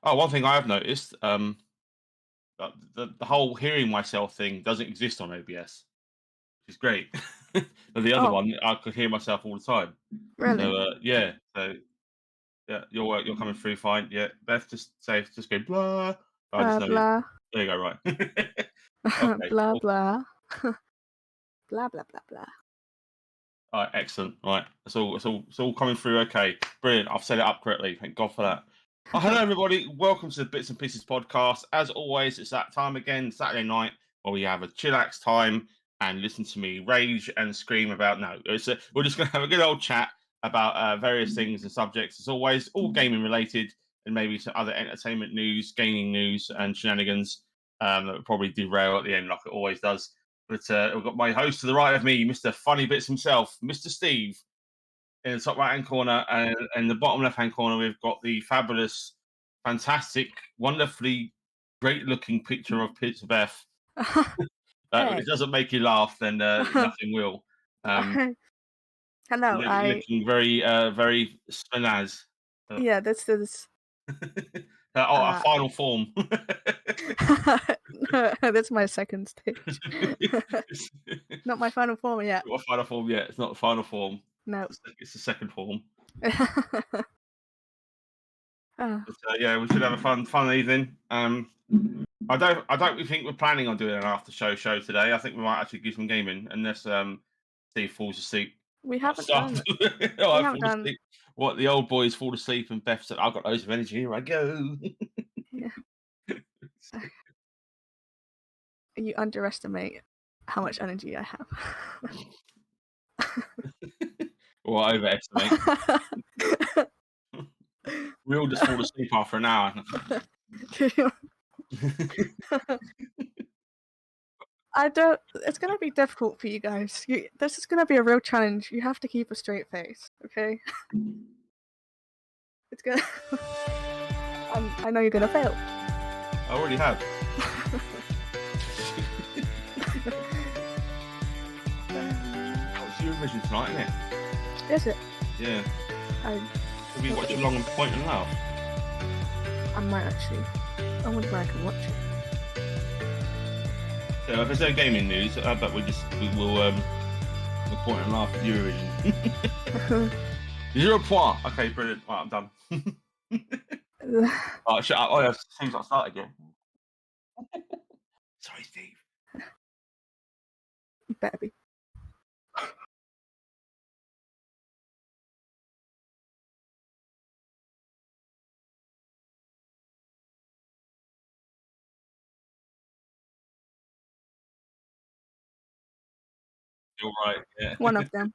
Oh, one thing I have noticed, the whole hearing myself thing doesn't exist on OBS, which is great. But the other Oh, one, I could hear myself all the time. really? So yeah, so yeah, you're coming through fine. Yeah, Beth, just go blah. I just know. Blah. There you go. Right. Okay. Blah, Cool. blah. Blah, blah, blah, blah. All right. Excellent. Right. It's all coming through. Okay. Brilliant. I've set it up correctly. Thank God for that. Oh, hello, everybody. Welcome to the Bits and Pieces podcast. As always, it's that time again, Saturday night, where we have a chillax time and listen to me rage and scream about. No, we're just going to have a good old chat about various things and subjects. As always, all gaming related and maybe some other entertainment news, gaming news, and shenanigans that will probably derail at the end, like it always does. But we've got my host to the right of me, Mr. Funny Bits himself, Mr. Steve in the top right hand corner, and in the bottom left hand corner, we've got the fabulous, fantastic, wonderfully great looking picture of PizzaBeth. If Hey. it doesn't make you laugh, then nothing will. Hello, Looking very, very spinaz. yeah, this is, A uh, final form. that's my second stage. It's Not my final form yet. not a final form yet. It's not the final form. No. It's the second form. Oh, But, yeah, we should have a fun evening. I don't really think we're planning on doing an after show today. I think we might actually do some gaming unless Steve falls asleep. we Oh, haven't stop! done Oh, we I haven't fall done asleep. What the old boys fall asleep and Beth said, "I've got loads of energy. Here I go." yeah. You underestimate how much energy I have. Or I overestimate. We all just fall asleep after an hour. I don't. It's gonna be difficult for you guys. This is gonna be a real challenge. You have to keep a straight face, okay? It's gonna. I know you're gonna fail. I already have. Oh, it's Eurovision tonight, isn't it? Is it? Yeah. I Should we watch along and point and laugh? I might actually. I wonder where I can watch it. So if there's no gaming news, but we'll point and laugh at Eurovision. 0 point. Okay, brilliant. Right, I'm done. Oh, shut up. Oh, yeah, seems like I start again. Sorry, Steve. Better be. You're right. Yeah. One of them.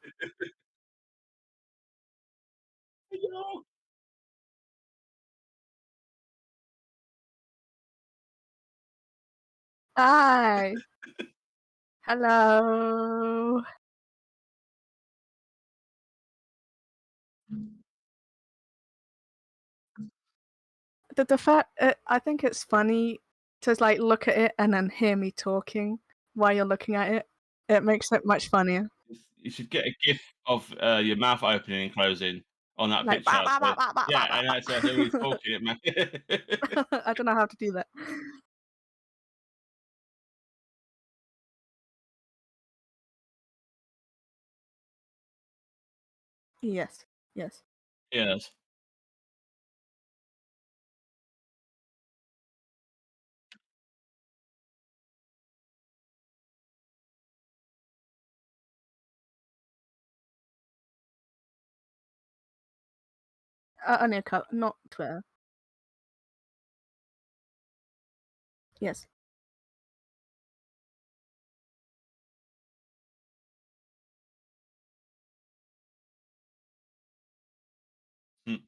Hi. Hello. The fact I think it's funny to like look at it and then hear me talking while you're looking at it. It makes it much funnier. You should get a gif of your mouth opening and closing on that Like picture. bah, bah, So, bah, bah, bah, yeah, bah, bah, and that's who he's bah. talking at, man. I don't know how to do that. Yes. Yes. Yes. Only a couple, not Twitter. Yes. Mm.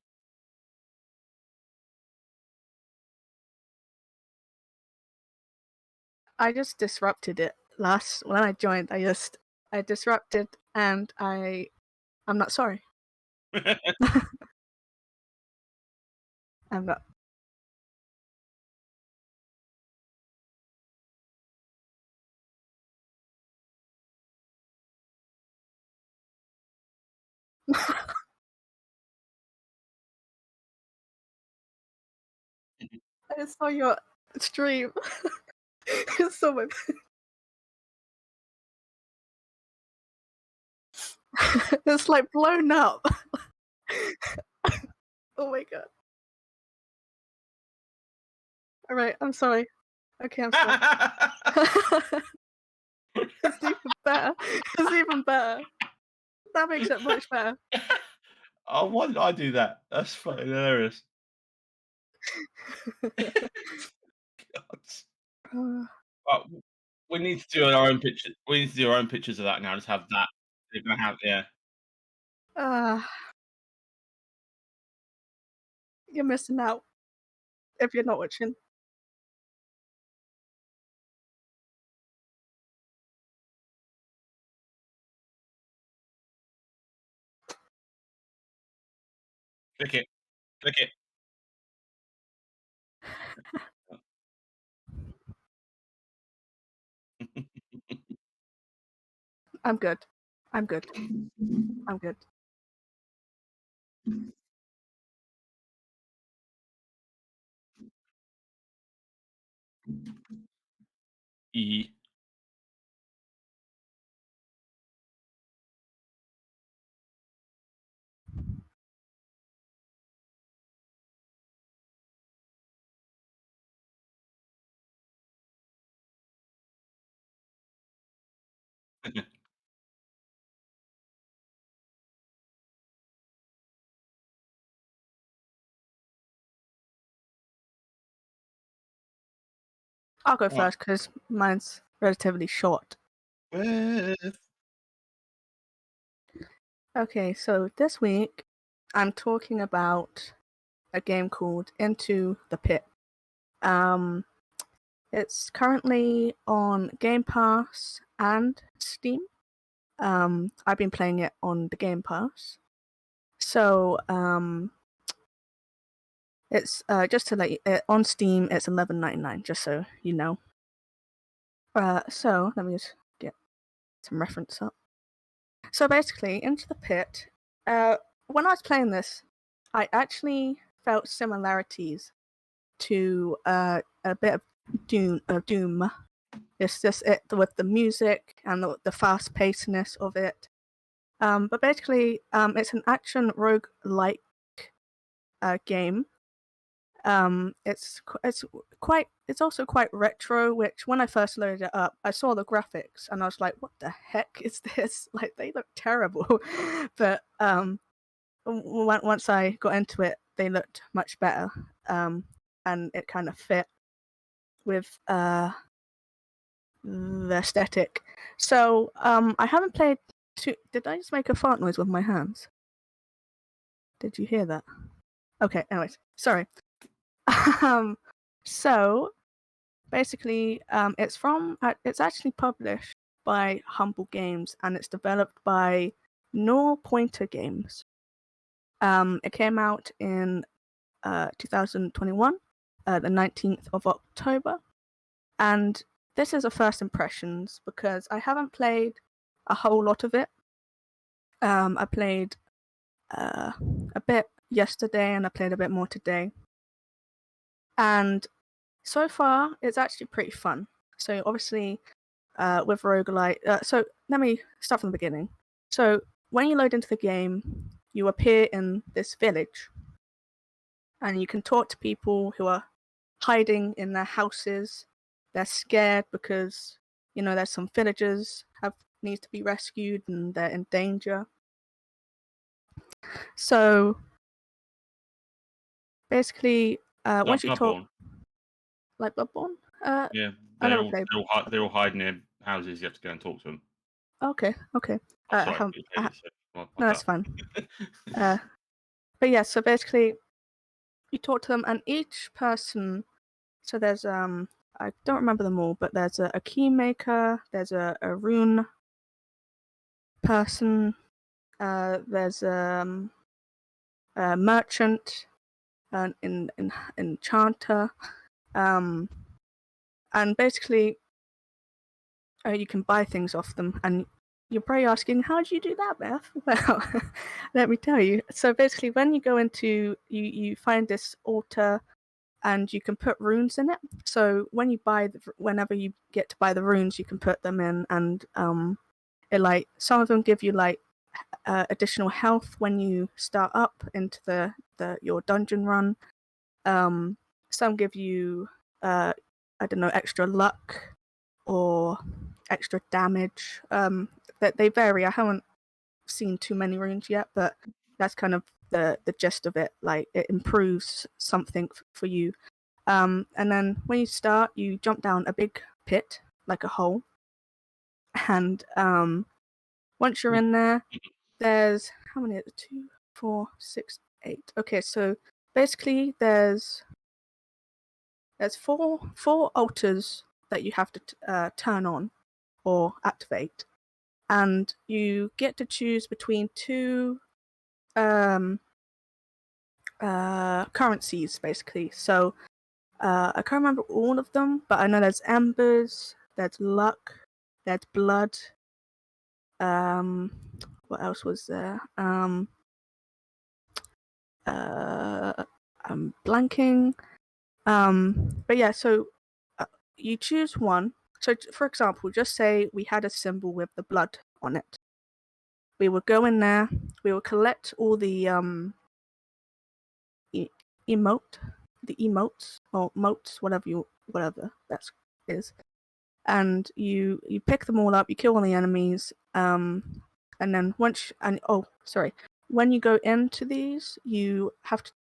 I just disrupted it last when I joined. I disrupted and I'm not sorry. I'm not. I saw your stream. It's so much. It's like blown up. Oh my god. All right, I'm sorry. Okay, I'm sorry. It's even better. It's even better. That makes it much better. Oh, why did I do that? That's fucking hilarious. Uh, But we need to do our own pictures. We need to do our own pictures of that now. Just have that. They're gonna have, yeah. uh, you're missing out if you're not watching. Click it. Click it. I'm good. I'm good. I'm good. E. I'll go All right. first because mine's relatively short. Beth. Okay, so this week I'm talking about a game called Into the Pit. It's currently on Game Pass and Steam. I've been playing it on the Game Pass. So it's just to let you on Steam it's $11.99, just so you know. So let me just get some reference up. So basically, Into the Pit. When I was playing this, I actually felt similarities to a bit of Doom. It's just it with the music and the fast pacedness of it. But basically, it's an action roguelike game. It's also quite retro. Which when I first loaded it up, I saw the graphics and I was like, "What the heck is this?" Like they look terrible. But once I got into it, they looked much better. And it kind of fit with the aesthetic. So I haven't played. Did I just make a fart noise with my hands? Did you hear that? Okay. Anyways, sorry. So basically, it's actually published by Humble Games and it's developed by Null Pointer Games. It came out in 2021, the 19th of October, and this is a first impressions because I haven't played a whole lot of it. I played a bit yesterday and I played a bit more today. And so far, it's actually pretty fun. So obviously, with roguelite, so let me start from the beginning. So when you load into the game, you appear in this village, and you can talk to people who are hiding in their houses. They're scared because there's some villagers need to be rescued and they're in danger. So basically, once you talk, like Bloodborne, Yeah, I they're never all played. they're all hiding in houses. You have to go and talk to them. Okay. Oh, I sorry, haven't. my No, bad. that's fine. But yeah, so basically, you talk to them, and each person. So there's I don't remember them all, but there's a key maker. There's a rune person. There's a merchant, an enchanter, and basically you can buy things off them. And you're probably asking, how do you do that, Beth? Well, let me tell you. So basically, when you go into you find this altar, and you can put runes in it. So whenever you get to buy the runes, you can put them in, and it like some of them give you like additional health when you start up into your dungeon run. Some give you I don't know, extra luck or extra damage. That they vary. I haven't seen too many runes yet, but that's kind of the gist of it. Like it improves something for you. And then when you start, you jump down a big pit, like a hole, and once you're in there, there's how many? 2, 4, 6, 8. Okay, so basically there's four altars that you have to turn on or activate, and you get to choose between two currencies, basically. So I can't remember all of them, but I know there's embers, there's luck, there's blood. What else was there? I'm blanking. But yeah, so you choose one. So for example, just say we had a symbol with the blood on it. We would go in there, we would collect all the emotes or motes, whatever that is, and you pick them all up, you kill all the enemies, and then when you go into these, you have to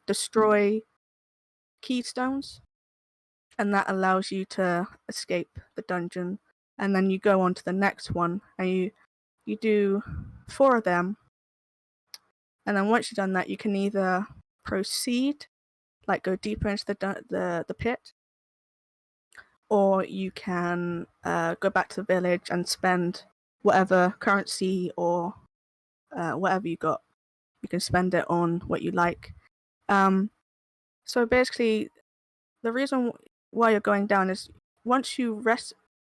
destroy keystones, and that allows you to escape the dungeon. And then you go on to the next one, and you do 4 of them, and then once you've done that, you can either proceed, like go deeper into the pit, or you can go back to the village and spend whatever currency or whatever you got. You can spend it on what you like. So basically, the reason why you're going down is once you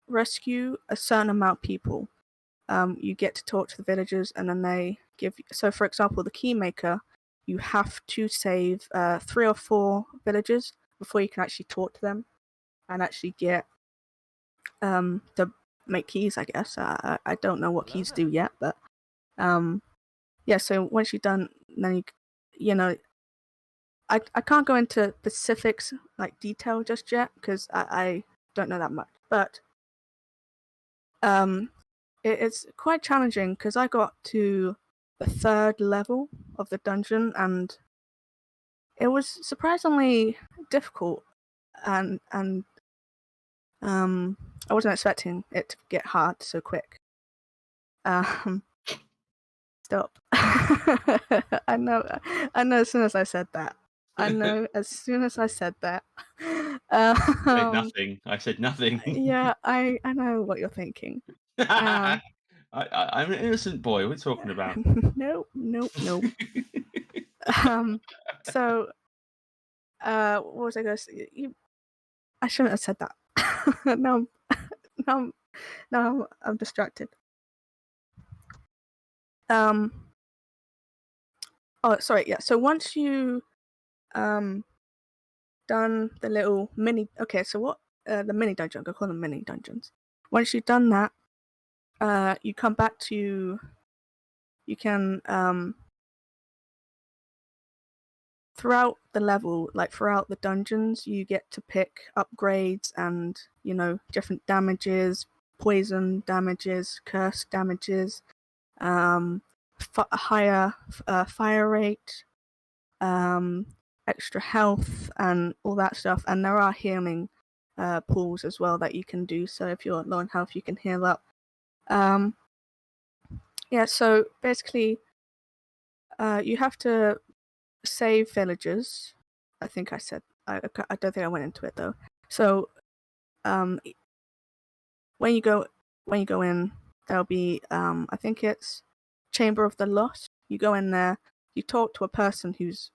rescue a certain amount of people, you get to talk to the villagers, and then they give you. So, for example, the Keymaker, you have to save 3 or 4 villagers before you can actually talk to them and actually get to make keys, I guess. I don't know what keys do yet, but yeah. So once you've done, then you know. I can't go into specifics, like detail just yet, because I don't know that much. But it's quite challenging because I got to the 3rd level of the dungeon, and it was surprisingly difficult, and I wasn't expecting it to get hard so quick. Stop. I know as soon as I said that. I know as soon as I said that. Nothing. I said nothing. Yeah, I know what you're thinking. I'm an innocent boy. What are we talking about? Nope. So, what was I going to say? I shouldn't have said that. Now I'm distracted. Oh, sorry. Yeah. So once you done the little mini. Okay. So what? The mini dungeon. I call them mini dungeons. Once you've done that, you come back to. You can throughout the level, like throughout the dungeons, you get to pick upgrades and different damages, poison damages, curse damages, higher fire rate, extra health, and all that stuff. And there are healing pools as well that you can do. So if you're low on health, you can heal up. Yeah. So basically, you have to save villagers. I think I said I don't think I went into it though. So when you go in, there'll be I think it's Chamber of the Lost. You go in there, you talk to a person who's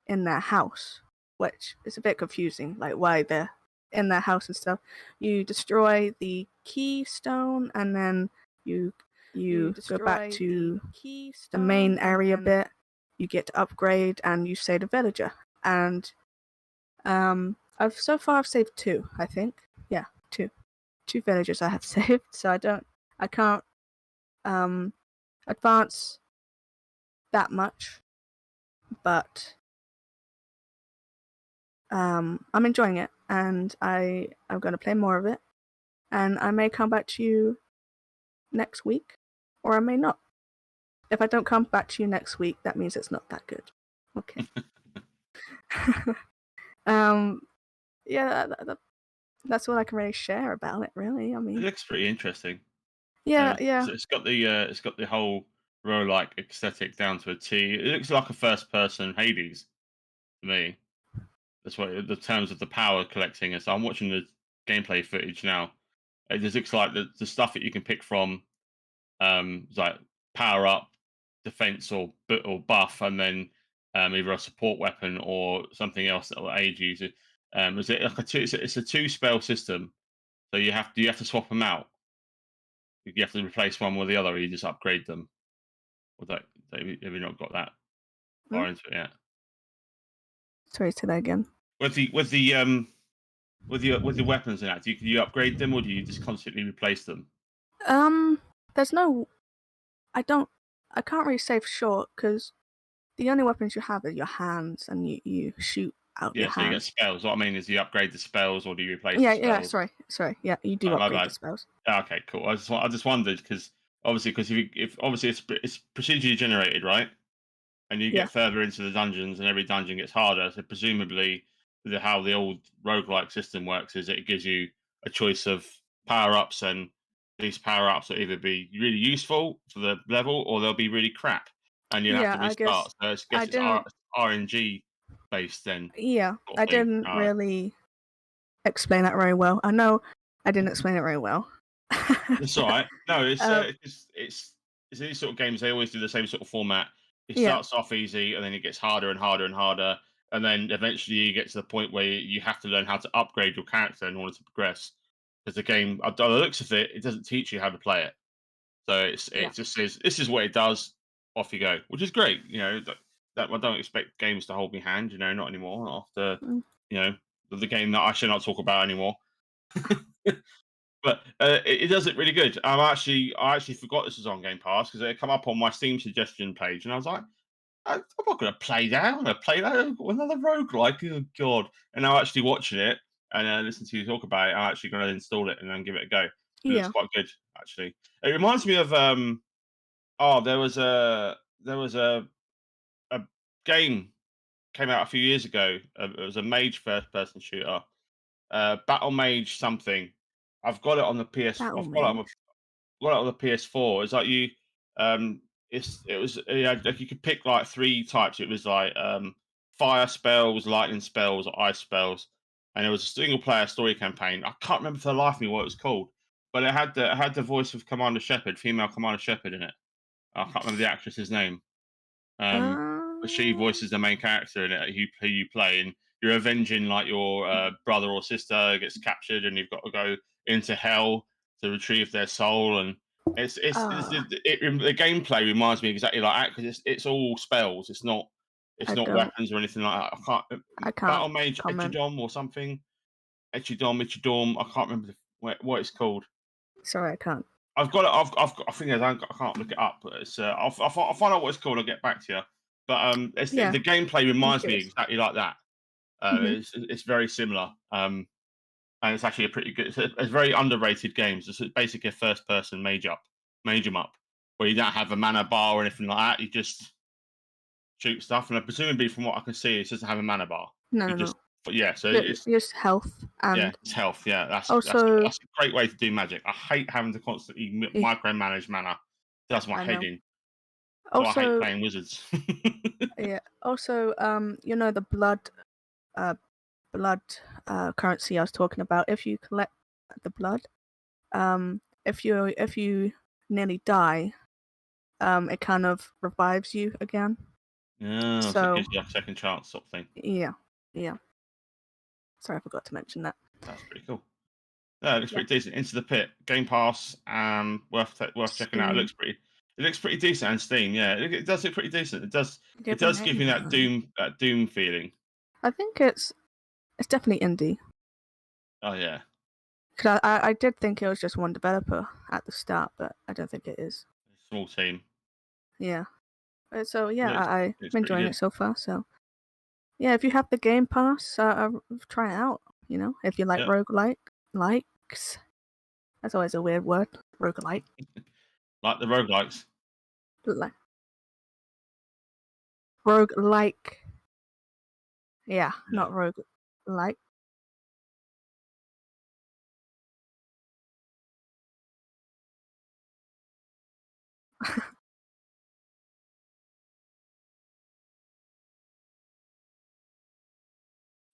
in their house, which is a bit confusing, like why they're in their house and stuff. You destroy the keystone, and then you go back to the main area bit. You get to upgrade, and you save the villager, and I've saved 2, I think. Yeah, 2 villagers I have saved, so I can't advance that much, but I'm enjoying it, and I'm going to play more of it, and I may come back to you next week, or I may not. If I don't come back to you next week, that means it's not that good. Okay. Yeah, that's all I can really share about it. Really, I It mean, looks pretty interesting. yeah. It's got the whole roguelike aesthetic down to a T. It looks like a first person Hades to me. That's what the terms of the power collecting is. I'm watching the gameplay footage now. It just looks like the stuff that you can pick from, like power up, defense, or buff, and then either a support weapon or something else that will aid you. Is it like it's a two spell system, so you have to swap them out. You have to replace one with the other, or you just upgrade them. Or have you not got that Hmm? far into it yet? Sorry, say that again. With your weapons and that, do you upgrade them, or do you just constantly replace them? There's no. I can't really say for sure because the only weapons you have are your hands, and you shoot out your Yeah, so you get hands. spells. What I mean is, do you upgrade the spells, or do you replace the Yeah. spells? Sorry. Yeah, you do My upgrade the bad. spells. Okay, cool. I just wondered because if obviously it's procedurally generated, right? And you Yeah. get further into the dungeons, and every dungeon gets harder. So presumably, how the old roguelike system works is it gives you a choice of power ups, and these power ups will either be really useful for the level, or they'll be really crap, and you'll have Yeah, to I guess restart. So I I guess it's didn't. RNG based then, Yeah, sort of I thing. didn't really explain that very well. I know I didn't explain it very well. It's all right. No, um, it's these sort of games. They always do the same sort of format. It yeah, starts off easy, and then it gets harder and harder and harder, and then eventually you get to the point where you have to learn how to upgrade your character in order to progress. Because the game, by the looks of it, it doesn't teach you how to play it. So yeah. it just says this is what it does. Off you go, which is great. That I don't expect games to hold me hand. Not anymore. After Mm. the game that I should not talk about anymore. But it does it really good. I actually forgot this was on Game Pass because it come up on my Steam suggestion page, and I was like, I'm not going to play that. I'm going to play that another roguelike. Oh God! And now actually watching it and listen to you talk about it, I'm actually going to install it and then give it a go. It looks Yeah. quite good, actually. It reminds me of there was a game came out a few years ago. It was a mage first person shooter, Battle Mage something. I've got it on the PS. Battle I've got it on Mage. the PS4. It's like um, it was like you could pick like three types. It was like fire spells, lightning spells, ice spells, and it was a single player story campaign. I can't remember for the life of me what it was called, but it had the voice of Commander Shepard, female Commander Shepard in it. I can't remember the actress's name. But she Uh, voices the main character in it, who you play, and you're avenging like your brother or sister gets captured, and you've got to go into hell to retrieve their soul. And uh, the gameplay reminds me exactly like that because it's all spells. It's I not don't. weapons or anything like that. I can't I can't Battle Mage comment. Echidom or something. Echidom. I can't remember what it's called. Sorry, I can't. I've got it. I think I can't look it up. But it's I'll find out what it's called. I'll get back to you. But Yeah, the gameplay I'm reminds me curious. exactly like that. Hmm. It's very similar. And it's actually a pretty good. It's a very underrated game. It's basically a first person mage 'em up, where you don't have a mana bar or anything like that. You just shoot stuff, and presumably from what I can see, it doesn't have a mana bar. No, You no, no. just yeah. So it's Just health yeah, and it's health. Yeah, also. that's a great way to do magic. I hate having to constantly Yeah, micromanage mana. Does my I head know. in. So I hate Also, playing wizards. yeah. Also, the uh, blood currency I was talking about. If you collect the blood, if you nearly die, it kind of revives you again. Yeah, so it So gives you like a second chance sort of thing. yeah, yeah. Sorry, I forgot to mention that. That's pretty cool. Yeah, it looks Yeah, pretty decent. Into the Pit, Game Pass, worth checking out. Steam. It looks pretty decent on Steam. Yeah, it does look pretty decent. It Give me does give me name. that Doom feeling. I think it's It's definitely indie. Oh yeah. Cause I did think it was just one developer at the start, but I don't think it is. Small team. Yeah. So yeah, It's I'm pretty enjoying good. it so far. So yeah, if you have the Game Pass, try it out. You know, if you like Yeah. roguelike likes. That's always a weird word. Roguelike. Like the roguelikes. Like roguelike. Yeah, not roguelike.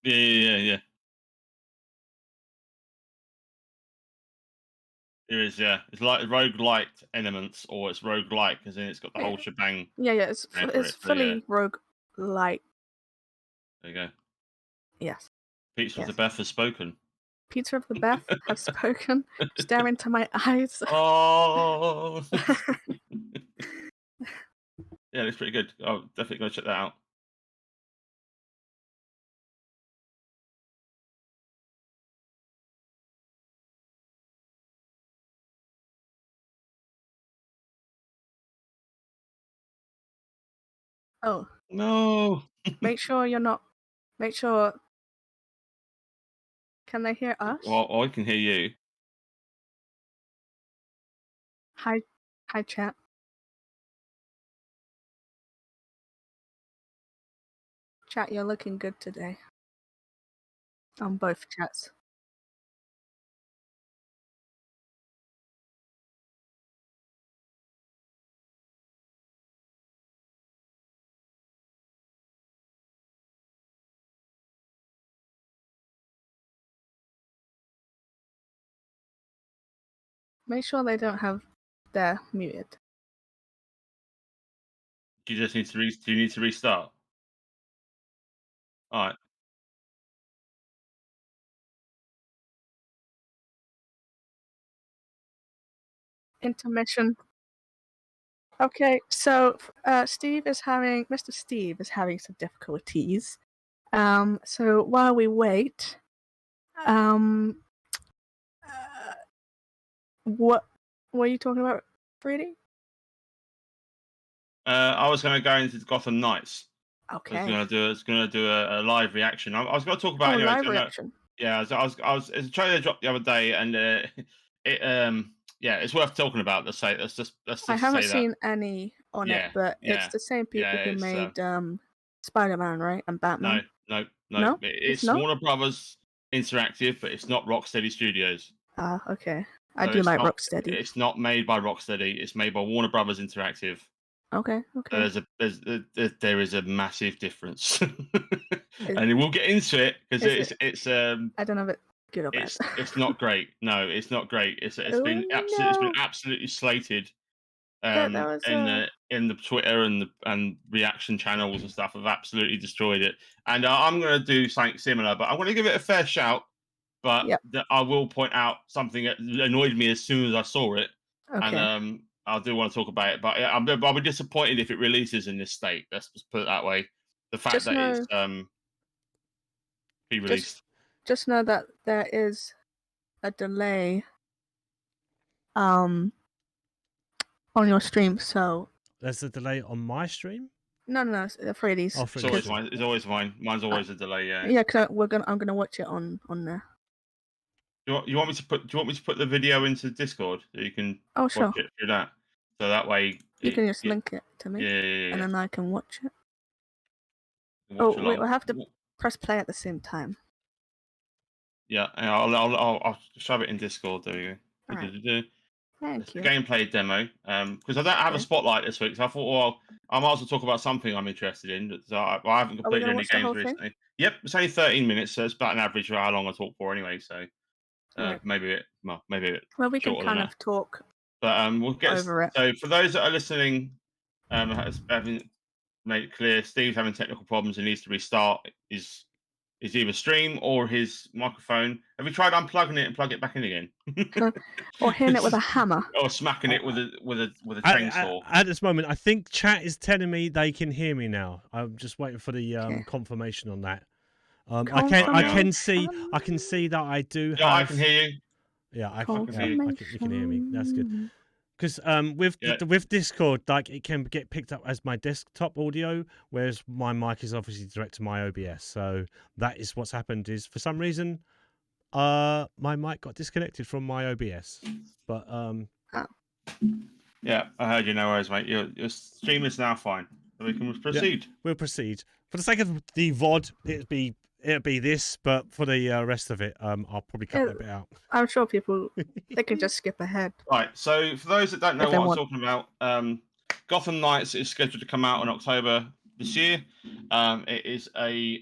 Yeah. There is, yeah. It's like roguelike elements, or it's roguelike, as in it's got the whole shebang Yeah. there for It's it. So yeah, fully roguelike. there you go. Yes. Pizza of the Yes. Beth has spoken. Pizza of the Beth have spoken. Stare into my eyes. Oh, yeah, it's pretty good. I'll definitely go check that out. Oh, No, make sure you're not. Make sure. Can they hear us? well, I can hear you. Hi, hi, chat. Chat, you're looking good today. On both chats. Make sure they don't have their muted. Do you just need to do you need to restart? All right. Intermission. Okay, so Mr. Steve is having some difficulties. So while we wait, um, what were you talking about, Freedy? I was going to go into the Gotham Knights. Okay. I was going to do a live reaction. I was going to talk about Oh, anyway. live So reaction. yeah, I was. It's a trailer dropped the other day, and it yeah, it's worth talking about. Let's just I haven't say that. seen any on it, Yeah, but it's the same people who It's made Spider-Man, right, and no, Batman. no, no. No, it's It's not. Warner Brothers Interactive, but it's not Rocksteady Studios. Ah, okay. I So do like Rocksteady. it's not made by Rocksteady. It's made by Warner Brothers Interactive. Okay, okay. There is a massive difference, Is, and we'll get into it because is it? it's I don't know if it's good or bad. it's not great. No, it's not great. It's Oh been no! absolutely slated There was in the Twitter and reaction channels and stuff have absolutely destroyed it. And I'm going to do something similar, but I'm going to give it a fair shout. But Yep. I will point out something that annoyed me as soon as I saw it, and Okay. I do want to talk about it. But I'll be disappointed if it releases in this state. Let's just put it that way. The fact Just that it's know, pre-released. just know that there is a delay on your stream. So There's a delay on my stream. no, Freddy's. Oh, It's always Freddy's. mine. It's always mine. Mine's always a delay. Yeah. Yeah, cause I'm gonna watch it on there. You want me to put? Do you want me to put the video into Discord so you can Oh watch sure. it through that? So that way You can just link it to me, yeah. and then I can watch it. Watch Oh wait, along. we'll have to press play at the same time. Yeah, and I'll shove it in Discord. There you go. Alright. Thank It's the you. gameplay demo. Because I don't have a Okay. spotlight this week, so I thought, well, I might as well talk about something I'm interested in. So I haven't Are we completed gonna any watch the games whole thing? recently. Yep, it's only 13 minutes, so it's about an average of how long I talk for anyway. So Alright. maybe a bit Well, we can shorter than kind that. of talk But we'll get over it. so for those that are listening, having made it clear, Steve's having technical problems and needs to restart his either stream or his microphone. Have you tried unplugging it and plug it back in again? Or hitting it with a hammer. Or smacking it with a chainsaw. At this moment, I think chat is telling me they can hear me now. I'm just waiting for the Okay. confirmation on that. I can see that I do have. Yeah, I can hear you. Yeah, I can hear you. you can hear me. That's good. Because with Discord, like it can get picked up as my desktop audio, whereas my mic is obviously direct to my OBS. So that is what's happened. Is for some reason, my mic got disconnected from my OBS. But Yeah, I heard you. No worries, mate. Your stream is now fine. So we can proceed. Yeah, we'll proceed. For the sake of the VOD, it'll be this, but for the rest of it, I'll probably cut that bit out. I'm sure people they can just skip ahead. Right. So for those that don't know what I'm talking about, Gotham Knights is scheduled to come out in October this year. It is a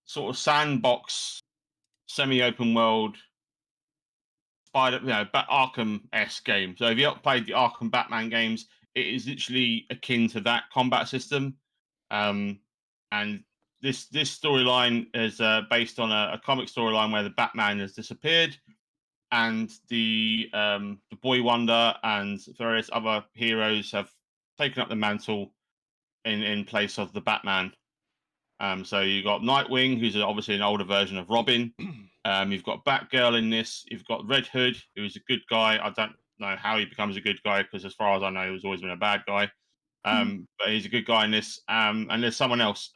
sort of sandbox, semi-open world Arkham-esque game. So if you haven't played the Arkham Batman games, it is literally akin to that combat system. And this storyline is based on a comic storyline where the Batman has disappeared, and the Boy Wonder and various other heroes have taken up the mantle in place of the Batman. So you've got Nightwing, who's obviously an older version of Robin. You've got Batgirl in this. You've got Red Hood, who's a good guy. I don't know how he becomes a good guy because, as far as I know, he's always been a bad guy. But he's a good guy in this. And there's someone else.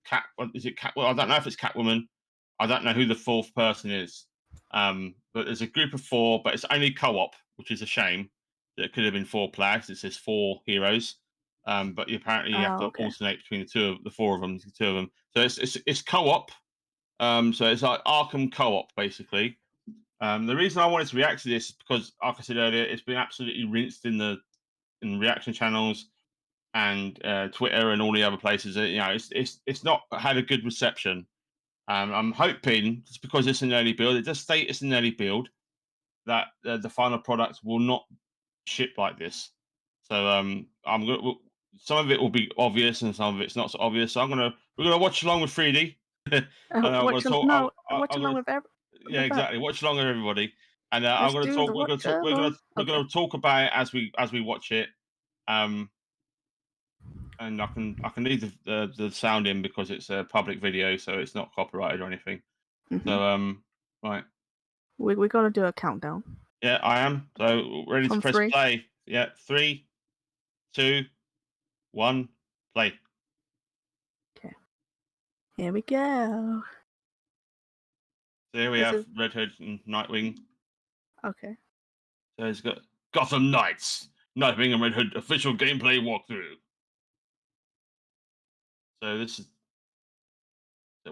Cat? Is it Cat? Well, I don't know if it's Catwoman. I don't know who the fourth person is. But there's a group of four, but it's only co-op, which is a shame. It could have been 4 players. It says 4 heroes. But apparently you have to alternate between the four of them. So it's co-op. So it's like Arkham co-op basically. The reason I wanted to react to this is because, like I said earlier, it's been absolutely rinsed in reaction channels and Twitter and all the other places. It's not had a good reception. I'm hoping it's because it's an early build. It does state it's an early build, that the final product will not ship like this. So I'm gonna. Some of it will be obvious, and some of it's not so obvious. So we're gonna watch along with 3D. Watch along with everybody. Yeah, exactly. Watch along with everybody, and I'm gonna talk. We're gonna talk about it as we watch it. And I can leave the sound in because it's a public video, so it's not copyrighted or anything. So right. We gotta do a countdown. Yeah, I am. So ready to press play. Yeah, 3, 2, 1, play. Okay. Here we go. So here we have Red Hood and Nightwing. Okay. So it's got Gotham Knights, Nightwing and Red Hood official gameplay walkthrough. So this is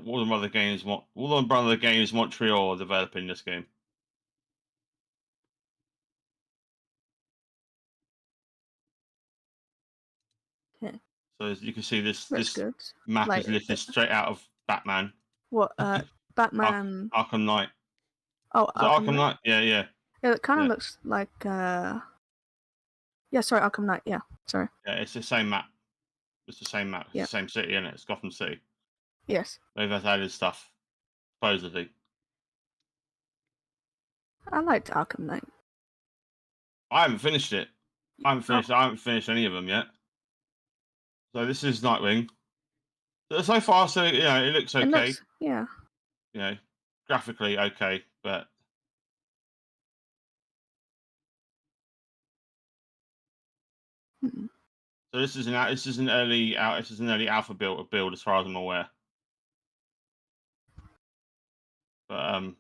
Warner Brother Games Montreal are developing this game. Okay. So as you can see, this good. map is lifted straight out of Batman. What? Batman. Arkham Knight. Oh, Arkham Knight. Yeah. Yeah, it kind of looks like. Yeah, sorry, Arkham Knight. Yeah, sorry. Yeah, it's the same map. It's the same map. It's the same city, isn't it? It's Gotham City. Yes. They've added stuff, supposedly. I liked Arkham Knight. I haven't finished it. I haven't finished any of them yet. So this is Nightwing. So far, so it looks okay. Graphically okay, but so this is an early alpha build as far as I'm aware. But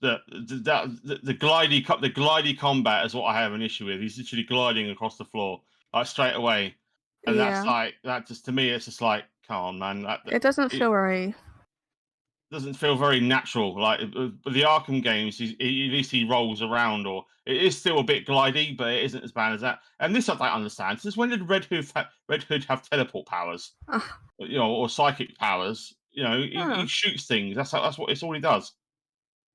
the glidey combat is what I have an issue with. He's literally gliding across the floor like straight away, and that's like that. Just to me, it's just like, come on, man. It doesn't feel very. Doesn't feel very natural. Like the Arkham games, at least he rolls around, or it is still a bit glidey, but it isn't as bad as that. And this I don't understand. Since when did Red Hood have teleport powers? Or psychic powers? He shoots things. That's what it's all he does,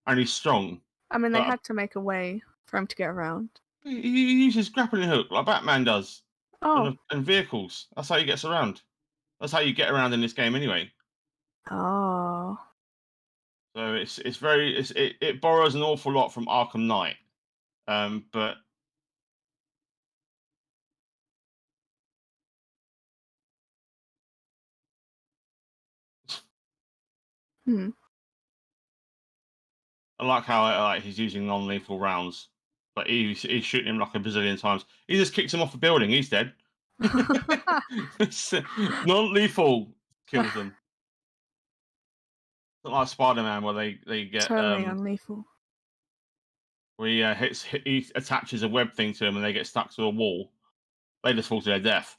and he's strong. I mean, they had to make a way for him to get around. He uses grappling hook like Batman does. Oh. And vehicles. That's how he gets around. That's how you get around in this game, anyway. Oh. So it borrows an awful lot from Arkham Knight, but Hmm. I like how he's using non-lethal rounds, but he's shooting him like a bazillion times. He just kicks him off a building. He's dead. Non-lethal kills them. Not like Spider-Man where they get Totally unlethal. where he attaches a web thing to him and they get stuck to a wall. They just fall to their death.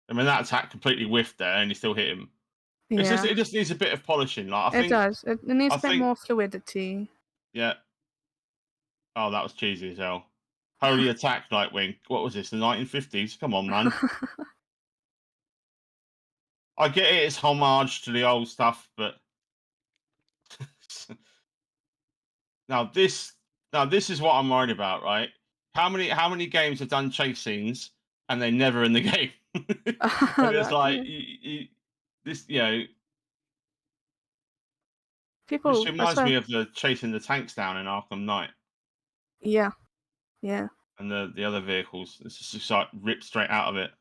I mean that attack completely whiffed there, and he still hit him. Yeah. It just needs a bit of polishing. Like It does. It needs I a bit think more fluidity. yeah. Oh, that was cheesy as hell. Holy attack, Nightwing. What was this? The 1950s? Come on, man. I get it. It's homage to the old stuff, but now this is what I'm worried about, right? How many games have done chase scenes and they're never in the game? And it's like this, this People, I reminds swear. me of the chasing the tanks down in Arkham Knight Yeah. Yeah. and the other vehicles. It's just like ripped straight out of it.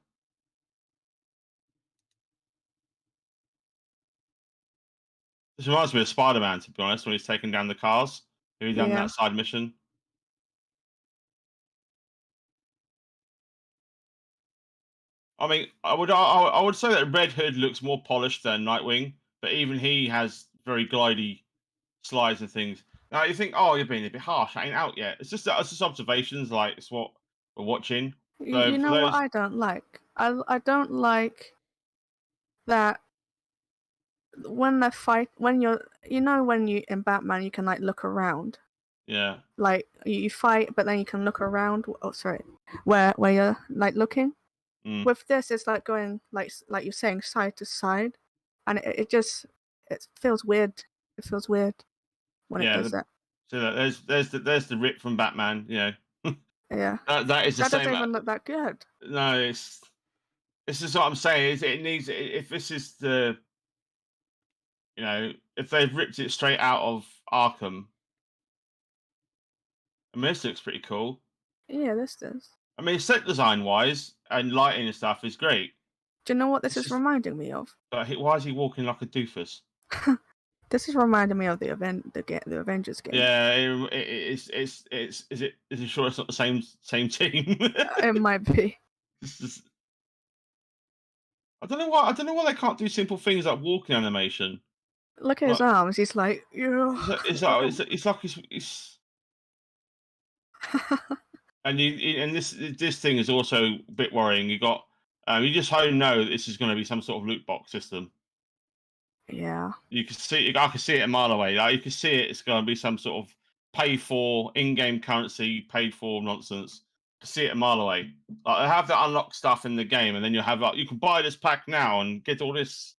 This reminds me of Spider-Man, to be honest, when he's taking down the cars. Who done Yeah. that side mission? I mean, I would say that Red Hood looks more polished than Nightwing, but even he has very glidey slides and things. Now you think, oh, you're being a bit harsh. I ain't out yet. It's just observations. Like it's what we're watching. So You for know what those, I don't like? I don't like that when they fight, when you're, when you in Batman, you can like look around. yeah, Like you fight, but then you can look around. Oh, sorry, where you're like looking. mm. With this, it's like going like you're saying side to side, and it just it feels weird. It feels weird when it does that. So there's the rip from Batman. Yeah, that is the that same. doesn't even look that good. No, this is what I'm saying. Is it needs if this is the if they've ripped it straight out of Arkham. I mean, this looks pretty cool. Yeah, this does. I mean, set design wise and lighting and stuff is great. Do you know what this is reminding me of? But why is he walking like a doofus? This is reminding me of the Avengers game. Yeah, it's is it sure it's not the same team? It might be. I don't know why they can't do simple things like walking animation. Look at his arms. He's like, yeah. It's like he's and this thing is also a bit worrying. You got you just know that this is going to be some sort of loot box system. Yeah. You can see. I can see it a mile away. Like you can see it. It's going to be some sort of pay for in-game currency, paid for nonsense. I can see it a mile away. Like, I have that unlock stuff in the game, and then you have you can buy this pack now and get all this.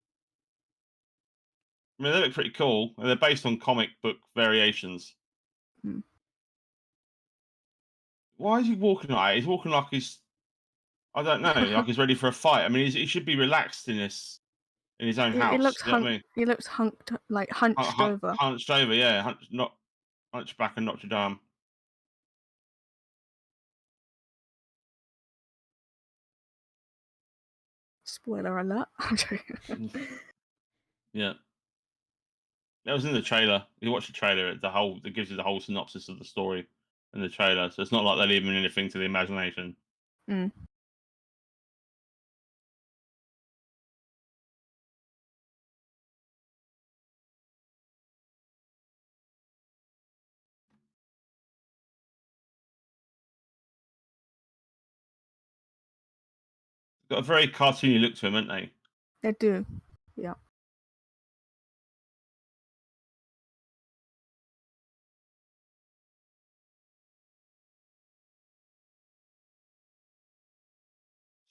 I mean, they look pretty cool, and they're based on comic book variations. Hmm. Why is he walking like that? He's walking like he's, I don't know, like he's ready for a fight. I mean, he should be relaxed in his own house. He looks you know what I mean? He looks hunched over. Hunched over, yeah, not hunchback and Notre Dame. Spoiler alert. Yeah. That was in the trailer. You watch the trailer, it gives you the whole synopsis of the story in the trailer. So it's not like they're leaving anything to the imagination. Mm. Got a very cartoony look to him, haven't they? They do. Yeah.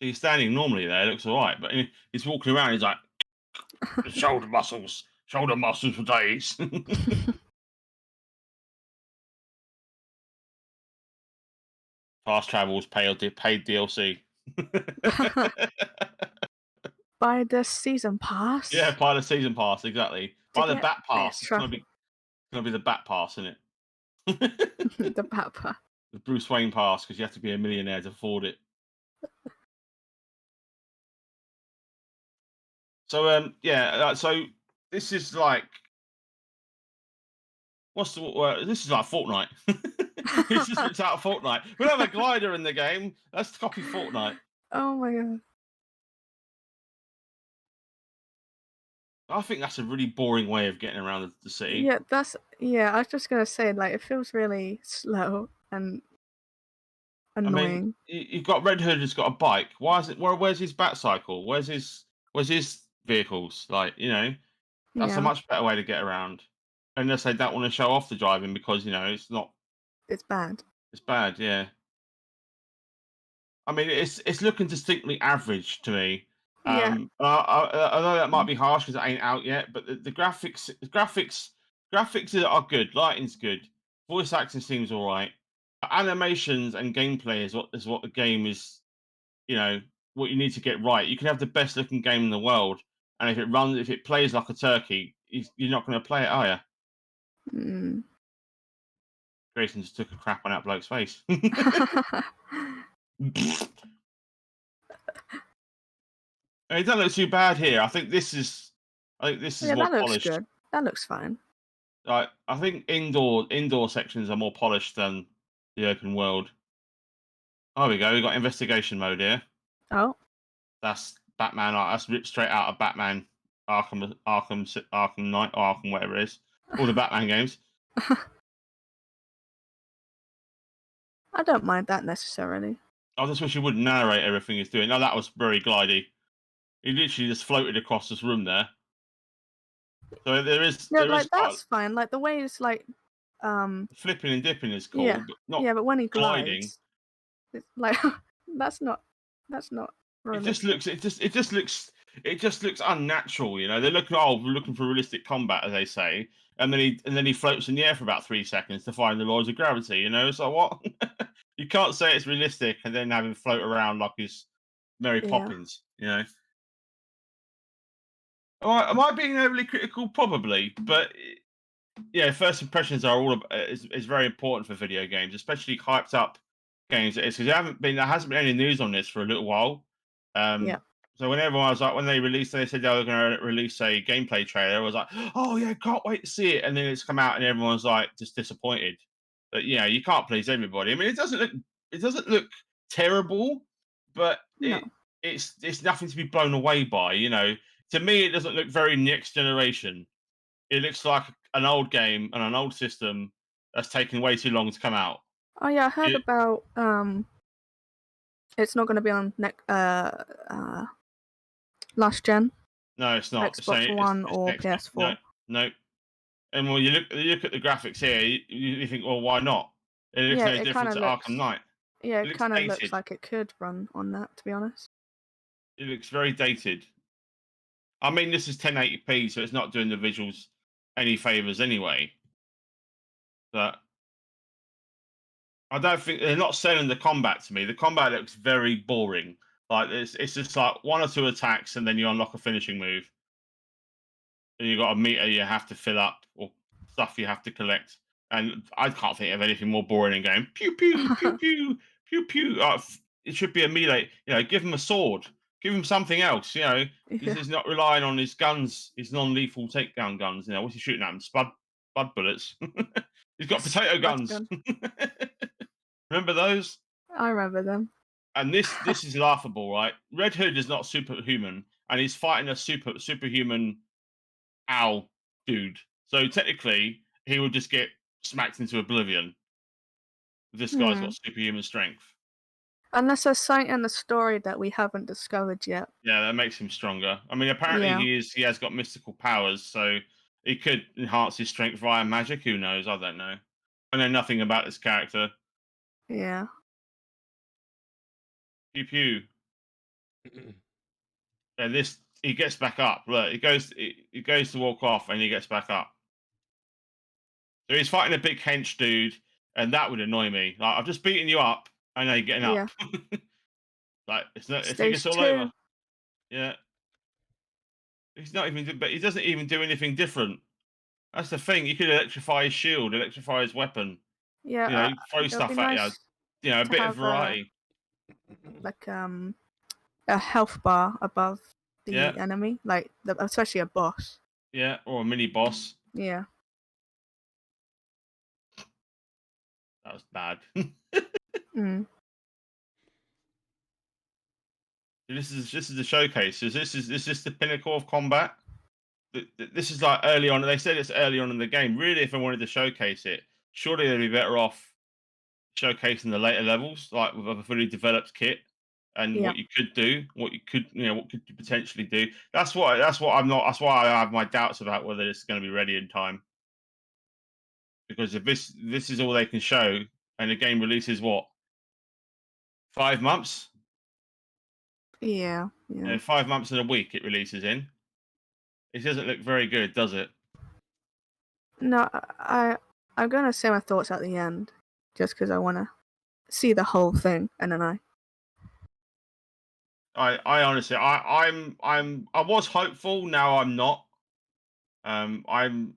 So he's standing normally there, it looks alright, but he's walking around, he's like shoulder muscles for days. Fast travels, paid DLC. Buy the season pass. Yeah, buy the season pass, exactly. Buy the Bat Pass. It's gonna be the Bat Pass, isn't it? The Bat Pass. The Bruce Wayne pass, because you have to be a millionaire to afford it. So so this is like what's the word? This is like Fortnite. It's just ripped out of Fortnite. We don't have a glider in the game. Let's copy Fortnite. Oh my god. I think that's a really boring way of getting around the city. Yeah, I was just gonna say, like, it feels really slow and annoying. I mean, you've got Red Hood who's got a bike. Why is it? Where's his bat cycle? Where's his vehicles? Like, that's a Yeah, much better way to get around. Unless they don't want to show off the driving because it's not. it's bad. It's bad, yeah. I mean, it's looking distinctly average to me. Yeah. I know that might be harsh because it ain't out yet, but the graphics are good. Lighting's good. Voice acting seems all right. Animations and gameplay is what the game is. What you need to get right. You can have the best looking game in the world, and if it plays like a turkey, you're not going to play it, are you? Mm. Grayson just took a crap on that bloke's face. It doesn't look too bad here. I think this is Yeah, more that looks polished. good. That looks fine. I think indoor sections are more polished than the open world. There we go. We got investigation mode here. Oh, That's Batman. That's ripped straight out of Batman, Arkham Knight, or Arkham, whatever it is. All the Batman games. I don't mind that necessarily. I just wish he wouldn't narrate everything he's doing. No, that was very glidey. He literally just floated across this room there. So That's fine. Like the way it's like, flipping and dipping is cool, yeah, but not but when he gliding. glides, it's like that's not realistic. It just looks unnatural. They're looking for realistic combat, as they say, and then he floats in the air for about 3 seconds to find the laws of gravity. So what? You can't say it's realistic and then have him float around like he's Mary Poppins. Am I being overly critical? Probably, but yeah, first impressions are is very important for video games, especially hyped up games. Because there hasn't been any news on this for a little while. Yeah. So when they released, they said they were going to release a gameplay trailer. I was like, oh yeah, can't wait to see it. And then it's come out, and everyone's like just disappointed. But you can't please everybody. I mean, it doesn't look terrible, but No. it's nothing to be blown away by. To me, it doesn't look very next generation. It looks like an old game and an old system that's taken way too long to come out. Oh yeah, I heard about it's not going to be on last gen. No, it's not. Xbox One or PS4. No. And when you look at the graphics here, you think, well, why not? It looks no different to Arkham Knight. Yeah, it kind of looks like it could run on that, to be honest. It looks very dated. I mean, this is 1080p, so it's not doing the visuals any favors anyway. But I don't think they're not selling the combat to me. The combat looks very boring. Like it's just like one or two attacks, and then you unlock a finishing move. And you got a meter you have to fill up, or stuff you have to collect. And I can't think of anything more boring than going pew pew pew pew pew pew. It should be a melee. Give him a sword. Give him something else. He's not relying on his guns, his non-lethal takedown guns. What's he shooting at him? Spud bullets. He's got potato guns. Remember those? I remember them. And this is laughable, right? Red Hood is not superhuman, and he's fighting a superhuman owl dude. So technically, he would just get smacked into oblivion. This guy's got superhuman strength. Unless there's something in the story that we haven't discovered yet. Yeah, that makes him stronger. I mean, apparently he has got mystical powers, so he could enhance his strength via magic. Who knows? I don't know. I know nothing about this character. Yeah. Pew pew. And he gets back up. Look, he goes to walk off, and he gets back up. So he's fighting a big hench dude, and that would annoy me. Like, I've just beaten you up, and now you're getting up. Like, it's not. I think it's all over. Yeah. He's not even. But he doesn't even do anything different. That's the thing. You could electrify his shield, electrify his weapon. Yeah. Throw stuff at you. A bit of variety. Like a health bar above the enemy, like especially a boss. Yeah, or a mini boss. Yeah. That was bad. Mm. This is the showcase. This is the pinnacle of combat. This is like early on. They said it's early on in the game. Really, if I wanted to showcase it, surely they'd be better off showcasing the later levels, like with a fully developed kit and what you could do, what you could potentially do. That's what I'm not. That's why I have my doubts about whether it's going to be ready in time. Because if this is all they can show, and the game releases what 5 months? Yeah. 5 months and a week it releases in. It doesn't look very good, does it? No, I'm gonna say my thoughts at the end, just because I wanna see the whole thing, and then I honestly, I was hopeful. Now I'm not. I'm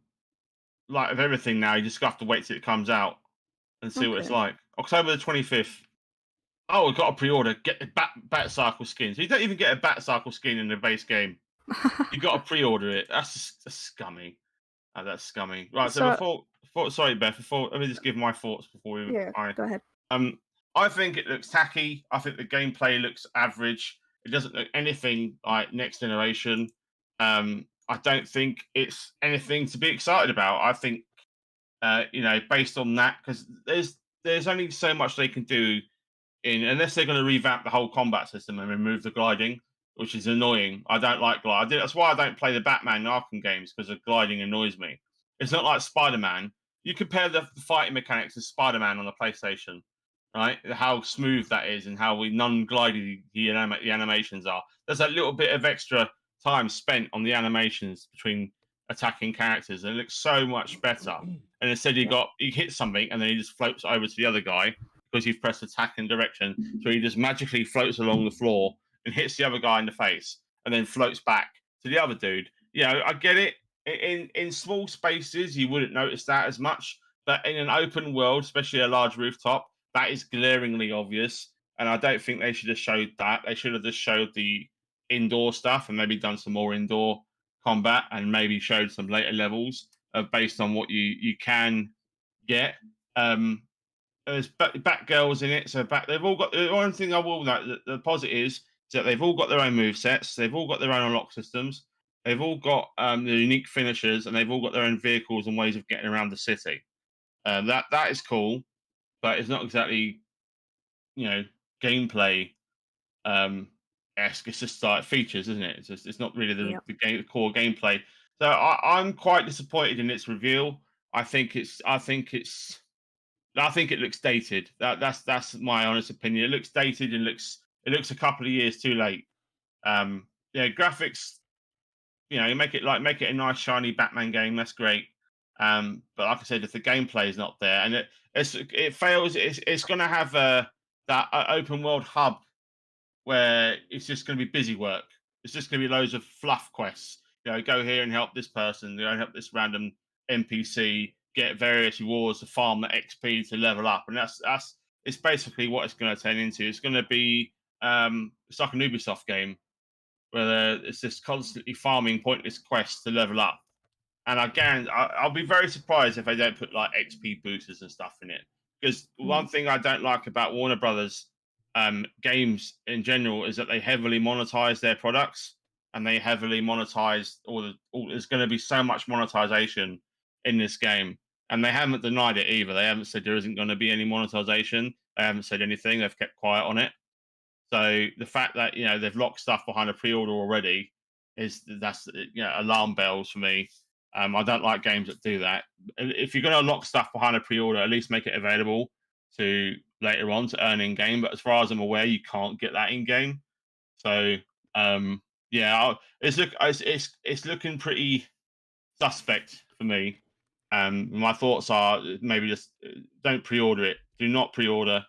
like with everything now. You just have to wait till it comes out and see what it's like. October the 25th. Oh, we've got a pre-order. Get the bat cycle skin. So you don't even get a bat cycle skin in the base game. You got to pre-order it. That's scummy. Oh, that's scummy. Right. So before, sorry, Beth. Let me just give my thoughts before we. Yeah. Go ahead. I think it looks tacky. I think the gameplay looks average. It doesn't look anything like next generation. I don't think it's anything to be excited about. I think, based on that, because there's only so much they can do unless they're going to revamp the whole combat system and remove the gliding, which is annoying. I don't like gliding. That's why I don't play the Batman and Arkham games, because the gliding annoys me. It's not like Spider-Man. You compare the fighting mechanics to Spider-Man on the PlayStation, right? How smooth that is and how non-glidey the animations are. There's a little bit of extra time spent on the animations between attacking characters, and it looks so much better. And instead, he hits something and then he just floats over to the other guy because you've pressed attack and direction. So he just magically floats along the floor and hits the other guy in the face and then floats back to the other dude. I get it. In small spaces, you wouldn't notice that as much. But in an open world, especially a large rooftop, that is glaringly obvious. And I don't think they should have showed that. They should have just showed the indoor stuff and maybe done some more indoor combat and maybe showed some later levels based on what you can get. There's Batgirls in it, so they've all got the one thing I will note. The positive is that they've all got their own move sets, they've all got their own unlock systems, they've all got the unique finishers, and they've all got their own vehicles and ways of getting around the city. That is cool, but it's not exactly gameplay esque. It's just like features, isn't it? It's not really the core gameplay. So I'm quite disappointed in its reveal. I think it looks dated. That's my honest opinion. It looks dated and it looks a couple of years too late. Graphics, you make it a nice shiny Batman game. That's great. But like I said, if the gameplay is not there and it fails, it's going to have that open world hub where it's just going to be busy work. It's just going to be loads of fluff quests. Go here and help this person. Go and help this random NPC. Get various rewards to farm the XP to level up, and it's basically what it's going to turn into. It's going to be it's like an Ubisoft game where it's just constantly farming pointless quests to level up. And I'll be very surprised if they don't put like XP boosters and stuff in it. Because one thing I don't like about Warner Brothers games in general is that they heavily monetize their products, and they heavily monetize there's going to be so much monetization in this game, and they haven't denied it either. They haven't said there isn't going to be any monetization. They haven't said anything. They've kept quiet on it. So the fact that they've locked stuff behind a pre-order already that's alarm bells for me. I don't like games that do that. If you're going to lock stuff behind a pre-order, at least make it available to later on to earn in game. But as far as I'm aware, you can't get that in game. So it's looking pretty suspect for me. My thoughts are maybe just don't pre-order it. Do not pre-order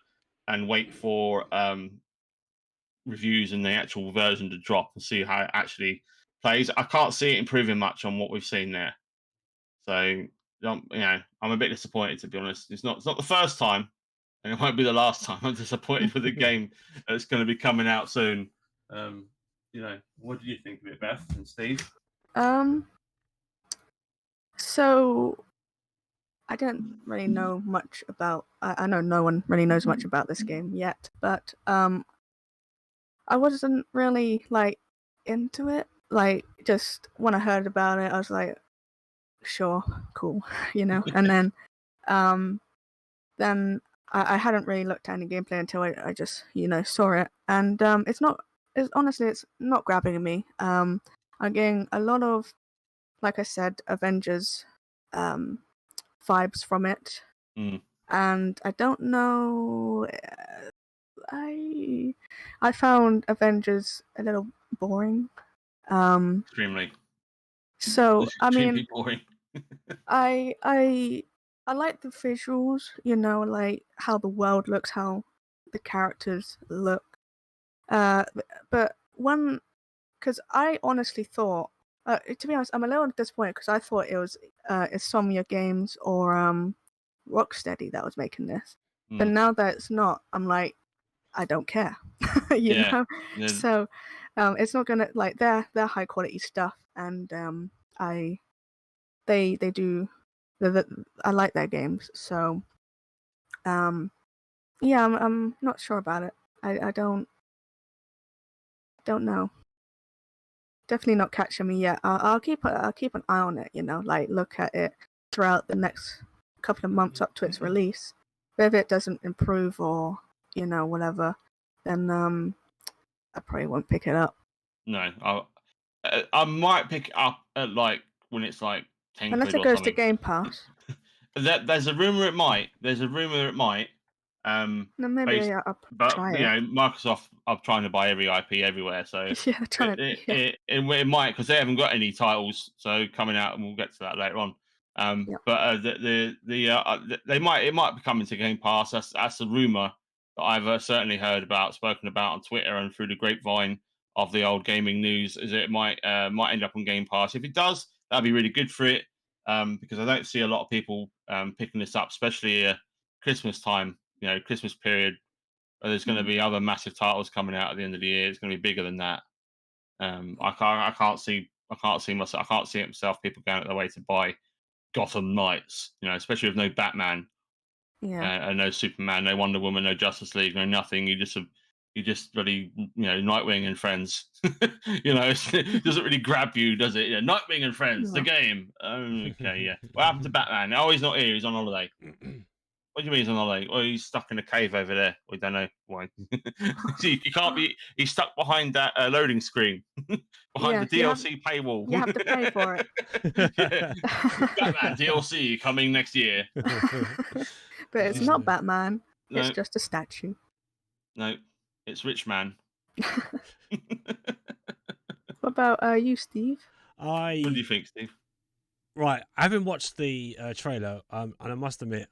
and wait for reviews and the actual version to drop and see how it actually plays. I can't see it improving much on what we've seen there. So I'm a bit disappointed, to be honest. It's not the first time, and it won't be the last time I'm disappointed with the game that's going to be coming out soon. what did you think of it, Beth and Steve? So I don't really know much about. I know no one really knows much about this game yet, but I wasn't really like into it. Like, just when I heard about it, I was like, sure, cool, And then I hadn't really looked at any gameplay until I just saw it, and it's honestly it's not grabbing me. I'm getting a lot of, like I said, Avengers vibes from it, and I don't know. I found Avengers a little boring. Extremely. So I mean, boring. I like the visuals, like how the world looks, how the characters look. But because I honestly thought, to be honest, I'm a little disappointed because I thought it was Insomnia Games or Rocksteady that was making this. But now that it's not, I'm like, I don't care, you know. Yeah. So it's not gonna like they're high quality stuff, and they do. I like their games, so yeah, I'm not sure about it. I don't know. Definitely not catching me yet. I'll keep an eye on it. Like look at it throughout the next couple of months up to its release. But if it doesn't improve or whatever, then I probably won't pick it up. No, I might pick it up at like when it's like 10 unless quid it goes or something. to Game Pass. There's a rumor it might. Then maybe I'll try it. Microsoft are trying to buy every IP everywhere, so Yeah, trying to. it might, because they haven't got any titles so coming out, and we'll get to that later on. But it might be coming to Game Pass. That's a rumor that I've certainly heard about, spoken about on Twitter and through the grapevine of the old gaming news. Is it might end up on Game Pass? If it does, that'd be really good for it. Because I don't see a lot of people picking this up, especially Christmas time. Christmas period. There's going to be other massive titles coming out at the end of the year. It's going to be bigger than that. I can't see it myself. People going out of their way to buy Gotham Knights. Especially with no Batman, no Superman, no Wonder Woman, no Justice League, no nothing. You just really, Nightwing and Friends. It doesn't really grab you, does it? Nightwing and Friends, the game. Okay, yeah. What happened to Batman? Oh, he's not here. He's on holiday. What do you mean he's on holiday? Well, he's stuck in a cave over there. We don't know why. See, you can't be. He's stuck behind that loading screen, behind the DLC paywall. You have to pay for it. Batman DLC coming next year. But it's not Batman. No. It's just a statue. No, it's Rich Man. What about you, Steve? What do you think, Steve? Right, I haven't watched the trailer, and I must admit,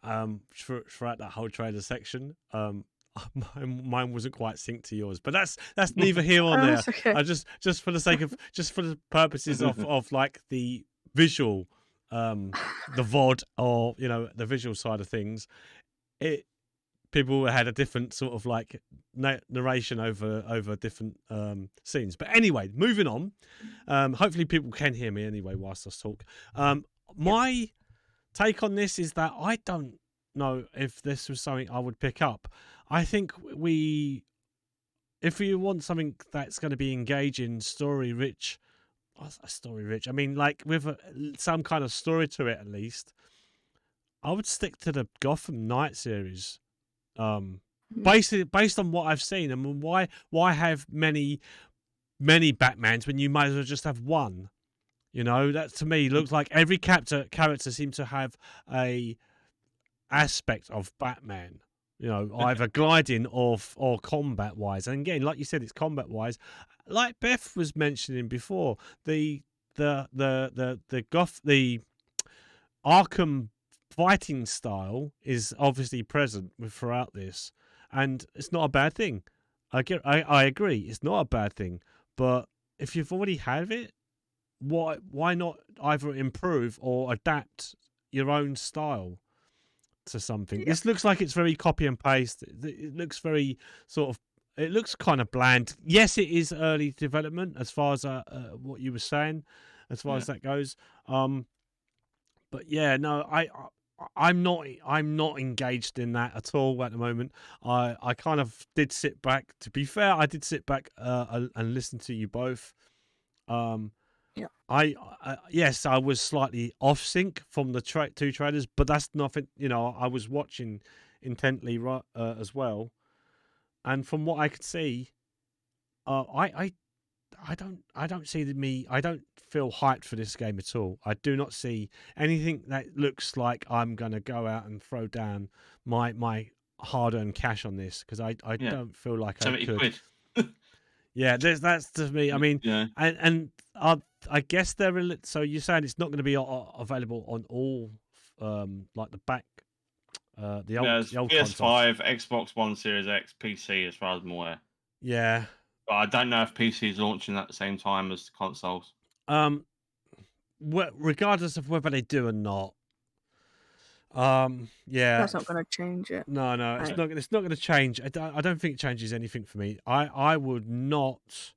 throughout that whole trailer section, mine wasn't quite synced to yours, but that's neither here nor there. Okay. I just for the sake of for the purposes of like the visual, the VOD, or the visual side of things, people had a different sort of like narration over different scenes. But anyway, moving on. Hopefully people can hear me anyway whilst I talk. My take on this is that I don't know if this was something I would pick up. I think if you want something that's going to be engaging, story rich, I mean, like with some kind of story to it at least, I would stick to the Gotham Knights series. Based on what I've seen. I mean, why have many Batmans when you might as well just have one? That to me looks like every character seems to have a aspect of Batman. Either gliding or combat wise. And again, like you said, it's combat wise. Like Beth was mentioning before, the Arkham fighting style is obviously present throughout this, and it's not a bad thing. I agree, it's not a bad thing. But if you've already had it, why not either improve or adapt your own style to something? This looks like it's very copy and paste. It looks very sort of it looks kind of bland. Yes, it is early development as far as what you were saying, as far as that goes. But yeah, no, I'm not engaged in that at all at the moment. I kind of did sit back. To be fair, I did sit back and listen to you both. Yes, I was slightly off sync from the two trailers, but that's nothing. I was watching intently as well, and from what I could see, I don't see I don't feel hyped for this game at all. I do not see anything that looks like I'm gonna go out and throw down my hard-earned cash on this, because I don't feel like I could. £70. Yeah, that's to me. I mean, and I guess so you're saying it's not going to be available on all like the back the old PS5, Xbox One, Series X, PC, as far as I'm aware. Yeah, but I don't know if PC is launching at the same time as the consoles. Regardless of whether they do or not, that's not going to change it. No, it's not. It's not going to change. I don't think it changes anything for me. I would not.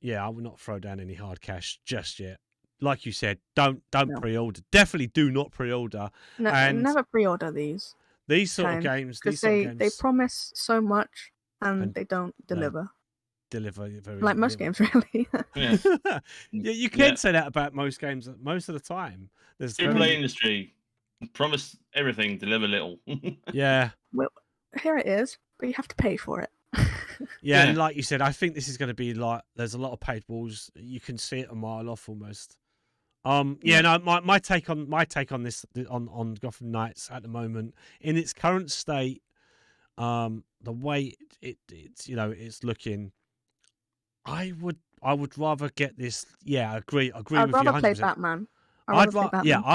Yeah, I would not throw down any hard cash just yet. Like you said, don't pre-order. Definitely do not pre-order. No, and never pre-order these. These sort of games, because they promise so much and they don't deliver. Deliver very like most games, really. Yeah, you can say that about most games. Most of the time, there's AAA industry promise everything, deliver little. Yeah. Well, here it is, but you have to pay for it. Yeah, and like you said, I think this is going to be like there's a lot of paid walls. You can see it a mile off almost. No, my take on this on Gotham Knights at the moment in its current state, the way it's looking, I would rather get this. Yeah, I agree with you 100%. I'd rather play Batman. I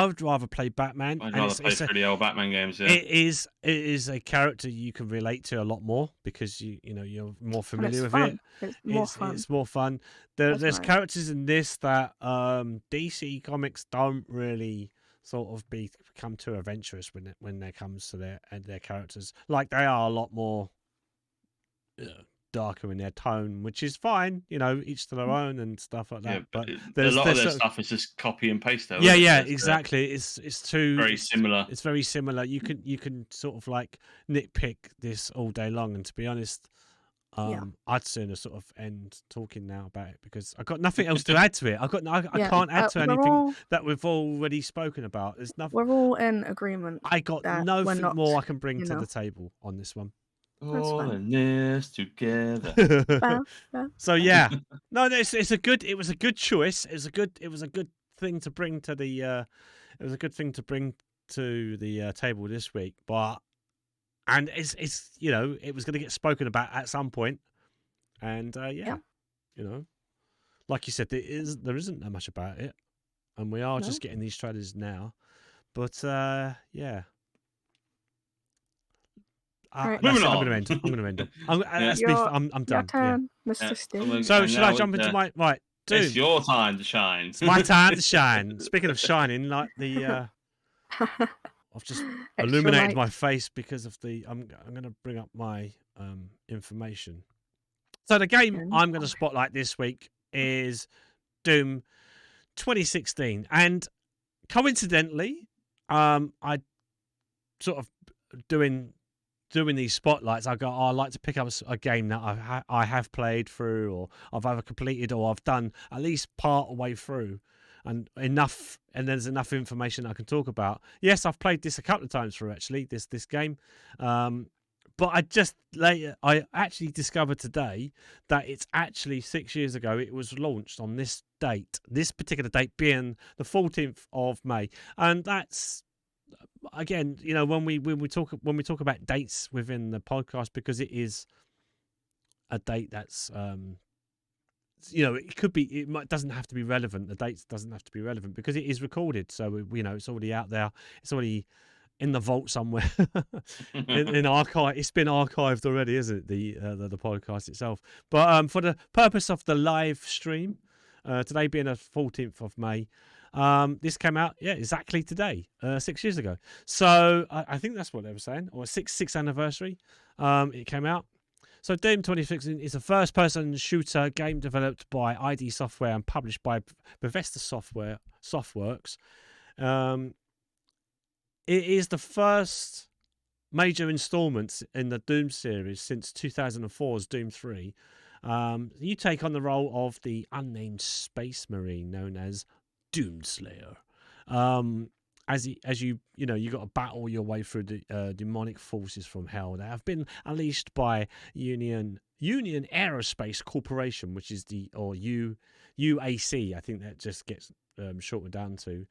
would rather play Batman. I'd rather play through the old Batman games. Yeah. It is a character you can relate to a lot more because you're more familiar with it. It's more fun. There's characters in this that DC Comics don't really sort of become too adventurous when it comes to their characters. Like they are a lot more darker in their tone, which is fine, each to their own and stuff like that. Yeah, but a lot of their stuff is just copy and paste though. Yeah, exactly. It's very similar. It's very similar. You can sort of like nitpick this all day long, and to be honest, I'd sooner sort of end talking now about it because I've got nothing else to add to it. I can't add to anything that we've already spoken about. There's nothing. We're all in agreement. I got nothing more I can bring to the table on this one. All in this together. So yeah, no, it was a good choice. It was a good thing to bring to the. It was a good thing to bring to the table this week, and it's it was going to get spoken about at some point, and like you said, there isn't that much about it, and we are just getting these trailers now, but yeah. I'm going to end. I'm done. Your turn, Mr. Steve. So should I jump into my right? Dude, it's your time to shine. It's my time to shine. Speaking of shining, like the, I've just illuminated my face because of the. I'm going to bring up my information. So the game I'm going to spotlight this week is Doom 2016, and coincidentally, I sort of doing these spotlights, I like to pick up a game that I have played through, or I've either completed, or I've done at least part way through, and there's enough information I can talk about. Yes, I've played this a couple of times through actually this game, but I actually discovered today that it's actually 6 years ago. It was launched on this particular date being the 14th of May, and that's. Again, when we talk about dates within the podcast, because it is a date that's it could be, it doesn't have to be relevant. The dates doesn't have to be relevant because it is recorded, so it's already out there. It's already in the vault somewhere in archive. It's been archived already, isn't it? The podcast itself. But for the purpose of the live stream, today being the 14th of May. This came out, exactly today, 6 years ago. So I think that's what they were saying, or sixth anniversary. It came out. So Doom 2016 is a first-person shooter game developed by ID Software and published by Bethesda Softworks. It is the first major installment in the Doom series since 2004's Doom 3. You take on the role of the unnamed space marine known as Doomslayer. As you got to battle your way through the demonic forces from hell that have been unleashed by Union Aerospace Corporation, which is UAC. I think that just gets shortened down to.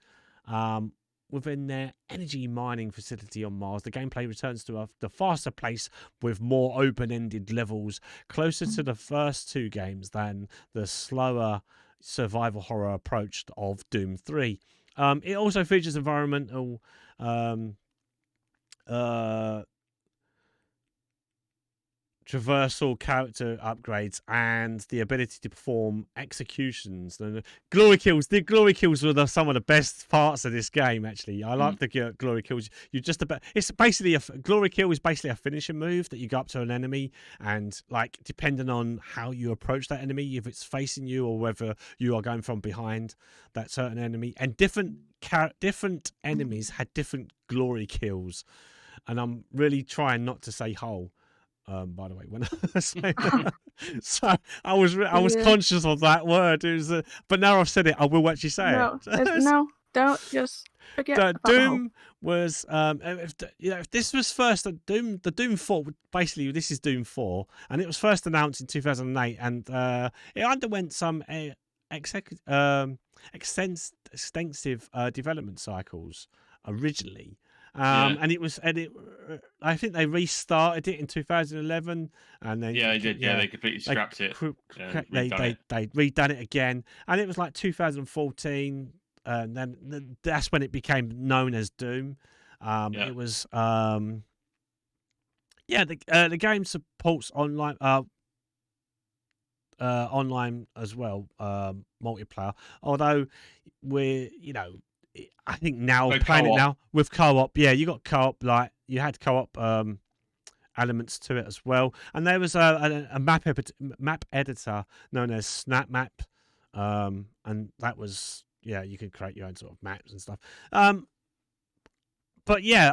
Within their energy mining facility on Mars, the gameplay returns to the faster pace with more open-ended levels, closer to the first two games than the slower survival horror approach of Doom 3. It also features environmental traversal character upgrades and the ability to perform executions. The glory kills were some of the best parts of this game. Actually, I like the glory kills. It's basically glory kill is basically a finishing move that you go up to an enemy, and like depending on how you approach that enemy, if it's facing you or whether you are going from behind that certain enemy, and different enemies had different glory kills. And I'm really trying not to say whole. By the way, when I say that, so I was conscious of that word. It was, but now I've said it, I will actually say it. No, don't just forget. About Doom was, if this was first the Doom 4. Basically, this is Doom 4, and it was first announced in 2008, and it underwent some extensive development cycles originally. And I think they restarted it in 2011, and then they did. They completely scrapped it. They redone it again, and it was like 2014, and then that's when it became known as Doom. It was the game supports online as well, multiplayer. Although I think now playing it now with co-op, you got co-op, like you had co-op elements to it as well, and there was a map editor known as SnapMap, and that was you could create your own sort of maps and stuff. But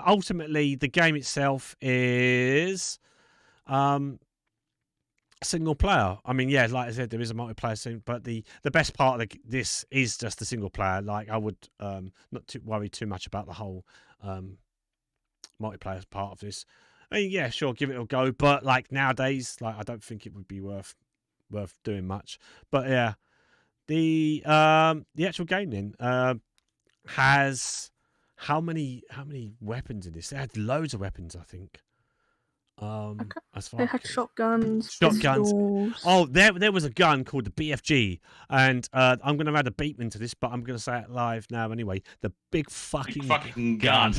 ultimately the game itself is single player. I mean, like I said, there is a multiplayer scene, but the best part of this is just the single player. Like I would not worry too much about the whole multiplayer part of this. I mean, sure, give it a go, but like nowadays, like I don't think it would be worth doing much. But the actual game then has how many weapons in this? It had loads of weapons, I think. As far they had shotguns. Pistols. Oh, there was a gun called the BFG, and I'm going to add a beep into this, but I'm going to say it live now anyway. The big fucking gun.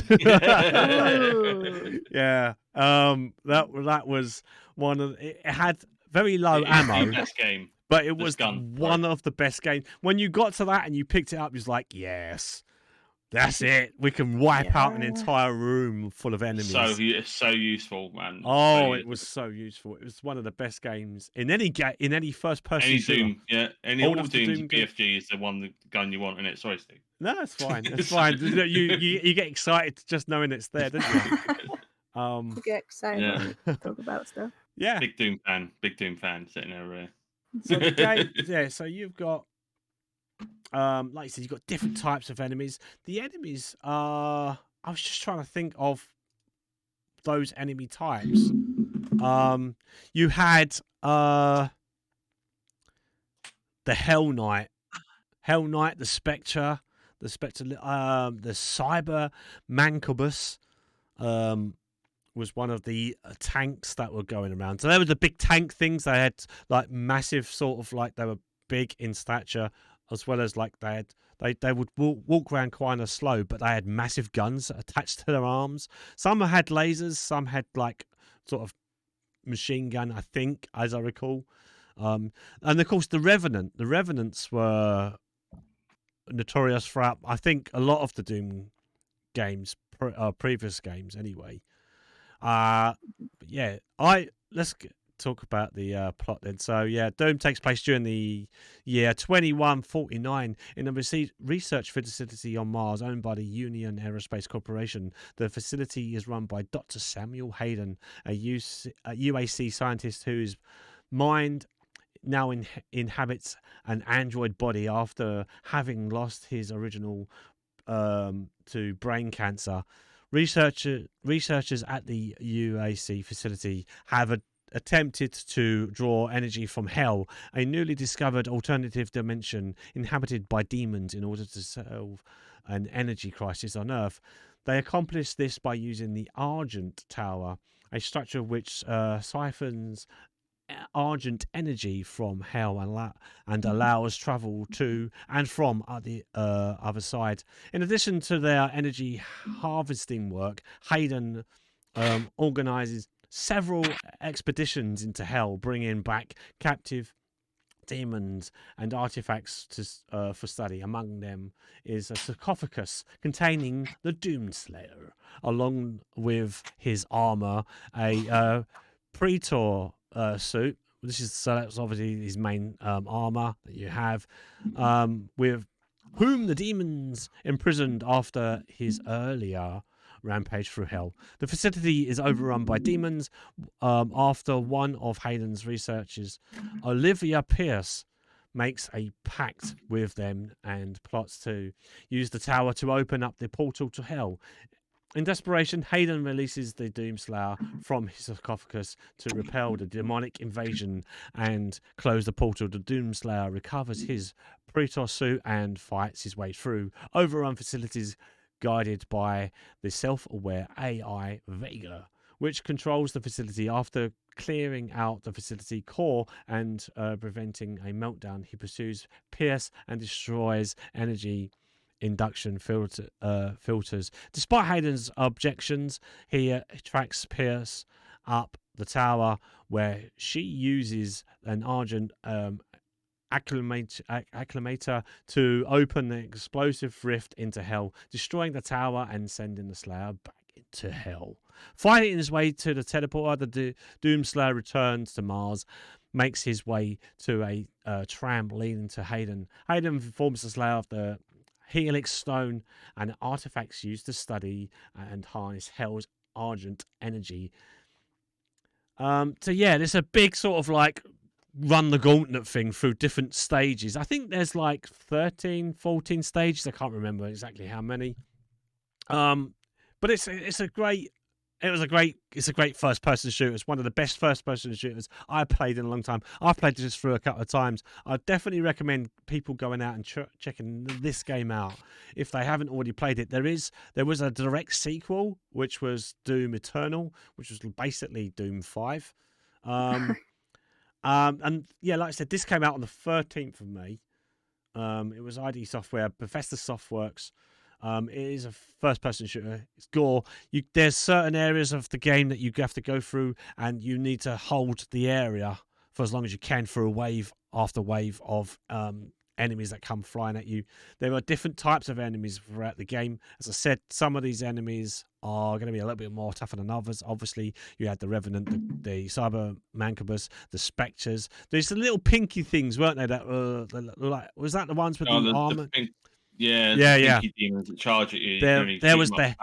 Yeah. That was one of. It had very low ammo. Best game. But it was one of the best games. When you got to that and you picked it up, it was like, yes. That's it. We can wipe out an entire room full of enemies. It's so useful, man. Oh, it was so useful. It was one of the best games in any first person. Any Doom, all of Doom BFG is the gun you want in it. Sorry, Steve. No, it's fine. It's fine. You get excited just knowing it's there, don't you? You get excited when you talk about stuff. Yeah. Big Doom fan sitting there. So the game, so you've got. Like you said, you've got different types of enemies. The enemies are... I was just trying to think of those enemy types. You had the Hell Knight, the Spectre, the Cyber Mancubus was one of the tanks that were going around. So they were the big tank things. They had like massive sort of like they were big in stature, as well as like they would walk around kind of slow, but they had massive guns attached to their arms. Some had lasers, some had like sort of machine gun, I think, as I recall. And of course the Revenants were notorious for, I think, a lot of the Doom games, previous games anyway. Let's talk about the plot then. So yeah, Doom takes place during the year 2149 in a research facility on Mars owned by the Union Aerospace Corporation. The facility is run by Dr. Samuel Hayden, a UAC scientist whose mind now inhabits an android body after having lost his original to brain cancer. Researchers at the UAC facility have attempted to draw energy from hell, a newly discovered alternative dimension inhabited by demons, in order to solve an energy crisis on Earth. They accomplish this by using the Argent Tower, a structure which siphons argent energy from hell and allows travel to and from the other side. In addition to their energy harvesting work, Hayden organizes several expeditions into hell, bringing back captive demons and artifacts for study. Among them is a sarcophagus containing the Doomslayer, along with his armor, a Praetor suit. So that's obviously his main armor that you have, with whom the demons imprisoned after his earlier rampage through hell. The facility is overrun by demons after one of Hayden's researchers, Olivia Pierce, makes a pact with them and plots to use the tower to open up the portal to hell. In desperation, Hayden releases the Doomslayer from his sarcophagus to repel the demonic invasion and close the portal. The Doomslayer recovers his Praetor suit and fights his way through overrun facilities, guided by the self-aware AI Vega, which controls the facility. After clearing out the facility core and preventing a meltdown, he pursues Pierce and destroys energy induction filters. Despite Hayden's objections, he tracks Pierce up the tower, where she uses an Argent acclimator to open the explosive rift into hell, destroying the tower and sending the Slayer back into hell. Fighting his way to the teleporter, the Doomslayer returns to Mars, makes his way to a tram leading to Hayden. Hayden informs the Slayer of the Helix Stone and artifacts used to study and harness hell's Argent energy. So yeah, there's a big sort of like run the gauntlet thing through different stages. I think there's like 13, 14 stages. I can't remember exactly how many. But it's a great first person shooter. It's one of the best first person shooters I've played in a long time. I've played this through a couple of times. I definitely recommend people going out and checking this game out if they haven't already played it. There was a direct sequel, which was Doom Eternal, which was basically Doom 5. And yeah, like I said, this came out on the 13th of May. It was ID Software, Bethesda Softworks. It is a first-person shooter. It's gore. There's certain areas of the game that you have to go through, and you need to hold the area for as long as you can through wave after wave of enemies that come flying at you. There are different types of enemies throughout the game. As I said, some of these enemies are going to be a little bit more tougher than others. Obviously, you had the Revenant, the Cyber Mancubus, the Spectres. There's the little pinky things, weren't they? That like, was that the ones with the armor? Yeah. Demons that charge at you. There was the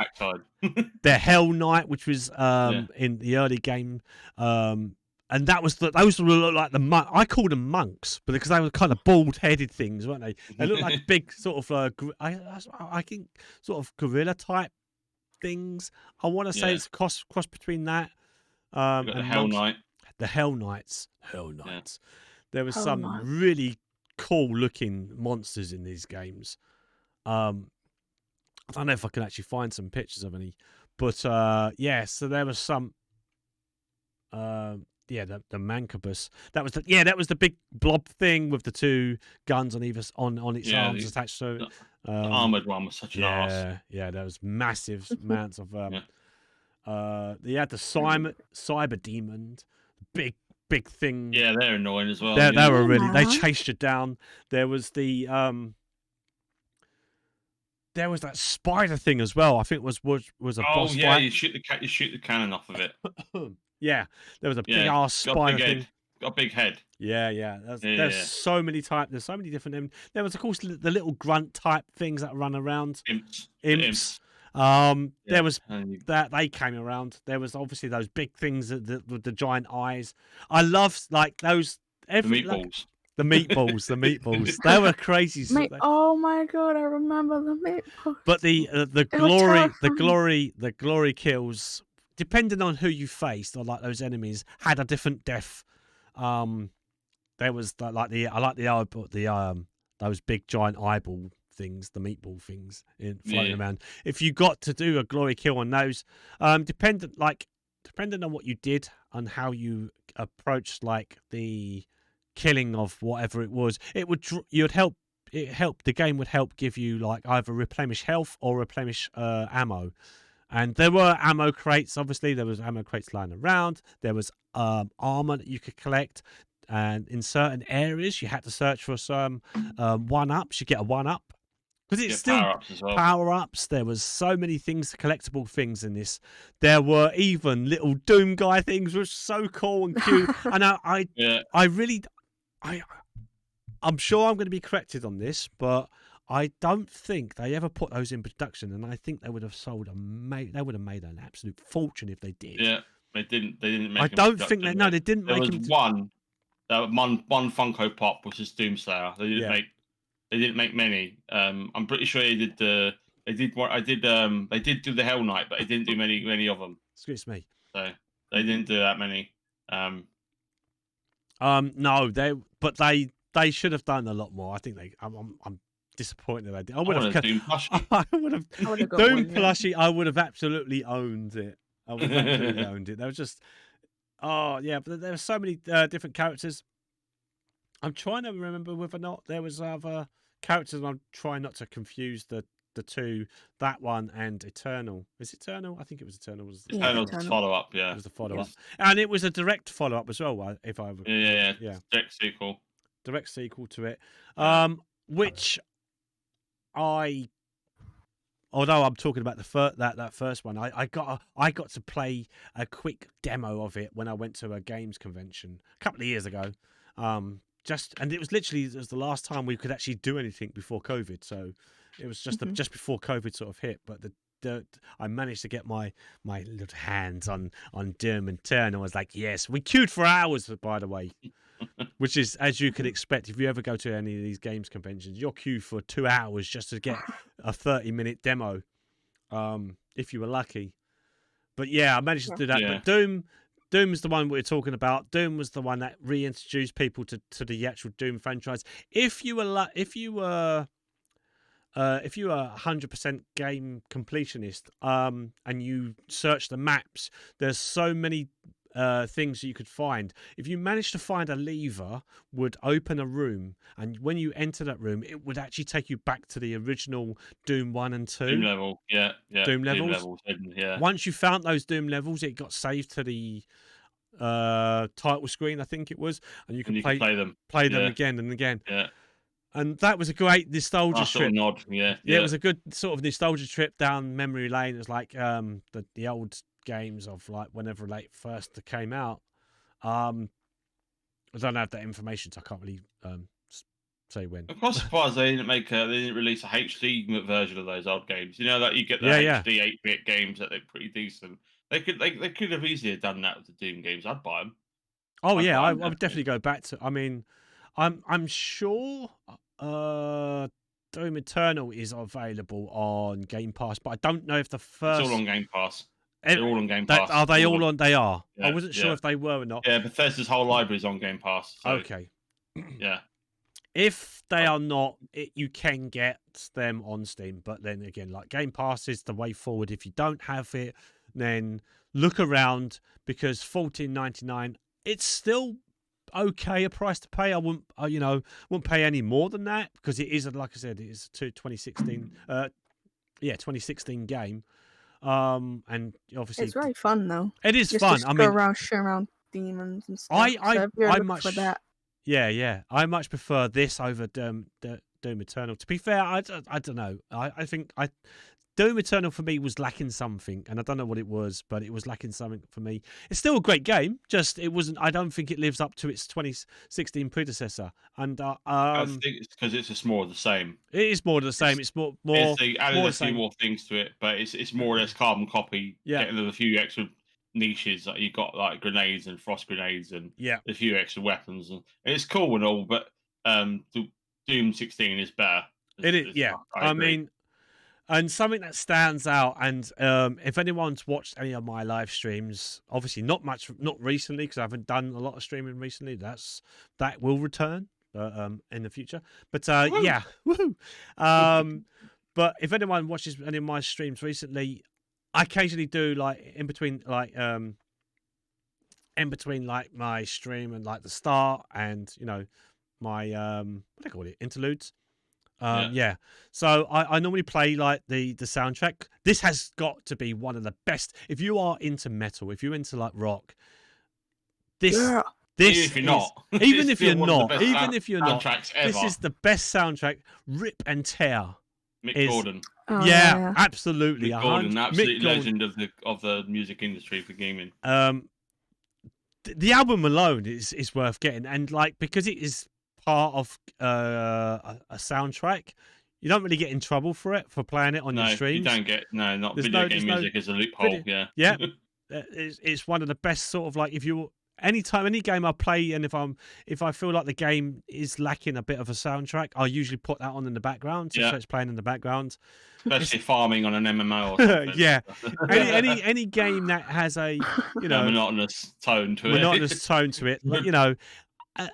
the Hell Knight, which was in the early game, and those were like the monk. I called them monks, but because they were kind of bald-headed things, weren't they? They looked like big sort of I think sort of gorilla type things. I want to say it's a cross between that and the Hell Knight. The Hell Knights. Yeah. There was some really cool-looking monsters in these games. I don't know if I can actually find some pictures of any, but so there was some. The Mancubus. That was the big blob thing with the two guns on either on its arms attached to it. The armored one was such an arse. Yeah, there was massive amounts of. They had the cyber demon, big thing. Yeah, they're annoying as well. They were really. They chased you down. There was the There was that spider thing as well. I think was a boss fight. You shoot the cannon off of it. Yeah, there was a big ass spider thing. Got a big head. Yeah. There's so many types. There's so many different. There was, of course, the little grunt type things that run around. Imps. There was that they came around. There was obviously those big things with the giant eyes. I love like those. The meatballs. The meatballs. They were crazy. Oh my god, I remember the meatballs. But the glory kills, depending on who you faced or like those enemies, had a different death. There was those big giant eyeball things, the meatball things floating around. If you got to do a glory kill on those, depending on what you did and how you approached like the killing of whatever it was, the game would help give you like either replenish health or replenish ammo. And there were ammo crates. Obviously there was ammo crates lying around. There was armor that you could collect, and in certain areas you had to search for some 1-ups. You get a 1-up because it's still power-ups as well. Power-ups. There was so many things, collectible things in this. There were even little Doom guy things, which was so cool and cute. And I'm sure I'm going to be corrected on this, but I don't think they ever put those in production, and I think they would have they would have made an absolute fortune if they did. Yeah, they didn't make. I don't think they. No, they didn't make. There was one Funko Pop, which is Doomslayer. They didn't make many. I'm pretty sure they did do the Hell Knight, but they didn't do many of them. Excuse me. So they didn't do that many. No, they should have done a lot more. I think I'm disappointed they did. I would have Doom plushie. I would have absolutely owned it. I would have absolutely owned it. There was just, but there were so many different characters. I'm trying to remember whether or not there was other characters, and I'm trying not to confuse the two, that one and Eternal. Is it Eternal? I think it was Eternal. Eternal's follow-up, yeah. It was the follow-up. And it was a direct follow-up as well, if I ever... Yeah. Direct sequel to it. Which although I'm talking about that first one, I got to play a quick demo of it when I went to a games convention a couple of years ago. And it was literally the last time we could actually do anything before COVID. So it was just just before COVID sort of hit. But I managed to get my little hands on Doom Eternal. I was like, yes, we queued for hours, by the way. Which is, as you could expect, if you ever go to any of these games conventions, you're queued for 2 hours just to get a 30-minute demo, if you were lucky. But yeah, I managed to do that. Yeah. But Doom is the one we're talking about. Doom was the one that reintroduced people to the actual Doom franchise. If you were 100% game completionist, and you search the maps, there's so many things you could find. If you managed to find a lever, would open a room, and when you enter that room, it would actually take you back to the original Doom 1 and 2. Doom level, yeah. Doom levels, yeah. Once you found those Doom levels, it got saved to the title screen, I think it was, and you can play them again and again. Yeah. And that was a great nostalgia trip. Yeah, it was a good sort of nostalgia trip down memory lane. It was like the old games of like whenever they first came out. I don't have that information, so I can't really say when. I'm quite surprised they didn't release a HD version of those old games. You know that you get the HD 8-bit games that they're pretty decent. They could have easily done that with the Doom games. I'd buy them. Oh yeah, I would definitely go back to. I mean, I'm sure Doom Eternal is available on Game Pass, but I don't know if the first. It's all on Game Pass. They're all on Game Pass. Are they all on? They are. Yeah, I wasn't sure if they were or not. Yeah, Bethesda's whole library is on Game Pass. So, okay. Yeah. If they are not, you can get them on Steam. But then again, like Game Pass is the way forward. If you don't have it, then look around, because $14.99, it's still okay a price to pay. I wouldn't pay any more than that, because it is, like I said, it is a 2016 game. And obviously it's very fun though. It is just fun. Just go around, shoot around demons and stuff. I much for that. Yeah. I much prefer this over Doom Eternal. To be fair, I don't know. I think Doom Eternal for me was lacking something, and I don't know what it was, but it was lacking something for me. It's still a great game, just it wasn't. I don't think it lives up to its 2016 predecessor, and I think it's because it's just more of the same. it is more of the same. It's more They added more a the few same. more things to it, but it's more or less carbon copy. Yeah. Getting a few extra niches. Like you got like grenades and frost grenades and a few extra weapons, and it's cool and all. But Doom 16 is better. It is, yeah. I mean, and something that stands out, and if anyone's watched any of my live streams, obviously not recently because I haven't done a lot of streaming recently. That will return in the future. But yeah, woohoo! But if anyone watches any of my streams recently, I occasionally do like in between like my stream and like the start and my what do they call it, interludes. Yeah. So I normally play like the soundtrack. This has got to be one of the best. If you are into metal, if you're into like rock, this even if you're not, even if you're not, ever. This is the best soundtrack. Rip and tear. Mick Gordon. Oh, yeah, absolutely. Mick Gordon, absolute legend of the music industry for gaming. The album alone is worth getting, and like because it is part of a soundtrack, you don't really get in trouble for playing it on your streams. You don't get video game music is a loophole. Yeah. It's one of the best sort of like if you any game I play, and if I feel like the game is lacking a bit of a soundtrack, I usually put that on in the background, so it's playing in the background. Especially farming on an MMO or something. Yeah. any game that has a a monotonous tone to it. Like,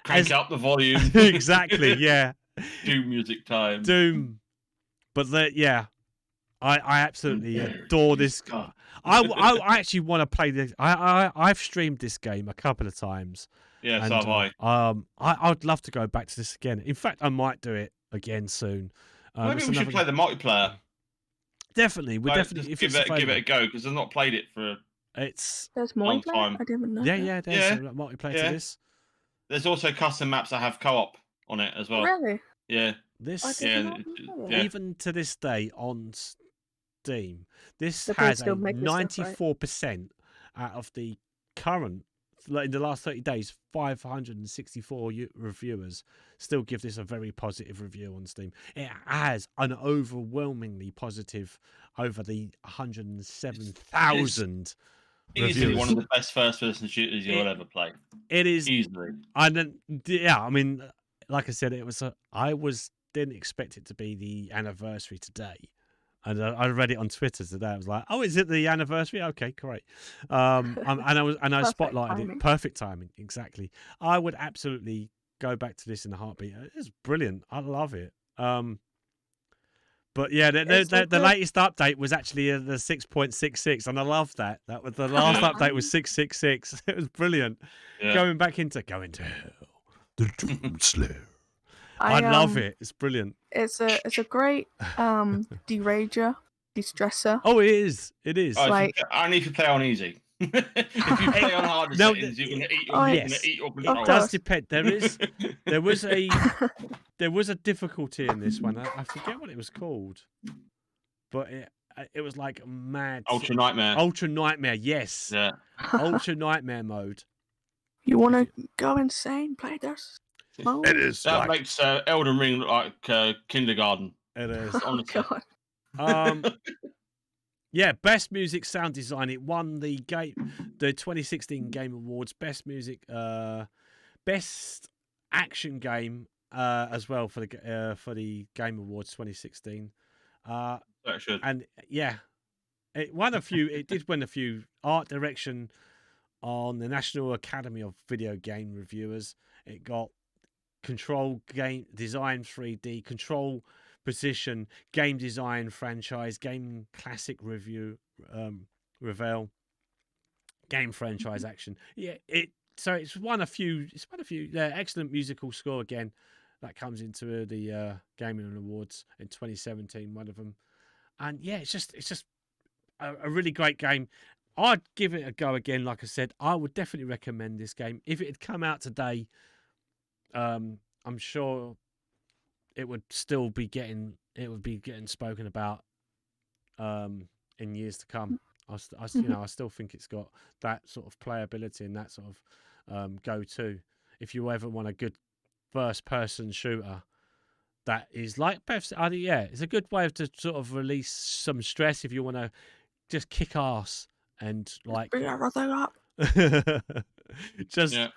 crank up the volume. Exactly, yeah. Doom music time. Doom. But I absolutely adore this. I actually want to play this. I've streamed this game a couple of times. Yeah, so have I. I'd love to go back to this again. In fact, I might do it again soon. Maybe we should play the multiplayer. Definitely, give it a go because I've not played it for there's a long time. I didn't know. Yeah, there's multiplayer to this. There's also custom maps that have co-op on it as well. Really? Yeah. Even to this day on Steam, this has a 94% out of the current, like in the last 30 days, 564 reviewers still give this a very positive review on Steam. It has an overwhelmingly positive over the 107,000 easily one of the best first-person shooters you'll ever play. It is easily. I mean, like I said, didn't expect it to be the anniversary today. And I read it on Twitter today. I was like, "Oh, is it the anniversary? Okay, great." And I spotlighted it. Perfect timing, exactly. I would absolutely go back to this in a heartbeat. It's brilliant. I love it. But yeah, the latest update was actually the 6.66, and I love that. That was the last update was 666. It was brilliant. Yeah. Going to hell, the Doom Slayer. I love it. It's brilliant. It's a great derager, de-stressor. Oh, it is. It is. I need to play on easy. If you play on harder settings, you're going to eat your controller. It does depend. There was a difficulty in this one. I forget what it was called, but it was like mad. Ultra Nightmare. Yes. Yeah. Ultra Nightmare mode. You want to go insane? Play this. It is. That makes Elden Ring look like kindergarten. It is. Oh God. Yeah, best music sound design. It won the 2016 Game Awards. Best music, best action game as well for the Game Awards 2016. That should. And yeah, it won a few. It did win a few art direction on the National Academy of Video Game Reviewers. It got Control Game Design 3D, Control Position, Game Design Franchise, Game Classic Review, Reveal, Game Franchise Action. Yeah, it's won a few. It's won a few. Excellent musical score again. That comes into the Gaming Awards in 2017. One of them, and yeah, it's just a really great game. I'd give it a go again. Like I said, I would definitely recommend this game if it had come out today. I'm sure it would still be getting spoken about in years to come. I still think it's got that sort of playability and that sort of go-to. If you ever want a good first-person shooter, that is like Beth said, it's a good way to sort of release some stress if you want to just kick ass and like Bring everything up. just Yeah.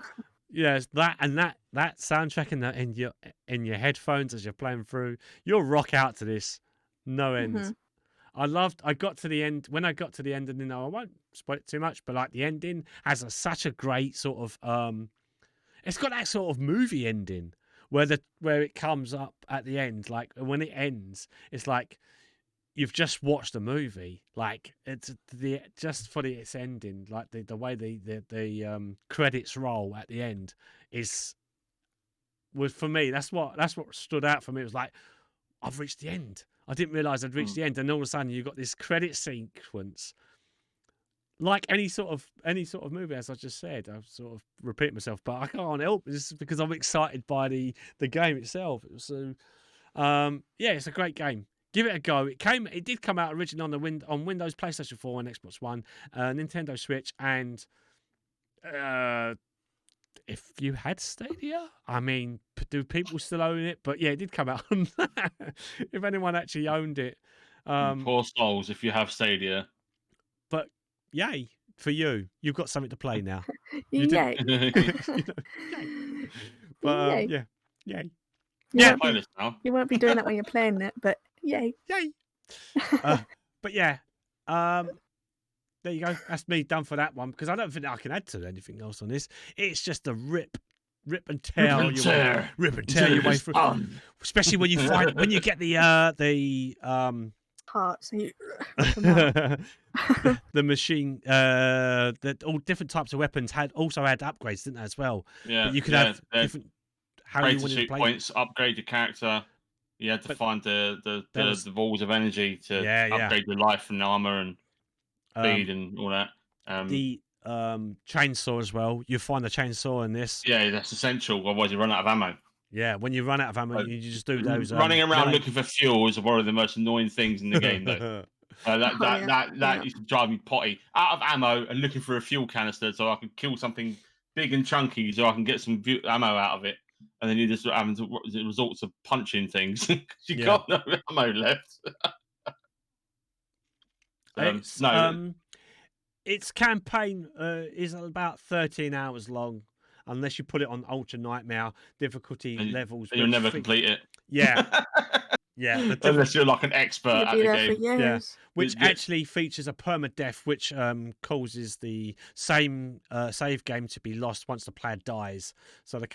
yes, that and that soundtrack in your headphones as you're playing through, you'll rock out to this, no end. I got to the end. When I got to the end, and I won't spoil it too much, but like the ending has such a great sort of it's got that sort of movie ending where it comes up at the end. Like when it ends, it's like you've just watched a movie. Like it's just for its ending, like the way the credits roll at the end was for me. That's what stood out for me. It was like, I've reached the end. I didn't realize I'd reached the end, and all of a sudden you got this credit sequence. Like any sort of movie, as I just said, I've sort of repeated myself, but I can't help it. It's because I'm excited by the game itself. So, it's a great game. Give it a go. It did come out originally on Windows, PlayStation 4, and Xbox One, Nintendo Switch, and if you had Stadia, I mean, do people still own it? But yeah, it did come out on that. If anyone actually owned it, Poor souls if you have Stadia. But yay for you! You've got something to play now. Yay! But Yay. Yay! Yeah, play this now. You won't be doing that when you're playing it, but yay! Yay! But yeah, there you go. That's me done for that one because I don't think I can add to anything else on this. It's just a rip and tear your way through. Especially when you get the Parts. the machine, that all different types of weapons also had upgrades, didn't they, as well? Yeah, but you could have different how you wanted to play points, upgrade your character. You had to find the balls of energy to upgrade your life and armor and speed and all that. The chainsaw as well. You find the chainsaw in this. Yeah, that's essential. Otherwise, you run out of ammo. Yeah, when you run out of ammo, you just do those. Running around looking for fuel is one of the most annoying things in the game, though. That used to drive me potty. Out of ammo and looking for a fuel canister so I could kill something big and chunky so I can get some ammo out of it. And then you just having to results of punching things because you got no ammo left. Its campaign is about 13 hours long. Unless you put it on Ultra Nightmare difficulty levels. You'll never complete it. Yeah. Yeah. Unless you're like an expert at the game. Yeah. Which actually features a permadeath, which causes the same save game to be lost once the player dies. So it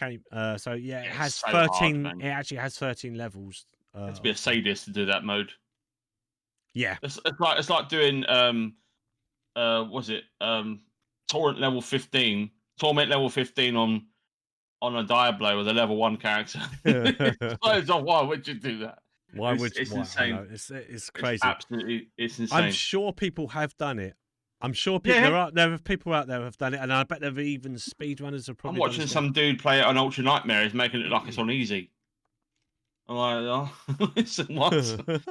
has 13. Hard, it actually has 13 levels. You have to be a sadist to do that mode. Yeah. It's like doing Torment level 15 on a Diablo with a level 1 character. Why would you do that? It's insane. It's crazy. It's insane. I'm sure people have done it. I'm sure people there are people out there who have done it, and I bet there are even speedrunners have probably. I'm watching some dude play it on Ultra Nightmare. He's making it like it's on easy. I'm like, listen, what? I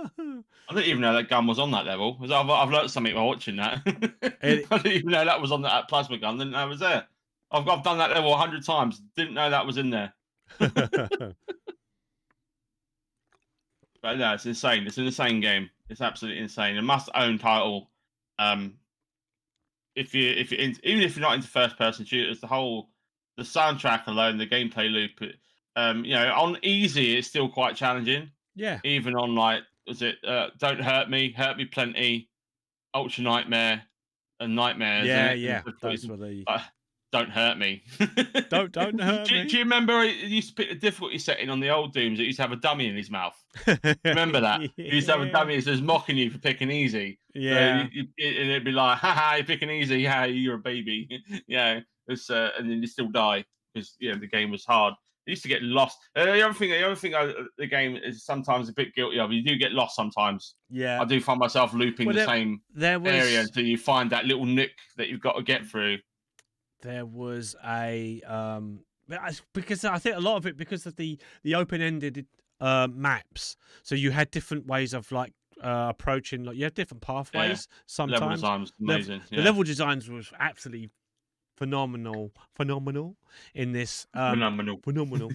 didn't even know that gun was on that level. I've learned something by watching that. I didn't even know that was on that plasma gun. Didn't know it was there. I've done that level 100 times. Didn't know that was in there. But no, it's insane. It's an insane game. It's absolutely insane. A must-own title. Even if you're not into first-person shooters, the soundtrack alone, the gameplay loop. On easy, it's still quite challenging. Yeah. Even on Don't Hurt Me Plenty, Ultra Nightmare, and Nightmares. Yeah. Those were the. Don't hurt me. Don't hurt me. Do you remember it used to pick the difficulty setting on the old Dooms? It used to have a dummy in his mouth. Remember that? It used to have a dummy that was mocking you for picking easy. Yeah. So and it'd be like, haha, you're picking easy. Yeah, you're a baby. Yeah. It's and then you still die because the game was hard. You used to get lost. The other thing the game is sometimes a bit guilty of. You do get lost sometimes. Yeah. I do find myself looping the same area until you find that little nook that you've got to get through. There was because I think a lot of it because of the open-ended maps. So you had different ways of like approaching. Like you have different pathways. Sometimes level design was amazing. The level designs was absolutely phenomenal in this. Phenomenal. Phenomenal.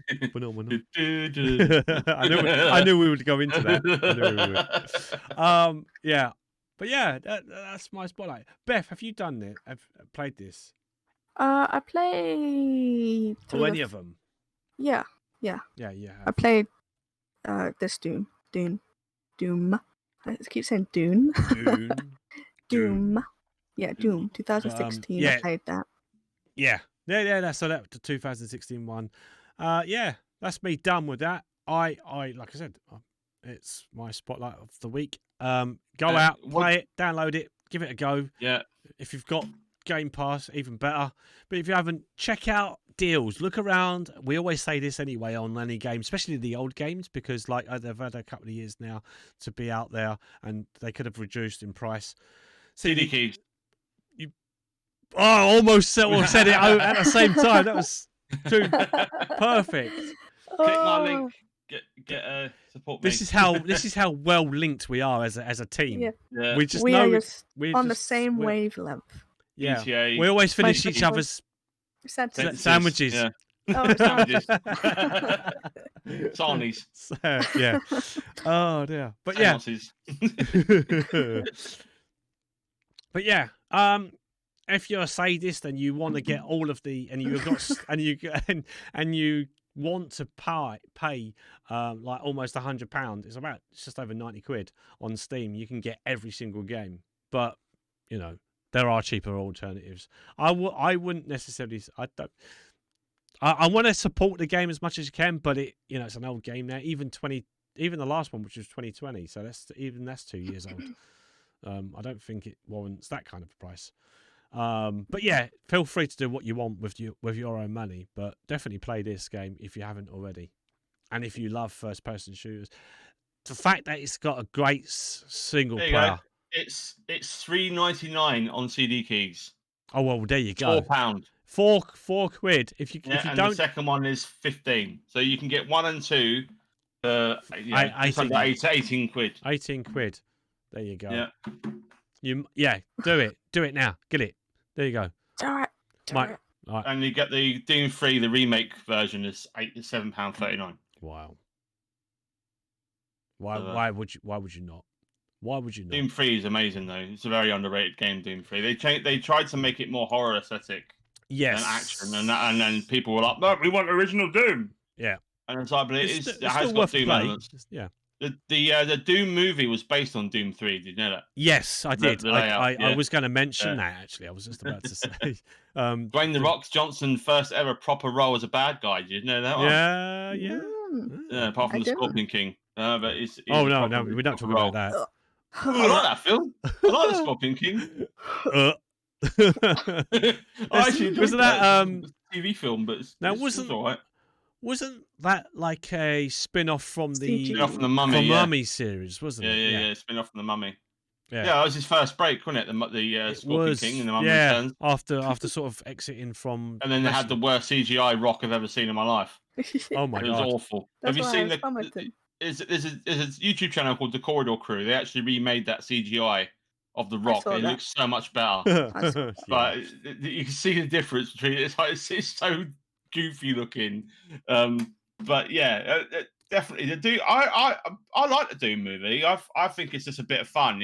I knew we would go into that. I knew we would. Yeah, but yeah, that's my spotlight. Beth, have you done it? Have played this? I played Or any of them? Yeah. Yeah. I played this Doom. I keep saying Dune. Doom. Yeah, Doom. 2016. I played that. Yeah. So that the 2016 one. Yeah, that's me done with that. I like I said, it's my spotlight of the week. Go out, play it, download it, give it a go. Yeah. If you've got Game Pass, even better. But if you haven't, check out deals. Look around. We always say this anyway on any game, especially the old games, because like they've had a couple of years now to be out there, and they could have reduced in price. CD keys. I almost said it at the same time. That was too perfect. Click my link. Get support me. This is how well linked we are as a team. Yeah. We just we know are on the same wavelength. Yeah, BTA. we always finish each other's sandwiches. Yeah. Oh, Sandwiches. Sarnies. Yeah. Oh dear. But yeah. But yeah. If you're a sadist and you want to get all of the and you want to pay like almost £100, it's just over £90 on Steam. You can get every single game, but you know there are cheaper alternatives. I wouldn't necessarily. I want to support the game as much as you can, but it's an old game now. Even the last one, which was 2020, so that's 2 years old. I don't think it warrants that kind of price. But yeah, feel free to do what you want with your own money, but definitely play this game if you haven't already. And if you love first person shooters, the fact that it's got a great single player. It's $3.99 on CD keys. Oh well, there you go. £4. £4. If you don't, the second one is 15. So you can get 1 and 2 for under 18 quid. 18 quid. There you go. Yeah. Do it now. Get it. There you go. Do it. Right. And you get the Doom 3, the remake version is £7.39. Wow. Why would you not? Why would you not? Doom 3 is amazing though. It's a very underrated game, Doom 3. They tried to make it more horror aesthetic. Yes. And action and then people were like, no, we want original Doom. Yeah. And it's like, but it has got Doom elements. Yeah. The Doom movie was based on Doom 3. Did you know that? Yes, I did. I was going to mention that actually. I was just about to say. Dwayne "The Rock" Johnson first ever proper role as a bad guy. Did you know that one? Yeah. Apart from the Scorpion King. But it's no, we don't talk about that. I like that film. I like the Scorpion King. Wasn't that TV film? But it's all right. Wasn't that like a spin-off from the Mummy series, wasn't it? Yeah, spin-off from the Mummy. Yeah, that was his first break, wasn't it? The Scorpion King and the Mummy Returns. After sort of exiting from. And then they had the worst CGI Rock I've ever seen in my life. Oh my God. It was awful. Have you seen there's a YouTube channel called The Corridor Crew. They actually remade that CGI of the Rock. It looks so much better. But you can see the difference between it. It's so goofy looking. But yeah, definitely the Doom. I like the Doom movie. I think it's just a bit of fun.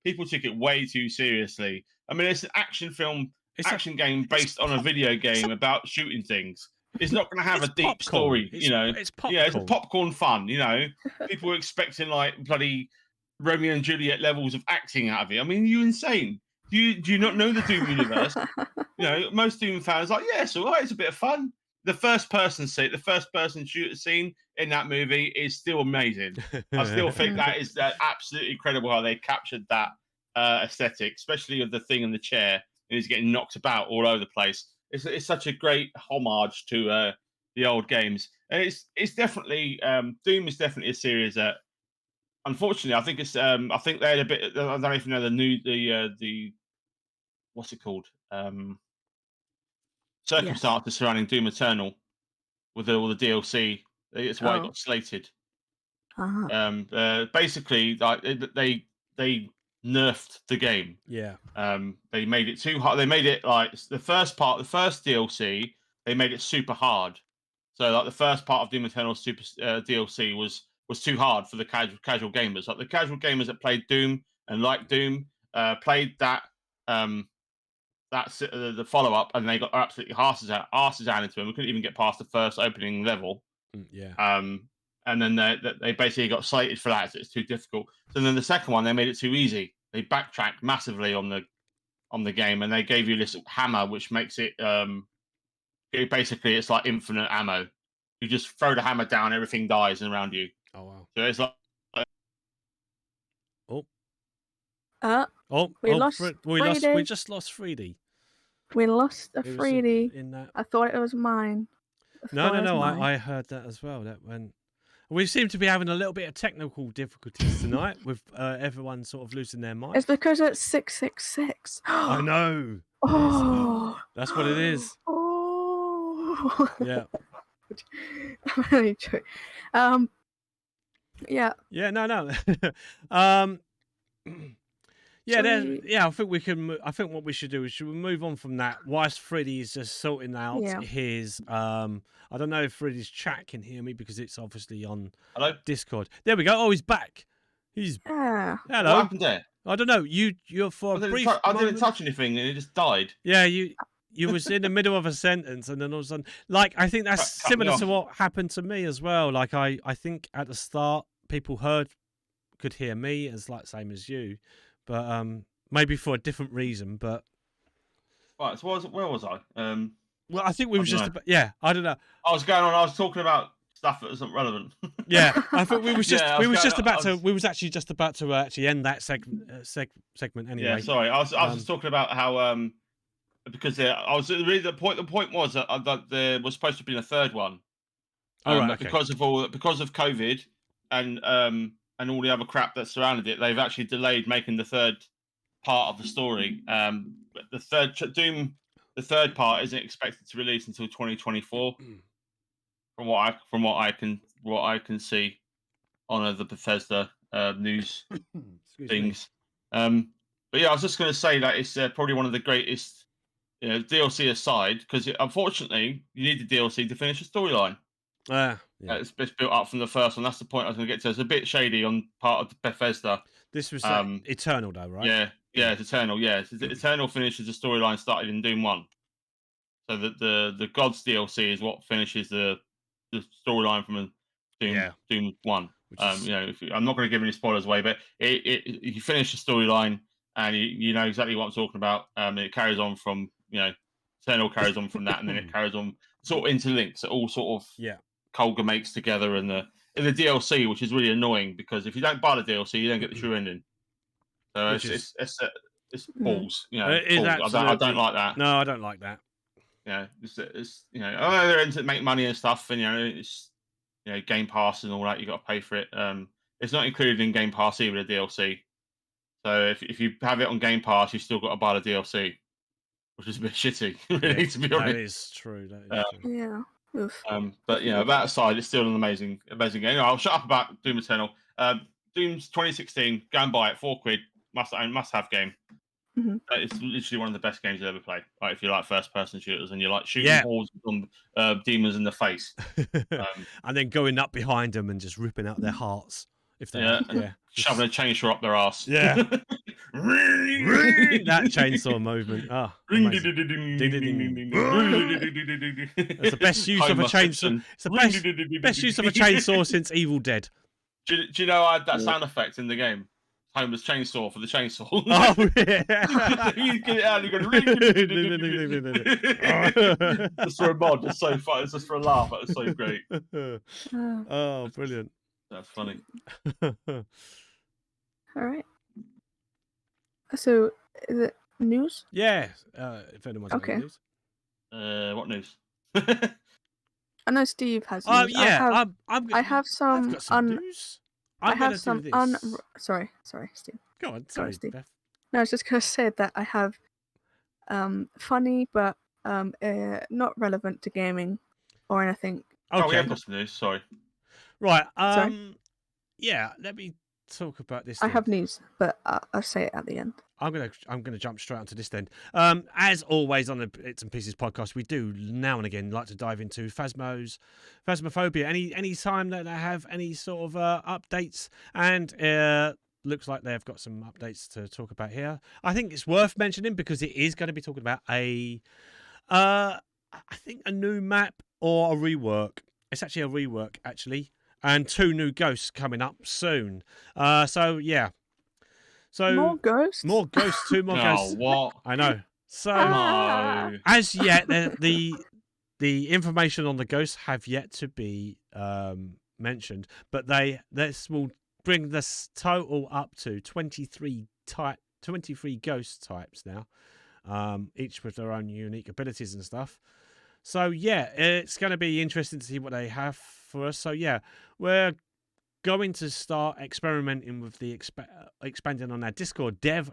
People took it way too seriously. I mean, it's an action film, game based on a video game about shooting things. It's not going to have a deep story. It's popcorn. Yeah, it's a popcorn fun. People were expecting like bloody Romeo and Juliet levels of acting out of it. I mean, you're insane. Do you not know the Doom universe? Most Doom fans are like, yeah, it's all right. It's a bit of fun. The first person shooter scene in that movie is still amazing. I still think that is absolutely incredible how they captured that aesthetic, especially of the thing in the chair and he's getting knocked about all over the place. It's such a great homage to the old games. And it's definitely Doom is definitely a series that, unfortunately, I think it's I think they had a bit. I don't know if you know the what's it called? Circumstances surrounding Doom Eternal with all the DLC. It's why it got slated. Basically, like they nerfed the game. Yeah. They made it too hard. They made it like the first DLC. They made it super hard. So like the first part of Doom Eternal Super DLC was too hard for the casual gamers. Like the casual gamers that played Doom and liked Doom played that the follow up, and they got absolutely asses out into them. We couldn't even get past the first opening level. Yeah. And then they basically got slated for that. So it's too difficult. So then the second one, they made it too easy. They backtracked massively on the game, and they gave you this hammer, which makes it basically it's like infinite ammo. You just throw the hammer down, everything dies around you. Oh wow. So it's like We lost we just lost 3D. We lost a It was 3D. in that. I thought it was mine. No. I heard that as well. That went. We seem to be having a little bit of technical difficulties tonight with everyone sort of losing their mind. It's because it's 666. I know. Oh, That's what it is. Oh, Yeah. I'm really true. Yeah. Yeah. No. Yeah, I think we can. I think what we should do is should we move on from that whilst Freddie is just sorting out his. I don't know if Freddie's chat can hear me because it's obviously on Discord. There we go. Oh, he's back. He's hello. What happened there? I don't know. You're for a brief. I didn't touch anything, and it just died. Yeah, you was in the middle of a sentence, and then all of a sudden, like I think that's similar to what happened to me as well. Like I think at the start people could hear me as like same as you. But maybe for a different reason. But right, so where was I? Well, I think we were just about, I don't know. I was talking about stuff that isn't relevant. Yeah, I think we was just we was actually just about to actually end that segment anyway. Yeah, sorry, I was just talking about how because I was really the point was that there was supposed to be a third one. Because of COVID and all the other crap that surrounded it, they've actually delayed making the third part of the story. But the third part isn't expected to release until 2024, from what I can see on the Bethesda news things. But yeah, I was just going to say that it's probably one of the greatest, DLC aside, because unfortunately you need the DLC to finish the storyline. It's built up from the first one. That's the point I was going to get to. It's a bit shady on part of Bethesda. This was Eternal, though, right? Yeah, it's Eternal. Yeah, Eternal finishes the storyline started in Doom 1. So the Gods DLC is what finishes the storyline from Doom 1. I'm not going to give any spoilers away, but you finish the storyline and you know exactly what I'm talking about. It carries on from Eternal carries on from that, and then it carries on sort of interlinks. It all sort of culminates together in the DLC, which is really annoying because if you don't buy the DLC, you don't get the true ending. So it's balls. Balls. I don't like that. No, I don't like that. They're into make money and stuff, and it's Game Pass and all that. You got to pay for it. It's not included in Game Pass either, the DLC. So if you have it on Game Pass, you still got to buy the DLC, which is a bit shitty, really, to be honest. That is true. True. Yeah. Oof. But that aside, it's still an amazing game. I'll shut up about Doom Eternal. Doom's 2016. Go and buy it. £4. Must have game. Mm-hmm. It's literally one of the best games I've ever played. Like if you like first person shooters and you like shooting hordes of demons in the face, and then going up behind them and just ripping out their hearts. If they shoving a chainsaw up their ass. Yeah. That chainsaw movement. It's the best use of a chainsaw. It's the best use of a chainsaw since Evil Dead. Do you know I had that sound effect in the game? Homer's chainsaw for the chainsaw. Oh yeah. You get it out and you go just for a mod. It's so fun. It's just for a laugh. It's so great. Oh, brilliant. That's funny. All right. So, is it news? Yeah. If anyone's got news. What news? I know Steve has news. Yeah. I have some. I've got some news. I have some Sorry, Steve. Go on, sorry, Steve. Beth. No, I was just gonna say that I have funny but not relevant to gaming or anything. Okay. We have got some news. Sorry. Right. Sorry? yeah, let me talk about this. I Then. have news, but I'll say it at the end. I'm gonna jump straight onto this then. As always on the Bits and Pieces podcast, we do now and again like to dive into Phasmophobia. Any time that they have any sort of updates, and looks like they've got some updates to talk about here. I think it's worth mentioning because it is going to be talking about I think a new map or a rework. It's actually a rework actually, and 2 new ghosts coming up soon. So yeah. So More ghosts. 2 more ghosts. Oh, what? I know. So No. as yet, the information on the ghosts have yet to be mentioned, but this will bring this total up to 23 ghost types now, each with their own unique abilities and stuff. So yeah, it's going to be interesting to see what they have for us. So yeah, we're going to start experimenting with the expanding on our Discord dev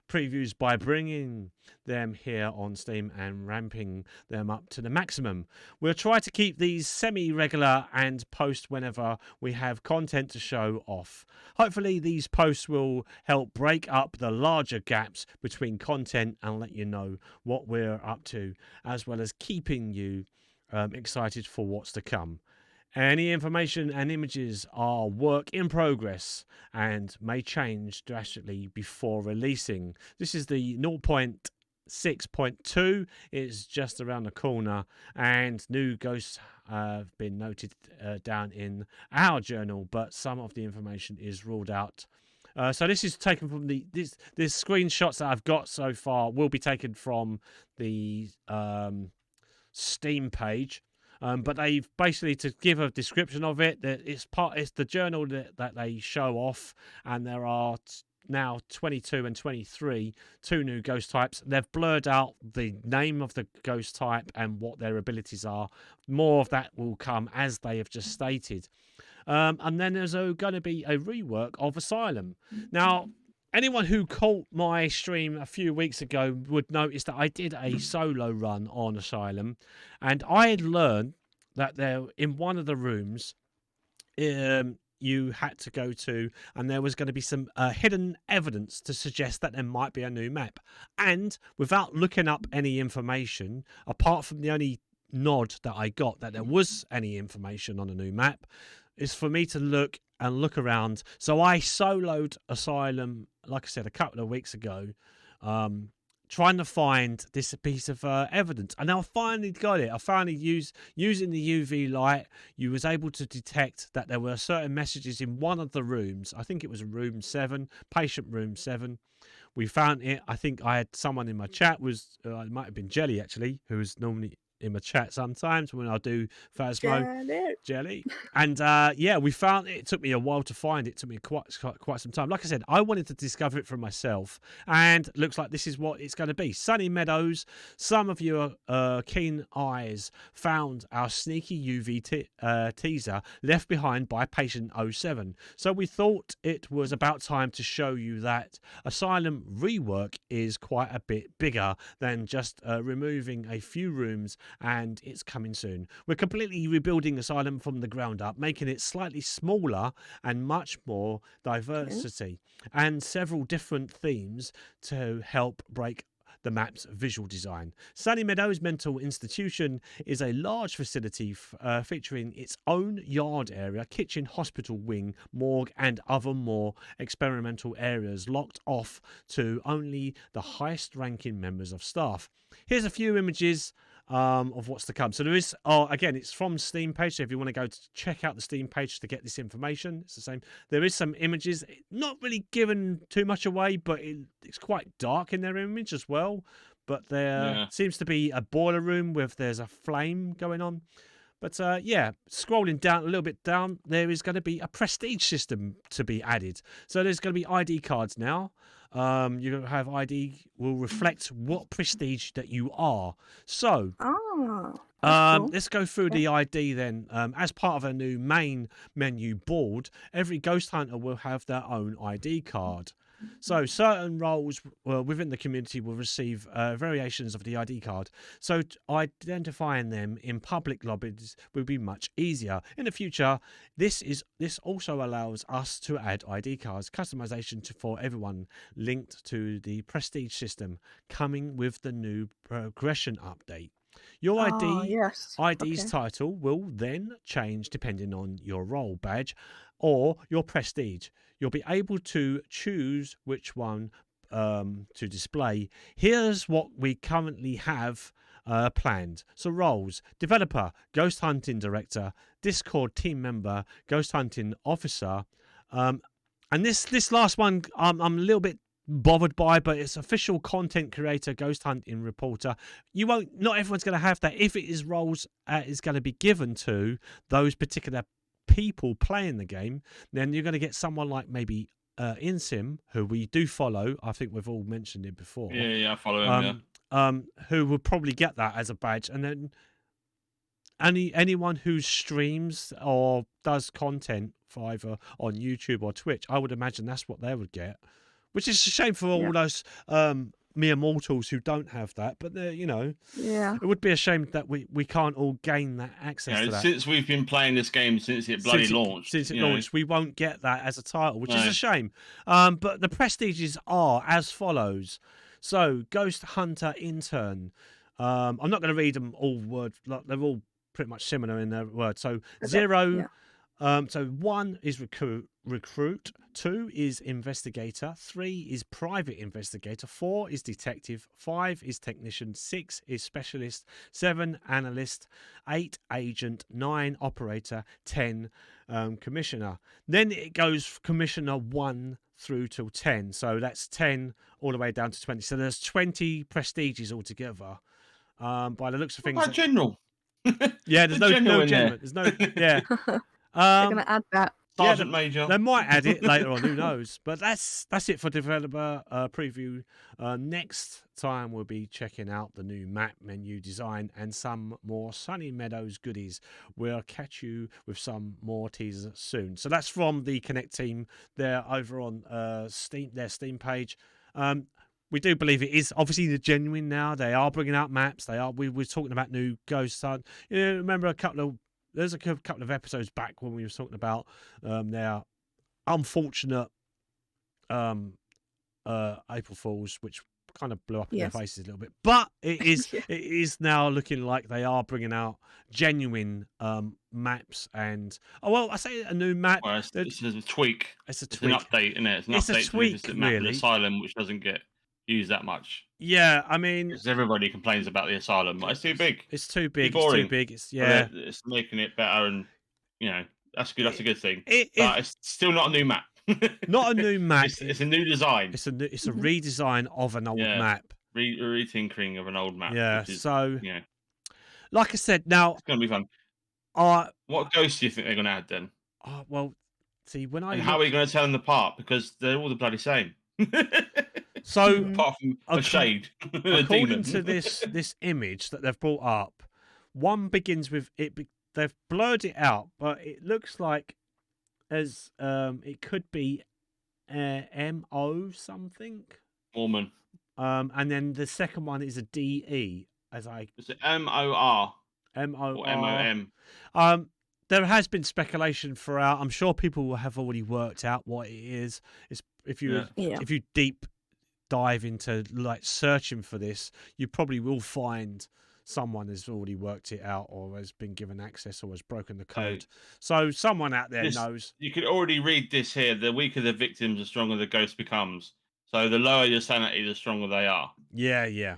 previews by bringing them here on Steam and ramping them up to the maximum. We'll try to keep these semi-regular and post whenever we have content to show off. Hopefully these posts will help break up the larger gaps between content and let you know what we're up to, as well as keeping you excited for what's to come. Any information and images are work in progress and may change drastically before releasing. This is the 0.6.2. It's just around the corner, and new ghosts have been noted down in our journal, but some of the information is ruled out. So this is taken from the screenshots that I've got so far will be taken from the Steam page. But they've basically, to give a description of it, that it's the journal that they show off, and there are now 22 and 23, 2 new ghost types. They've blurred out the name of the ghost type and what their abilities are. More of that will come as they have just stated. And then there's going to be a rework of Asylum. Now, anyone who caught my stream a few weeks ago would notice that I did a solo run on Asylum, and I had learned that there, in one of the rooms, you had to go to, and there was going to be some hidden evidence to suggest that there might be a new map. And without looking up any information, apart from the only nod that I got that there was any information on a new map, is for me to look around. So I soloed Asylum, like I said, a couple of weeks ago, trying to find this piece of evidence. And now I finally got it. I finally using the UV light, you was able to detect that there were certain messages in one of the rooms. I think it was room 7, patient room 7. We found it. I think I had someone in my chat, it might have been Jelly actually, who was normally in my chat sometimes when I do Phasmo Jelly. And yeah, we found it. It took me a while to find it. It took me quite some time. Like I said, I wanted to discover it for myself, and looks like this is what it's going to be. Sunny Meadows. Some of your keen eyes found our sneaky UV teaser left behind by patient 07. So we thought it was about time to show you that Asylum rework is quite a bit bigger than just removing a few rooms, and it's coming soon. We're completely rebuilding Asylum from the ground up, making it slightly smaller and much more diversity, and several different themes to help break the map's visual design. Sunny Meadows Mental Institution is a large facility featuring its own yard area, kitchen, hospital wing, morgue, and other more experimental areas locked off to only the highest ranking members of staff. Here's a few images of what's to come. So there is, again, it's from Steam page, so if you want to go to check out the Steam page to get this information, it's the same. There is some images, not really given too much away, but it's quite dark in their image as well. But there seems to be a boiler room there's a flame going on. But yeah, scrolling down a little bit down, there is going to be a prestige system to be added. So there's going to be ID cards now. You have ID will reflect what prestige that you are. So cool. let's go through the ID then. As part of a new main menu board, every ghost hunter will have their own ID card. So certain roles within the community will receive variations of the ID card. So identifying them in public lobbies will be much easier. In the future, this also allows us to add ID cards customization for everyone linked to the Prestige system, coming with the new progression update. Your Yes. ID's Okay. title will then change depending on your role badge or your prestige. You'll be able to choose which one to display. Here's what we currently have planned. So roles: developer, ghost hunting director, Discord team member, ghost hunting officer. And this last one I'm a little bit bothered by, but it's official content creator, ghost hunting reporter. Not everyone's going to have that. If it is roles is going to be given to those particular people playing the game, then you're going to get someone like maybe InSim, who we do follow. I think we've all mentioned it before. Yeah, I follow him. Who would probably get that as a badge, and then anyone who streams or does content for either on YouTube or Twitch, I would imagine that's what they would get. Which is a shame for all those mere mortals who don't have that. But it would be a shame that we can't all gain that access to that. Since we've been playing this game since it launched. Since it launched, we won't get that as a title, which is a shame. But the prestiges are as follows. So, Ghost Hunter Intern. I'm not going to read them all word. They're all pretty much similar in their words. So, zero. So 1 is recruit, 2 is investigator, 3 is private investigator, 4 is detective, 5 is technician, 6 is specialist, 7 analyst, 8 agent, 9 operator, 10 commissioner. Then it goes commissioner 1 through till 10. So that's 10 all the way down to 20. So there's 20 prestiges altogether. By the looks of things. What about general? Yeah, there's no general. There's no They're gonna add that. Sergeant Major. They might add it later on. Who knows? But that's it for developer preview. Next time we'll be checking out the new map menu design and some more Sunny Meadows goodies. We'll catch you with some more teasers soon. So that's from the Connect team. They're over on Steam, their Steam page. We do believe it is obviously the genuine now. They are bringing out maps. We were talking about new Ghost Hunt. Remember there's a couple of episodes back when we were talking about their unfortunate April Fools, which kind of blew up in their faces a little bit. But it is now looking like they are bringing out genuine maps and I say a new map. Well, it's a tweak. It's an update, isn't it? It's an update a tweak, to the map really. of the Asylum, which doesn't get used that much. Yeah, I mean, because everybody complains about the Asylum. It's too big. It's too big. It's too big. It's making it better, and that's good. That's a good thing. But it's still not a new map. Not a new map. It's a new design. It's a redesign of an old map. Retinkering of an old map. Yeah. Which is, so, like I said, now it's going to be fun. What ghosts do you think they're going to add then? Well, see, how are you going to tell them apart? Because they're all the bloody same. So, apart from a shade, according to this image that they've brought up, one begins with it. They've blurred it out, but it looks like as it could be MO something. Mormon. And then the second one is a DE. Is it MOR? MOR. Or MOM? There has been speculation throughout. I'm sure people will have already worked out what it is. It's if you deep dive into like searching for this, you probably will find someone has already worked it out or has been given access or has broken the code. So someone out there knows. You could already read this here. The weaker the victims, the stronger the ghost becomes. So the lower your sanity, the stronger they are. Yeah.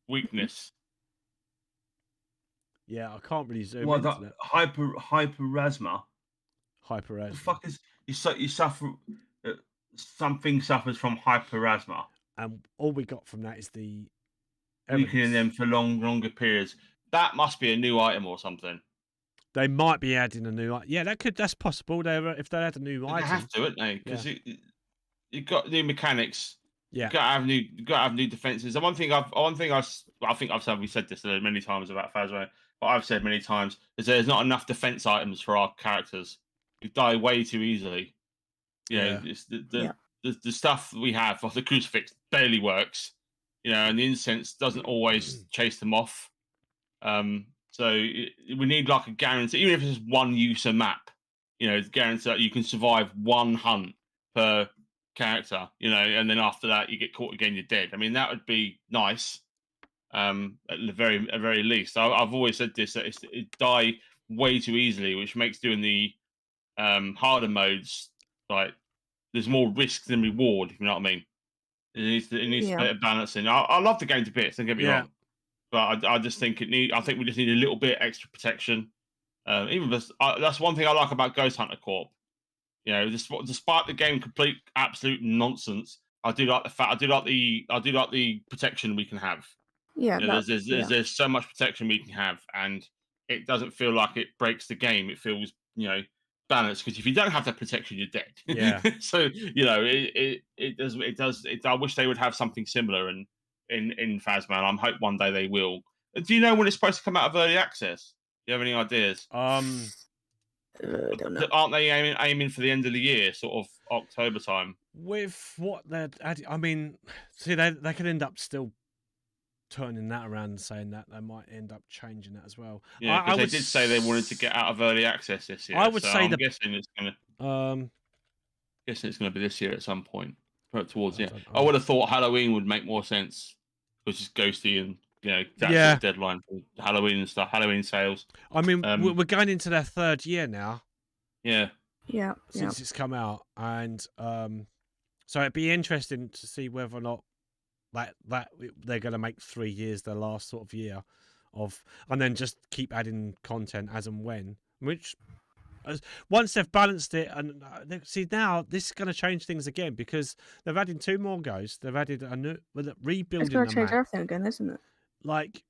Weakness. Yeah, I can't really zoom into that. Hyperasma. Hyperasma. What the fuck is you suffer? Something suffers from hyperasma, and all we got from that is the weakening them for longer periods. That must be a new item or something. They might be adding a new item. Yeah, that's possible. If they add a new item, they have to, wouldn't they? Because you've got new mechanics. Yeah, you've got to have new defenses. And I think we said this many times about Phasmo, but I've said many times is there's not enough defense items for our characters. We die way too easily. You know, it's the stuff that we have, like the crucifix, barely works. You know, and the incense doesn't always chase them off. So we need like a guarantee, even if it's just one user map. You know, guarantee that you can survive one hunt per character. You know, and then after that, you get caught again, you're dead. I mean, that would be nice. At the very least, I've always said this, that it die way too easily, which makes doing the harder modes like there's more risk than reward. If you know what I mean. It needs a bit of balancing. I love the game to bits. Don't get me wrong, but I just think I think we just need a little bit extra protection. Even that's one thing I like about Ghost Hunter Corp. You know, despite the game complete absolute nonsense, I do like the fact I do like the protection we can have. Yeah, you know, there's so much protection we can have, and it doesn't feel like it breaks the game. It feels, you know, balanced, because if you don't have that protection, you're dead. Yeah. So you know, it does. I wish they would have something similar in Phasma. I hope one day they will. Do you know when it's supposed to come out of early access? Do you have any ideas? I don't know. Aren't they aiming for the end of the year, sort of October time? With what they're adding, I mean, see, they could end up still turning that around and saying that they might end up changing that as well. Yeah, because they did say they wanted to get out of early access this year. I would say I'm guessing it's gonna. Guessing it's gonna be this year at some point, towards the end. I would have thought Halloween would make more sense, because it's ghosty and, you know, that's the deadline for Halloween and stuff. Halloween sales. I mean, we're going into their third year now. Yeah. Since it's come out, and so it'd be interesting to see whether or not that they're going to make 3 years their last sort of year of, and then just keep adding content as and when. Which, once they've balanced it, and see, now this is going to change things again, because they've added 2 more ghosts. They've added a new rebuilding. It's going to change everything again, isn't it? Like,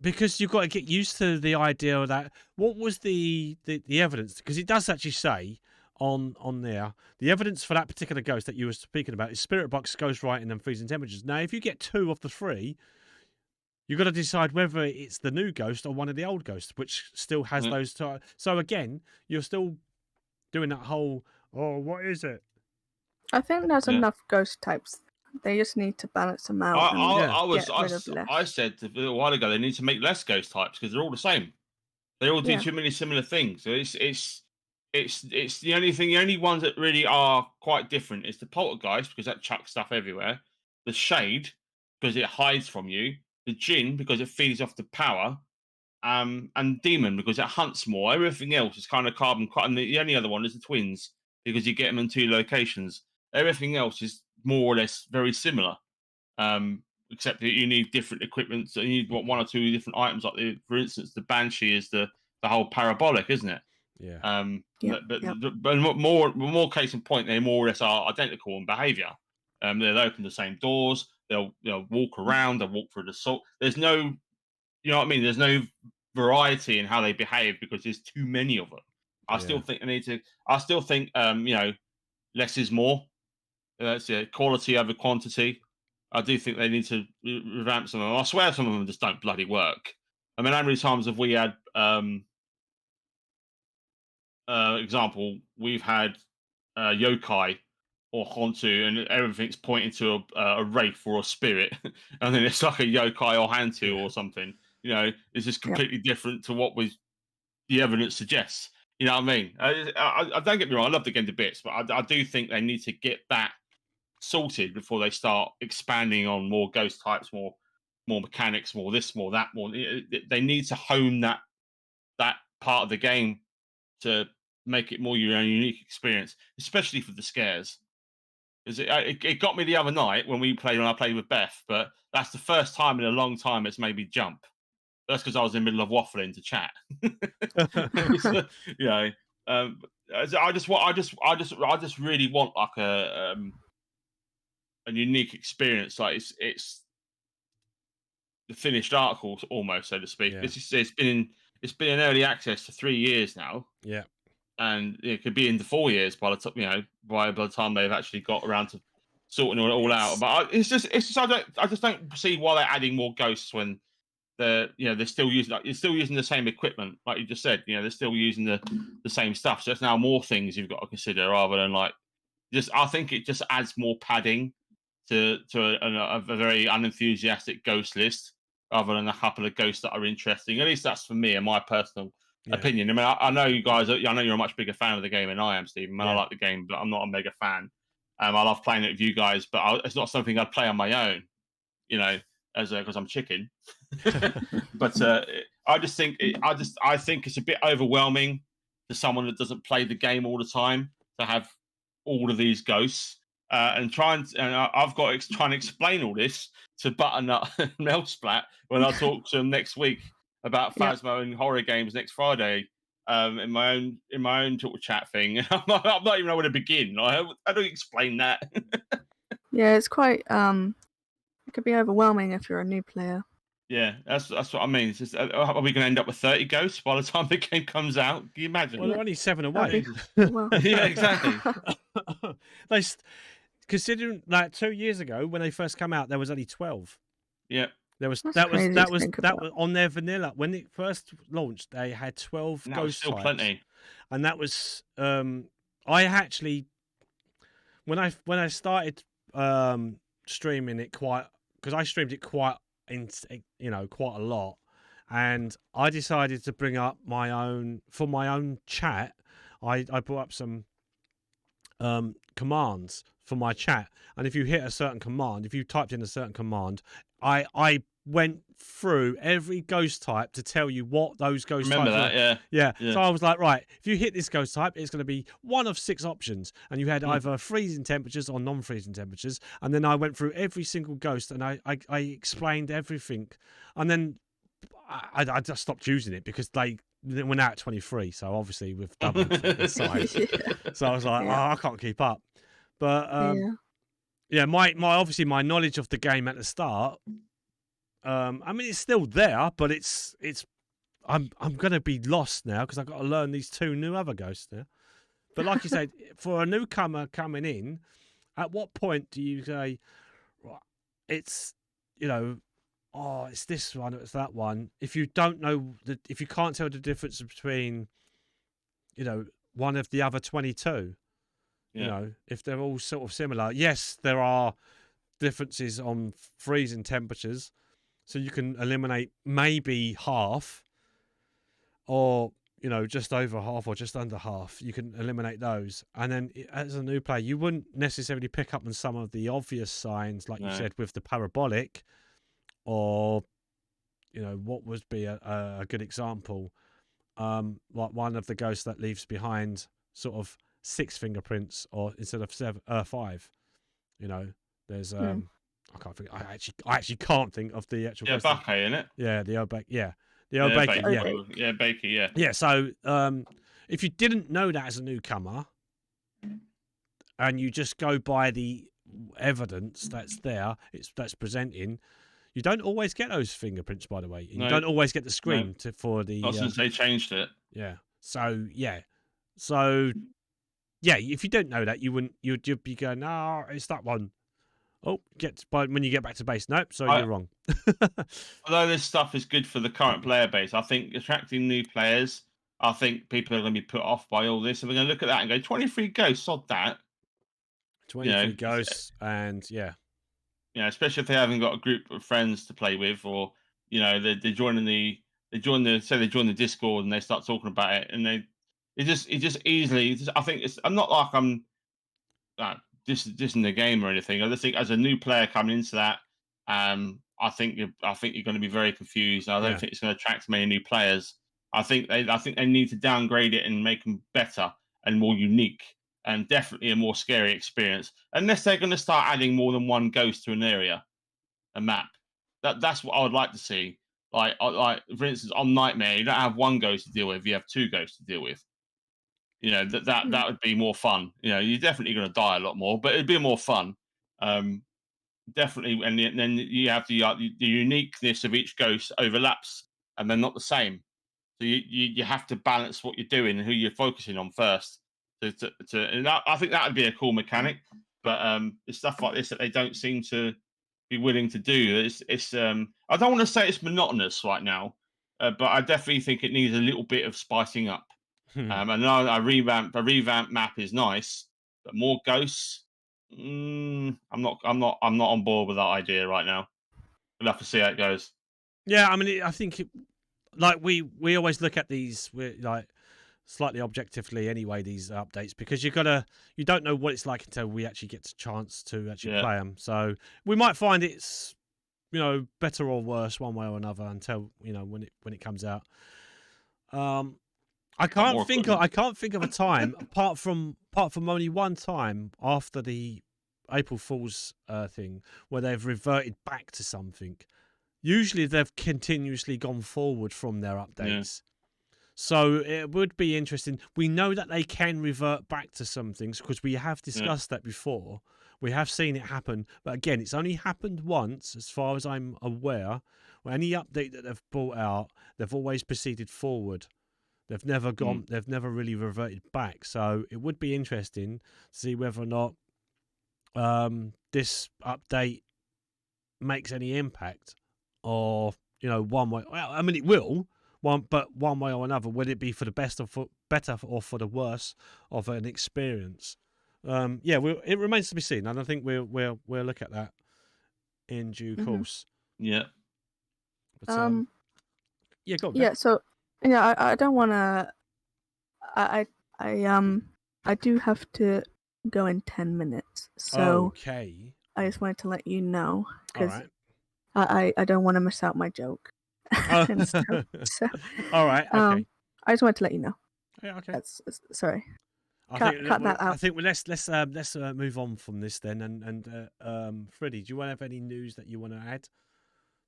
because you've got to get used to the idea that what was the evidence, because it does actually say on there the evidence for that particular ghost that you were speaking about is spirit box, ghost writing, and freezing temperatures. Now, if you get 2 of the 3, you've got to decide whether it's the new ghost or one of the old ghosts, which still has those. So again, you're still doing that whole, oh, what is it? I think there's enough ghost types. They just need to balance them out. I said a little while ago they need to make less ghost types, because they're all the same. They all do too many similar things. So it's the only thing. The only ones that really are quite different is the poltergeist, because that chucks stuff everywhere. The shade, because it hides from you. The djinn, because it feeds off the power. And demon, because it hunts more. Everything else is kind of carbon. And the only other one is the twins, because you get them in 2 locations. Everything else is more or less very similar, except that you need different equipment. So you need 1 or 2 different items. Like for instance, the banshee is the whole parabolic, isn't it? Yeah. But more case in point, they more or less are identical in behaviour. They'll open the same doors. They'll walk around. They'll walk through the salt. There's no, you know what I mean? There's no variety in how they behave, because there's too many of them. I still think they need to. I still think you know, less is more. That's quality over quantity. I do think they need to revamp some of them. I swear some of them just don't bloody work. I mean, how many times have we had example, we've had yokai or Hontu, and everything's pointing to a wraith or a spirit, and then it's like a yokai or Hantu or something. You know, it's just completely different to what the evidence suggests. You know what I mean? I don't get me wrong, I love the game to bits, but I do think they need to get that sorted before they start expanding on more ghost types, more mechanics, more this, more that, more. They need to hone that part of the game to make it more your own unique experience, especially for the scares. Because it got me the other night when I played with Beth, but that's the first time in a long time it's made me jump. That's because I was in the middle of waffling to chat. So, you know, I just really want like a unique experience. Like it's the finished article almost, so to speak. It's been in early access for 3 years now. Yeah. And it could be into 4 years by the time, you know, by the time they've actually got around to sorting it all out. But it's just I just don't see why they're adding more ghosts when they're still using you're still using the same equipment, like you just said. You know, they're still using the same stuff. So it's now more things you've got to consider rather than like I think it just adds more padding to a very unenthusiastic ghost list rather than a couple of ghosts that are interesting. At least that's for me and my personal opinion. I mean, I know you guys. I know you're a much bigger fan of the game than I am, Stephen. Man, I like the game, but I'm not a mega fan. I love playing it with you guys, but it's not something I'd play on my own. You know, because I'm chicken. But I just think I think it's a bit overwhelming for someone that doesn't play the game all the time to have all of these ghosts. And I've got to try and explain all this to Butternut and Melsplat when I talk to them next week about Phasmo and horror games next Friday. In my own talk chat thing. I'm not even know where to begin. How do you explain that? Yeah, it's quite it could be overwhelming if you're a new player. Yeah, that's what I mean. It's just, are we going to end up with 30 ghosts by the time the game comes out? Can you imagine? Well, they're only 7 away. Well. Yeah, exactly. Considering like 2 years ago when they first come out, there was only 12. Yeah, that was on their vanilla when it first launched. They had 12 ghost still types, plenty, and that was I actually when I started streaming it because I streamed it quite a lot, and I decided to bring up my own chat. I brought up some commands for my chat, and if you hit a certain command, if you typed in a certain command, I went through every ghost type to tell you what those ghost types were. Yeah. So I was like, right, if you hit this ghost type, it's going to be one of 6 options, and you had either freezing temperatures or non-freezing temperatures. And then I went through every single ghost, and I explained everything, and then I just stopped using it because they went out at 23. So obviously we've doubled the size. So I was like, I can't keep up. But my knowledge of the game at the start, I mean, it's still there, but I'm gonna be lost now because I've got to learn these 2 new other ghosts now. But like you said, for a newcomer coming in, at what point do you say, right, it's it's this one, it's that one? If you don't know if you can't tell the difference between, one of the other 22. If they're all sort of similar. Yes, there are differences on freezing temperatures, so you can eliminate maybe half, or just over half or just under half. You can eliminate those, and then as a new player, you wouldn't necessarily pick up on some of the obvious signs, like you said with the parabolic, or what would be a good example, like one of the ghosts that leaves behind sort of 6 fingerprints, or instead of 5. There's I can't think. I actually can't think of the actual. Yeah, Bucky, isn't it? Yeah, the Obake. Yeah, the Obake. Yeah, Bakey. Yeah. Yeah. So if you didn't know that as a newcomer, and you just go by the evidence that's there, that's presenting, you don't always get those fingerprints, by the way. You don't always get the screen for the. Not since they changed it. Yeah. So if you don't know that, you'd be going, it's that one. Oh, when you get back to base, nope, so you're wrong. Although this stuff is good for the current player base, I think attracting new players, I think people are going to be put off by all this, and we're going to look at that and go, 23 ghosts, sod that. 23 ghosts, and especially if they haven't got a group of friends to play with, or they join the Discord and they start talking about it, and it just easily. I think I'm not like I'm dissing the game or anything. I just think as a new player coming into that, I think you're going to be very confused. I don't think it's going to attract many new players. I think they need to downgrade it and make them better and more unique, and definitely a more scary experience. Unless they're going to start adding more than one ghost to an area, a map. That's what I would like to see. Like for instance, on Nightmare, you don't have one ghost to deal with; you have 2 ghosts to deal with. That would be more fun. You're definitely going to die a lot more, but it'd be more fun. Definitely, and then you have the uniqueness of each ghost overlaps, and they're not the same. So you have to balance what you're doing and who you're focusing on first. And I think that would be a cool mechanic. But it's stuff like this that they don't seem to be willing to do. It's I don't want to say it's monotonous right now, but I definitely think it needs a little bit of spicing up. And a revamped map is nice, But more ghosts. I'm not on board with that idea right now. We'll have to see how it goes. Yeah, I mean, I think like we always look at these like slightly objectively anyway, these updates, because you don't know what it's like until we actually get a chance to actually play them. So we might find it's better or worse one way or another until when it comes out. I can't think of a time apart from only one time after the April Fool's thing where they've reverted back to something. Usually they've continuously gone forward from their updates. Yeah. So it would be interesting. We know that they can revert back to some things because we have discussed that before. We have seen it happen. But again, it's only happened once, as far as I'm aware. Any update that they've brought out, they've always proceeded forward. They've never gone. They've never really reverted back. So it would be interesting to see whether or not this update makes any impact, or one way. Well, I mean, it will. But one way or another, would it be for the best or for better or for the worse of an experience? It remains to be seen, and I think we'll look at that in due course. Yeah. But, yeah, go on. Yeah. So I don't want to. I do have to go in 10 minutes. So okay. I just wanted to let you know because I don't want to miss out my joke. So, all right. Okay. I just wanted to let you know. Yeah. Okay. Sorry. Cut that out. I think let's move on from this then. And Freddie, do you want to have any news that you want to add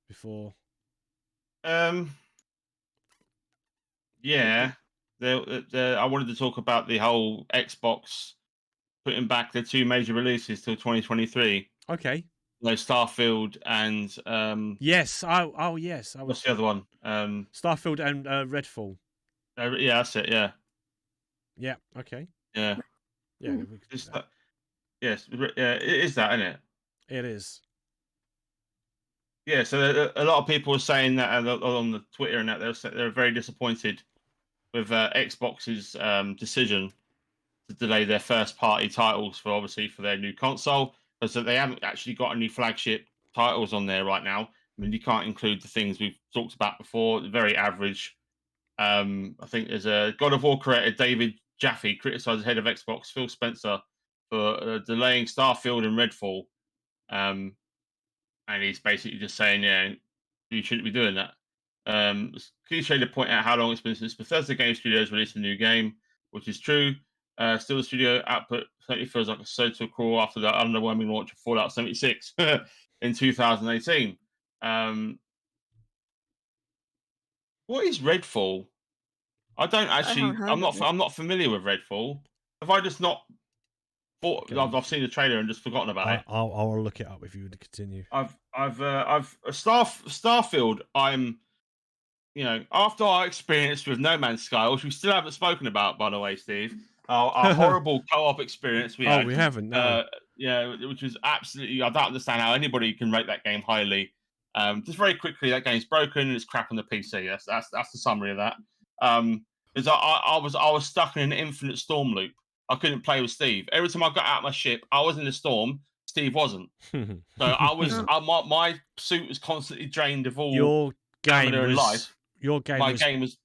before? Yeah. I wanted to talk about the whole Xbox putting back the two major releases till 2023. Okay. Starfield and yes. Yes. What's the other one? Starfield and Redfall. Yeah, that's it. Yeah. Yeah. Okay. Yeah. Yeah. Yes. Yeah. It is that, isn't it? It is. Yeah. So a lot of people are saying that on the Twitter and that they're very disappointed with Xbox's decision to delay their first-party titles for their new console, because they haven't actually got any flagship titles on there right now. I mean, you can't include the things we've talked about before. Very average. I think there's a God of War creator, David Jaffe, criticised the head of Xbox, Phil Spencer, for delaying Starfield and Redfall. And he's basically just saying, you shouldn't be doing that. It's cliche to point out how long it's been since Bethesda Game Studios released a new game, which is true. Still, the studio output certainly feels like a total crawl after the underwhelming launch of Fallout 76 in 2018. What is Redfall? I don't actually. I'm not familiar with Redfall. Have I just not thought? Okay. I've seen the trailer and just forgotten about it. I'll look it up if you would continue. Starfield. I'm. After our experience with No Man's Sky, which we still haven't spoken about, by the way, Steve, our horrible co-op experience we had. We haven't. No. Which was absolutely. I don't understand how anybody can rate that game highly. Just very quickly, that game's broken and it's crap on the PC. That's the summary of that. Because I was stuck in an infinite storm loop. I couldn't play with Steve. Every time I got out of my ship, I was in the storm. Steve wasn't. So I was. My suit was constantly drained of all your game was life. Your game. My game was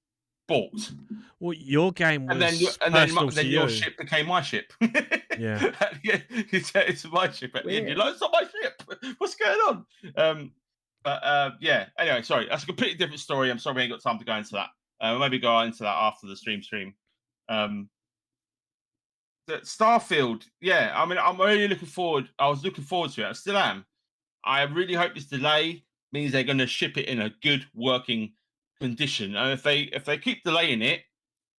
balked. Well, your game was. And then your ship became my ship. Yeah. It's my ship at the end. You're like, it's not my ship. What's going on? Anyway, sorry. That's a completely different story. I'm sorry we ain't got time to go into that. We'll maybe go into that after the stream. Starfield, I mean, I'm really looking forward. I was looking forward to it. I still am. I really hope this delay means they're going to ship it in a good working condition. And if they keep delaying it,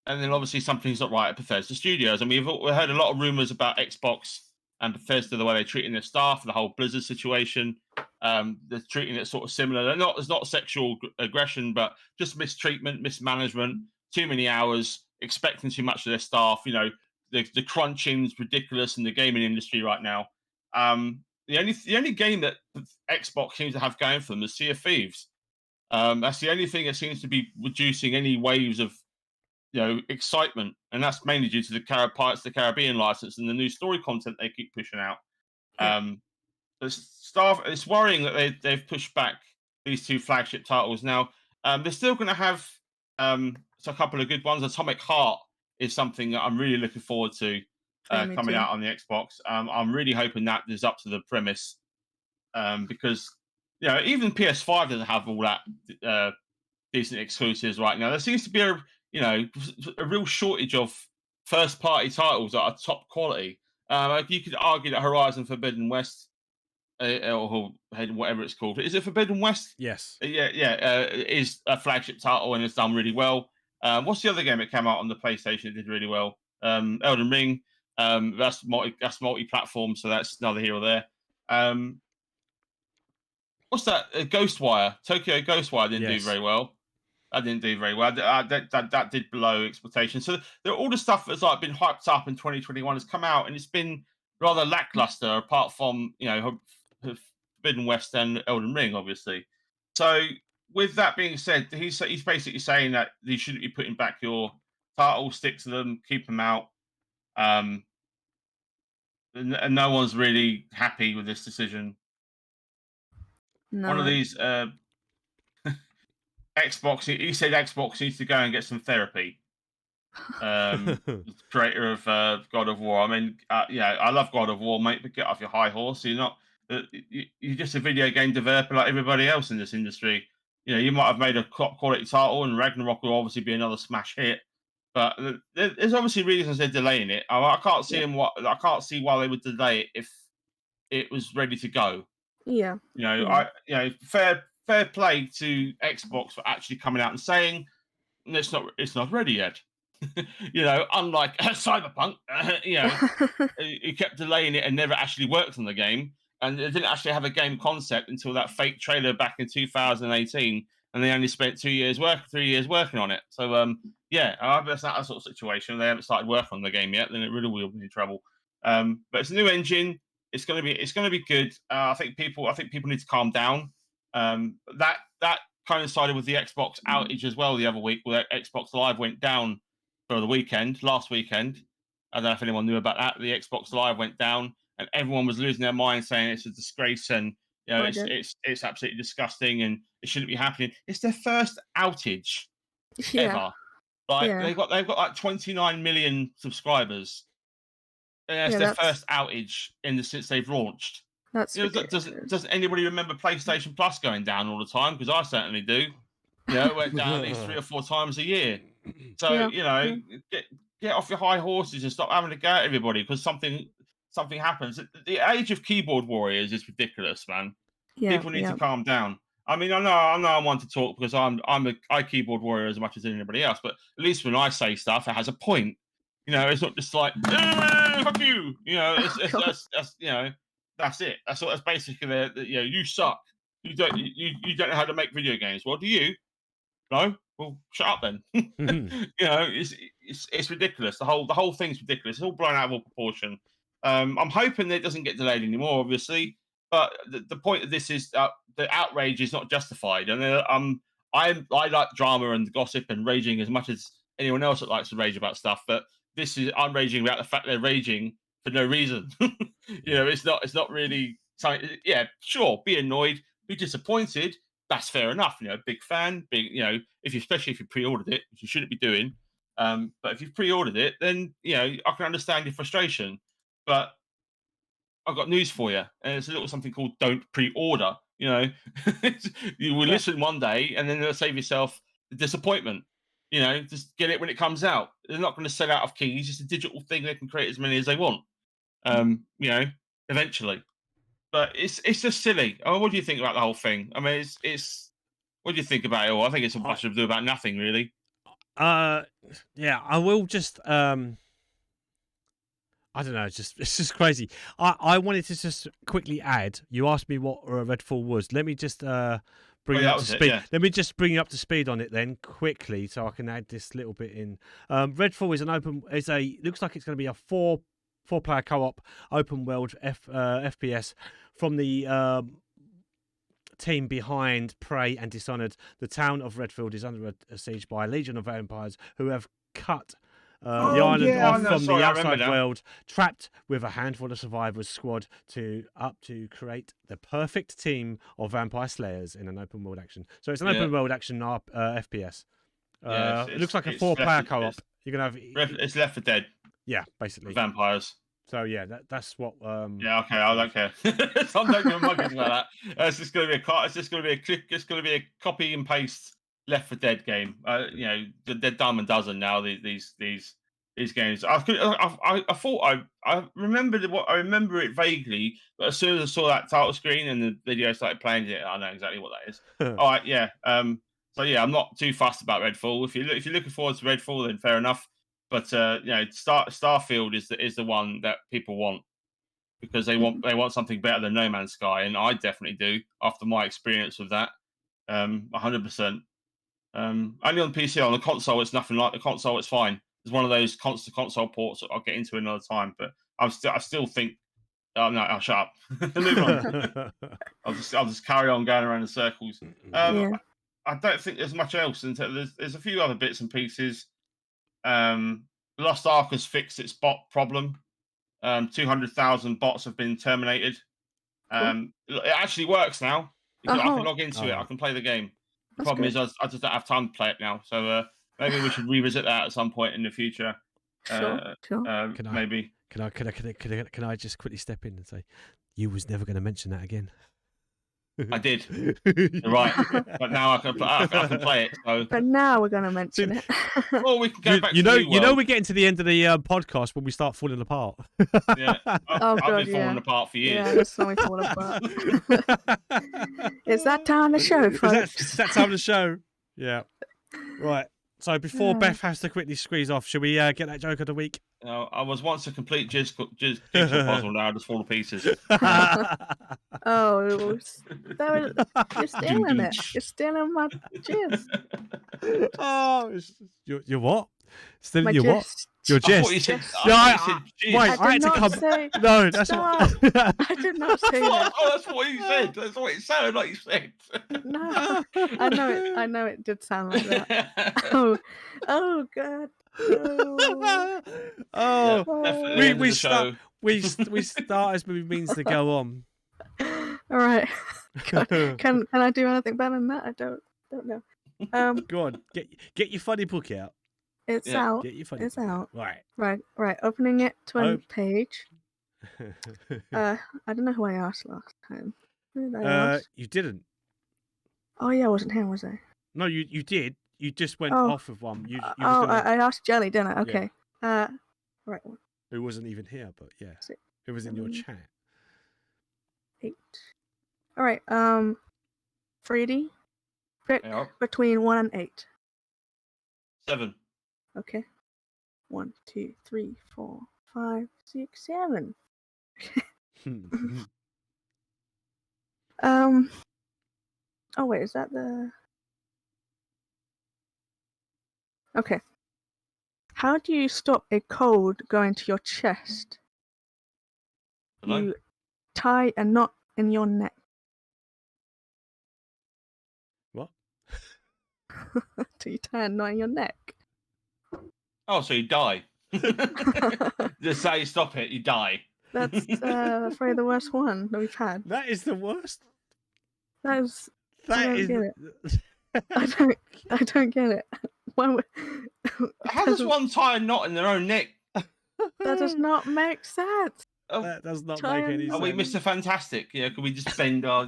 and then obviously something's not right at Bethesda Studios. I mean, we've heard a lot of rumors about Xbox and Bethesda, the way they're treating their staff, the whole Blizzard situation. They're treating it sort of similar. It's not sexual aggression, but just mistreatment, mismanagement, too many hours, expecting too much of their staff. The crunching's ridiculous in the gaming industry right now. The only game that Xbox seems to have going for them is Sea of Thieves. That's the only thing that seems to be reducing any waves of excitement, and that's mainly due to the Pirates of the Caribbean license and the new story content they keep pushing out. Yeah. It's worrying that they've pushed back these two flagship titles. Now, they're still going to have a couple of good ones. Atomic Heart is something that I'm really looking forward to coming out on the Xbox. I'm really hoping that is up to the premise, because even PS5 doesn't have all that decent exclusives right now. There seems to be a real shortage of first-party titles that are top quality. You could argue that Horizon Forbidden West, or whatever it's called, is it Forbidden West? Yes. Is a flagship title and it's done really well. What's the other game that came out on the PlayStation that did really well? Elden Ring. That's multi-platform, so that's neither here or there. What's that? Ghostwire. Tokyo Ghostwire didn't do very well. That didn't do very well. That did below expectations. So all the stuff that's like been hyped up in 2021 has come out, and it's been rather lackluster, apart from Forbidden West and Elden Ring, obviously. So with that being said, he's basically saying that you shouldn't be putting back your titles, stick to them, keep them out. And no one's really happy with this decision. No. One of these Xbox. He said Xbox needs to go and get some therapy. Creator of God of War. I mean, I love God of War, mate. But get off your high horse. You're not. You're just a video game developer like everybody else in this industry. You might have made a quality title, and Ragnarok will obviously be another smash hit. But there's obviously reasons they're delaying it. I can't see I can't see why they would delay it if it was ready to go. Yeah. Fair play to Xbox for actually coming out and saying it's not ready yet. Unlike Cyberpunk, who kept delaying it and never actually worked on the game, and they didn't actually have a game concept until that fake trailer back in 2018, and they only spent 3 years working on it. So I bet that's that sort of situation. They haven't started working on the game yet, then it really will be in trouble. But it's a new engine. It's gonna be good. I think people need to calm down. That coincided with the Xbox outage as well the other week, where Xbox Live went down for the last weekend. I don't know if anyone knew about that. The Xbox Live went down, and everyone was losing their mind, saying it's a disgrace and it's absolutely disgusting and it shouldn't be happening. It's their first outage ever. They've got like 29 million subscribers. It's their first outage since they've launched. That's does anybody remember PlayStation Plus going down all the time? Because I certainly do. It went down at least 3 or 4 times a year. So get off your high horses and stop having to go at everybody because something happens. The age of keyboard warriors is ridiculous, man. People need to calm down. I mean, I know I'm one to talk because I keyboard warrior as much as anybody else, but at least when I say stuff, it has a point. It's not just like fuck you. That's it. That's basically you suck. You don't know how to make video games. Well, do you? No. Well, shut up then. It's ridiculous. The whole thing's ridiculous. It's all blown out of all proportion. I'm hoping that it doesn't get delayed anymore, obviously. But the point of this is the outrage is not justified, and I like drama and gossip and raging as much as anyone else that likes to rage about stuff. But I'm raging about the fact they're raging for no reason. It's not really something. Yeah, sure, be annoyed, be disappointed. That's fair enough. Big fan, especially if you pre-ordered it, which you shouldn't be doing. But if you've pre-ordered it, then I can understand your frustration. But I've got news for you, and it's a little something called "Don't pre-order." You will listen one day, and then they'll save yourself the disappointment. Just get it when it comes out. They're not going to sell out of keys. It's a digital thing. They can create as many as they want. Eventually. But it's just silly. What do you think about the whole thing? I mean, it's. What do you think about it all? I think it's a bunch of do about nothing, really. I will just. I don't know. It's just crazy. I wanted to just quickly add. You asked me what Redfall was. Let me just bring you up to speed. Let me just bring you up to speed on it then quickly, so I can add this little bit in. Redfall looks like it's going to be a four-player co-op open world FPS from the team behind Prey and Dishonored. The town of Redfield is under a siege by a legion of vampires who have cut the Oh, island yeah, I off know. from Sorry, the I remember outside now. world, trapped with a handful of survivors squad to create the perfect team of vampire slayers in an open world action. So it's an Yeah. open world action FPS. Yeah, It looks like a it's 4-player Left- co-op. You're gonna have It's Left 4 Dead yeah, basically. vampires. So yeah, that's what. Yeah, okay, I don't care. So I'm not giving monkeys about that. It's just going to be it's just going to be it's going to be a copy and paste Left 4 Dead game. You know, they're dime a dozen now. These games. I thought I remembered I remember it vaguely, but as soon as I saw that title screen and the video started playing it, I know exactly what that is. All right, yeah. So yeah, I'm not too fussed about Redfall. If you're looking forward to Redfall, then fair enough. But you know, Starfield is the one that people want, because they want something better than No Man's Sky, and I definitely do after my experience with that. 100%. Only on PC. On the console, it's nothing like the console. It's fine. It's one of those constant console ports that I'll get into another time. But I still think. Oh no! I'll shut up. Move on. I'll just carry on going around in circles. Yeah. I don't think there's much else. There's a few other bits and pieces. Lost Ark has fixed its bot problem. 200,000 bots have been terminated. It actually works now. I can log into it. I can play the game. The problem is I just don't have time to play it now. So maybe we should revisit that at some point in the future. Sure. Maybe. Can I just quickly step in and say, you was never going to mention that again? I did. You're right. But now I can play it. So. But now we're going to mention it. Well, we can go back to you New know World. we're getting to the end of the podcast when we start falling apart. Yeah. I've been falling apart for years. Yeah, that's something falling apart. Is that time to show, folks? Is that time to show? Yeah. Right. So before Beth has to quickly squeeze off, should we get that joke of the week? I was once a complete jigsaw puzzle. Now I just fall to pieces. Oh, you're stealing it. You're stealing my gist. Oh, you're what? Stealing My your what? gist. Your I thought gist. you said. No, I thought you said wait, jizz. I had to come. Say, No, that's stop. what. I did not say that. Oh, that's what you said. That's what it sounded like you said. No, I know it did sound like that. Oh God. Yeah, we start as means to go on. All right. Can I do anything better than that? I don't know. Go on, get your funny book out. It's out. Get your funny It's book out. Right. Opening it to a page. I don't know who I asked last time. Who did I ask? You didn't. Oh yeah, I wasn't here, was I? No, you did. You just went off of one. I asked Jelly, didn't I? Okay. Yeah. Right. Who wasn't even here, but yeah, it was in your chat. 8. All right. Freedy, pick between 1 and 8. 7. Okay. 1, 2, 3, 4, 5, 6, 7. Oh wait, is that the? Okay. How do you stop a cold going to your chest? You tie a knot in your neck. What? Do you tie a knot in your neck? Oh, so you die. Just say you stop it, you die. That's probably the worst one that we've had. That is the worst. I don't get it. How does one tie a knot in their own neck? That does not make sense. That does not make any sense. Are we Mr. Fantastic? Yeah, can we just bend our,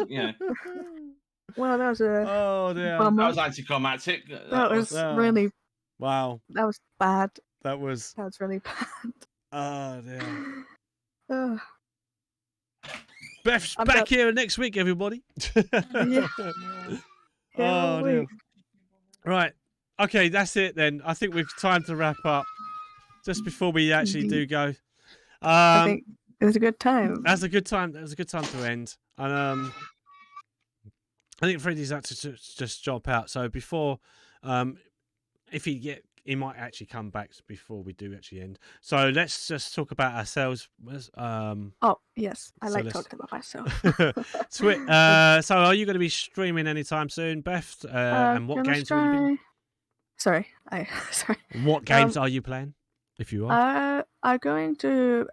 Well, that was a. Oh dear. Bummer. That was anticlimactic. That was really. Wow. That was bad. That was really bad. Oh dear. Beth's back here next week, everybody. Yeah. Oh dear. Right. Okay, that's it then. I think we've time to wrap up. Just before we actually do go. I think it was a good time. That's a good time. That was a good time to end. And I think Freddie's had to just jump out. So before, if he might actually come back before we do actually end. So let's just talk about ourselves. Oh yes, I like talking about myself. So are you going to be streaming anytime soon, Beth? And what games will you be? Sorry. Sorry. What games are you playing? If you are. I'm going to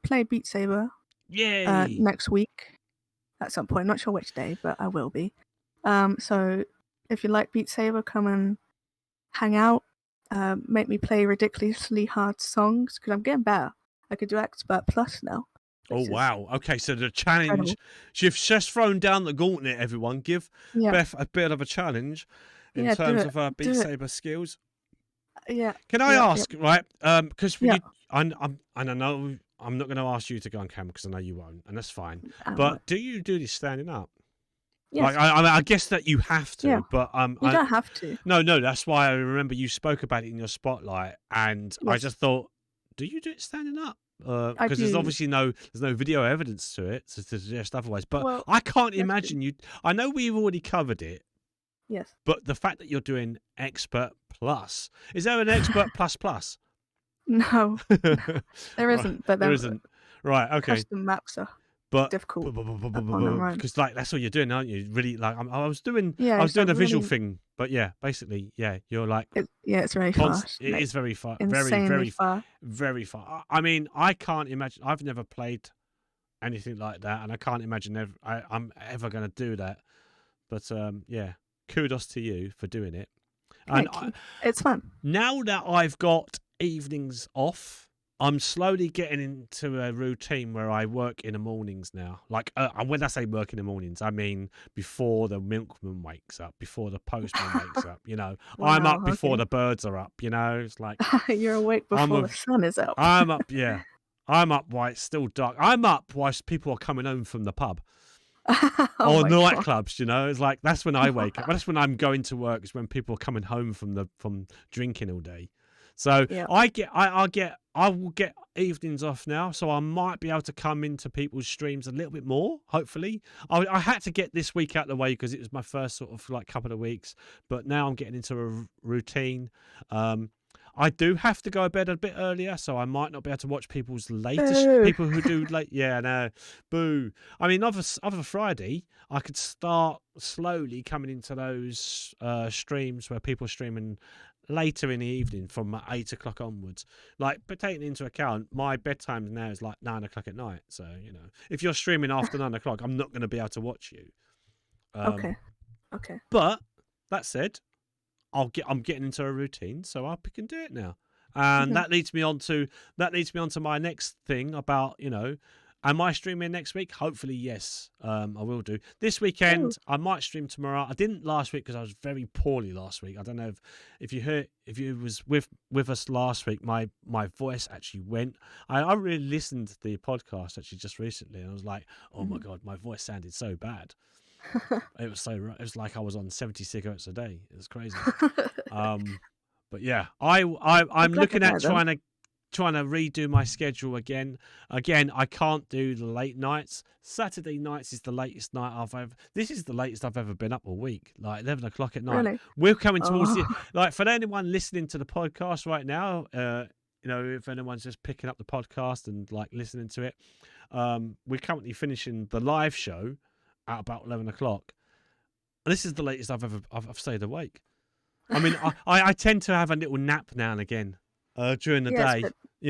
play Beat Saber Yay! next week at some point. Not sure which day, but I will be. So if you like Beat Saber, come and hang out. Make me play ridiculously hard songs because I'm getting better. I could do Expert Plus now. Oh wow! Okay, so the challenge. Incredible. She's just thrown down the gauntlet. Everyone, give Beth a bit of a challenge in terms of her Beat Saber skills. Yeah. Can I ask, right? Because I know I'm not going to ask you to go on camera because I know you won't, and that's fine. But do you do this standing up? Yes. Like, I guess that you have to, but you don't have to. No, that's why I remember you spoke about it in your spotlight, and I just thought, do you do it standing up? Because there's obviously no video evidence to it to suggest otherwise. But I can't imagine you. I know we've already covered it. Yes. But the fact that you're doing Expert Plus, is there an Expert Plus? No, there isn't. But there isn't. Right. Okay. Custom maps are difficult. Because like that's what you're doing, aren't you? Really, like I was doing a visual thing, but basically, you're like it's very fast. It is very far, very far, very far. I mean, I can't imagine. I've never played anything like that, and I can't imagine I'm ever going to do that. But kudos to you for doing it. And it's fun. Now that I've got evenings off, I'm slowly getting into a routine where I work in the mornings now. Like, when I say work in the mornings, I mean before the milkman wakes up, before the postman wakes up, Wow, I'm up before the birds are up, It's like... You're awake before the sun is up. I'm up, I'm up while it's still dark. I'm up whilst people are coming home from the pub. Or nightclubs, It's like, that's when I wake up. That's when I'm going to work, is when people are coming home from drinking all day. So I will get evenings off now, so I might be able to come into people's streams a little bit more, hopefully. I had to get this week out of the way because it was my first sort of like couple of weeks, but now I'm getting into a routine. I do have to go to bed a bit earlier, so I might not be able to watch people's latest people who do late. Yeah, no, boo. I mean, other Friday, I could start slowly coming into those streams where people are streaming later in the evening from 8 o'clock onwards. Like, but taking into account my bedtime now is like 9 o'clock at night. So if you're streaming after 9 o'clock, I'm not going to be able to watch you. Okay. But that said, I'm getting into a routine, so I can do it now. And that leads me on to my next thing about am I streaming next week? Hopefully, yes. I will do. This weekend, I might stream tomorrow. I didn't last week because I was very poorly last week. I don't know if you was with us last week. My voice actually went. I really listened to the podcast actually just recently, and I was like, oh my god, my voice sounded so bad. It was like I was on 70 cigarettes a day. It was crazy. But yeah, I'm looking at trying to redo my schedule again. I can't do the late nights. Saturday nights is the latest night this is the latest I've ever been up all week, like 11 o'clock at night. Really? We're coming towards like, for anyone listening to the podcast right now, if anyone's just picking up the podcast and like listening to it, we're currently finishing the live show at about 11 o'clock. And this is the latest I've stayed awake. I mean, I tend to have a little nap now and again during the day.